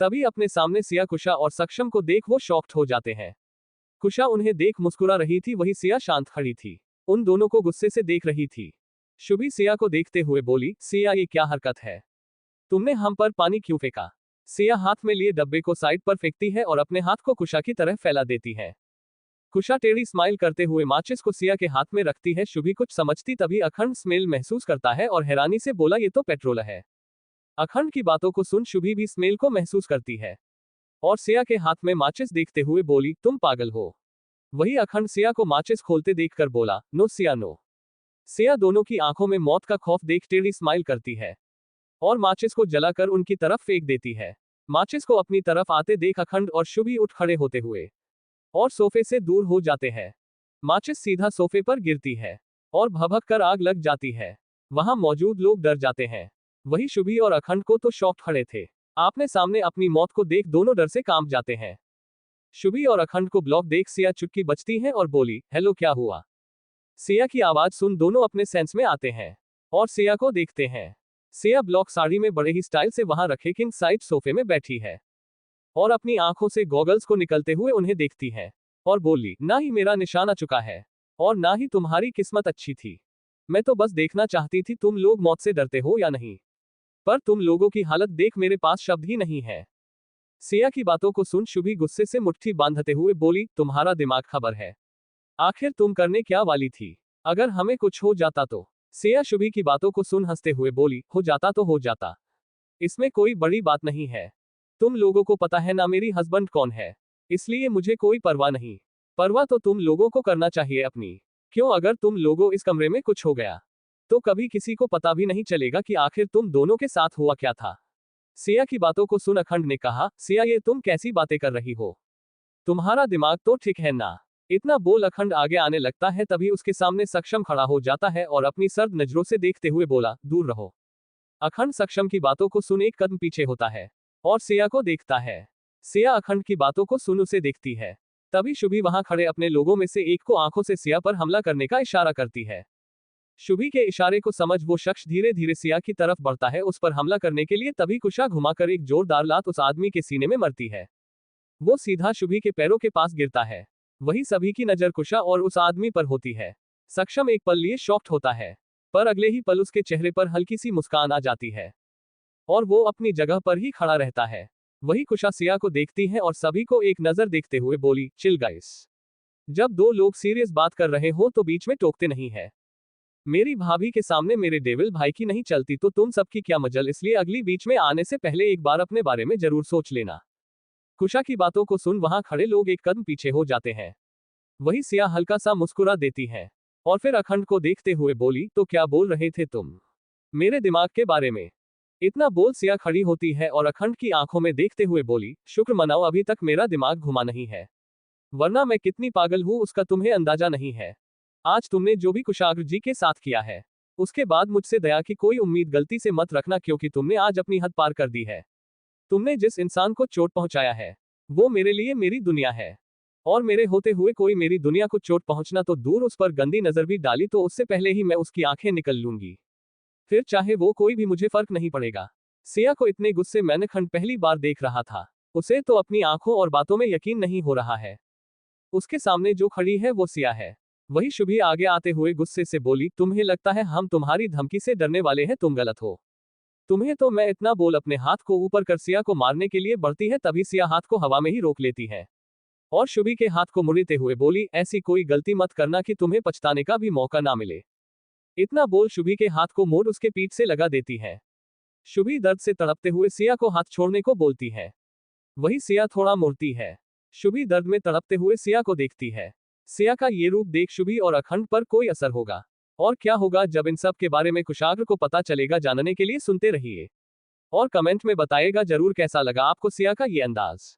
तभी अपने सामने सिया कुशा और सक्षम को देख वो शॉक्ड हो जाते हैं। कुशा उन्हें देख मुस्कुरा रही थी, वही सिया शांत खड़ी थी, उन दोनों को गुस्से से देख रही थी। शुभी सिया को देखते हुए बोली, सिया ये क्या हरकत है, तुमने हम पर पानी क्यों फेंका। सिया हाथ में लिए डब्बे को साइड पर फेंकती है और अपने हाथ को कुशा की तरह फैला देती है। कुशा टेढ़ी स्माइल करते हुए माचिस को सिया के हाथ में रखती है। शुभी कुछ समझती तभी अखंड स्मेल महसूस करता है और हैरानी से बोला, ये तो पेट्रोल है। अखंड की बातों को सुन शुभी भी स्मेल को महसूस करती है और सिया के हाथ में माचिस देखते हुए बोली, तुम पागल हो। वही अखंड सिया को माचिस खोलते देखकर बोला, नो सिया नो। सिया दोनों की आंखों में मौत का खौफ देख टेढ़ी स्माइल करती है और माचिस को जलाकर उनकी तरफ फेंक देती है। माचिस को अपनी तरफ आते देख अखंड और शुभी उठ खड़े होते हुए और सोफे से दूर हो जाते हैं। माचिस सीधा सोफे पर गिरती है और भभक कर आग लग जाती है। वहां मौजूद लोग डर जाते हैं। वही शुभी और अखंड को तो शॉक्ड खड़े थे। आपने सामने अपनी मौत को देख दोनों डर से कांप जाते हैं। शुभी और अखंड को ब्लॉक देख सिया चुटकी बचती है और बोली, हेलो क्या हुआ। सिया की आवाज सुन दोनों अपने सेंस में आते हैं और सिया को देखते हैं। सिया ब्लॉक साड़ी में बड़े ही स्टाइल से वहां रखे किंग साइज सोफे में बैठी है और अपनी आंखों से गॉगल्स को निकलते हुए उन्हें देखती है और बोली, ना ही मेरा निशाना चुका है और ना ही तुम्हारी किस्मत अच्छी थी। मैं तो बस देखना चाहती थी तुम लोग मौत से डरते हो या नहीं, पर तुम लोगों की हालत देख मेरे पास शब्द ही नहीं है। सिया की बातों को सुन शुभी गुस्से से मुट्ठी बांधते हुए बोली, तुम्हारा दिमाग खबर है, आखिर तुम करने क्या वाली थी, अगर हमें कुछ हो जाता तो। सिया शुभी की बातों को सुन हंसते हुए बोली, हो जाता तो हो जाता, इसमें कोई बड़ी बात नहीं है। तुम लोगों को पता है ना मेरी हस्बैंड कौन है, इसलिए मुझे कोई परवाह नहीं। परवाह तो तुम लोगों को करना चाहिए अपनी। क्यों, अगर तुम लोगों इस कमरे में कुछ हो गया तो कभी किसी को पता भी नहीं चलेगा कि आखिर तुम दोनों के साथ हुआ क्या था। सिया की बातों को सुन अखंड ने कहा, सिया ये तुम कैसी बातें कर रही हो, तुम्हारा दिमाग तो ठीक है ना। इतना बोल अखंड आगे आने लगता है तभी उसके सामने सक्षम खड़ा हो जाता है और अपनी सर्द नजरों से देखते हुए बोला, दूर रहो। अखंड सक्षम की बातों को सुन एक कदम पीछे होता है और सिया को देखता है। सिया अखंड की बातों को सुन उसे देखती है। तभी शुभी वहां खड़े अपने लोगों में से एक को आंखों से सिया पर हमला करने का इशारा करती है। शुभी के इशारे को समझ वो शख्स धीरे धीरे सिया की तरफ बढ़ता है उस पर हमला करने के लिए। तभी कुशा घुमाकर एक जोरदार लात उस आदमी के सीने में मरती है। वो सीधा शुभी के पैरों के पास गिरता है। वही सभी की नजर कुशा और उस आदमी पर होती है। सक्षम एक पल लिए शॉक्ड होता है, पर अगले ही पल उसके चेहरे पर हल्की सी मुस्कान आ जाती है और वो अपनी जगह पर ही खड़ा रहता है। वही कुशा सिया को देखती है और सभी को एक नजर देखते हुए बोली, चिल गाइस। जब दो लोग सीरियस बात कर रहे हो तो बीच में टोकते नहीं है। मेरी भाभी के सामने मेरे डेविल भाई की नहीं चलती तो तुम सबकी क्या मजल, इसलिए अगली बीच में आने से पहले एक बार अपने बारे में जरूर सोच लेना। कुशा की बातों को सुन वहां खड़े लोग एक कदम पीछे हो जाते हैं। वही सिया हल्का सा मुस्कुरा देती है और फिर अखंड को देखते हुए बोली, तो क्या बोल रहे थे तुम मेरे दिमाग के बारे में? इतना बोल सिया खड़ी होती है और अखंड की आंखों में देखते हुए बोली, शुक्र मनाओ अभी तक मेरा दिमाग घुमा नहीं है, वरना मैं कितनी पागल हूं उसका तुम्हें अंदाजा नहीं है। आज तुमने जो भी कुशाग्र जी के साथ किया है, उसके बाद मुझसे दया की कोई उम्मीद गलती से मत रखना, क्योंकि तुमने आज अपनी हद पार कर दी है। तुमने जिस इंसान को चोट पहुंचाया है वो मेरे लिए मेरी दुनिया है, और मेरे होते हुए कोई मेरी दुनिया को चोट पहुंचना तो दूर, उस पर गंदी नजर भी डाली तो उससे पहले ही मैं उसकी आंखें निकल लूंगी। फिर चाहे वो कोई भी, मुझे फर्क नहीं पड़ेगा। सिया को इतने गुस्से मैंने खंड पहली बार देख रहा था। उसे तो अपनी आंखों और बातों में यकीन नहीं हो रहा है। उसके सामने जो खड़ी है वो सिया है। वही शुभी आगे आते हुए गुस्से से बोली, तुम्हें लगता है हम तुम्हारी धमकी से डरने वाले हैं? तुम गलत हो। तुम्हें तो मैं इतना बोल अपने हाथ को ऊपर कर सिया को मारने के लिए बढ़ती है, तभी सिया हाथ को हवा में ही रोक लेती है और शुभी के हाथ को मुड़ते हुए बोली, ऐसी कोई गलती मत करना कि तुम्हें पछताने का भी मौका ना मिले। इतना बोल शुभी के हाथ को मोड़ उसके पीठ से लगा देती है। शुभी दर्द से तड़पते हुए सिया को हाथ छोड़ने को बोलती है। वही सिया थोड़ा मुड़ती है। शुभी दर्द में तड़पते हुए सिया को देखती है। सिया का ये रूप देख शुभी और अखंड पर कोई असर होगा, और क्या होगा जब इन सब के बारे में कुशाग्र को पता चलेगा, जानने के लिए सुनते रहिए और कमेंट में बताइएगा जरूर कैसा लगा आपको सिया का ये अंदाज।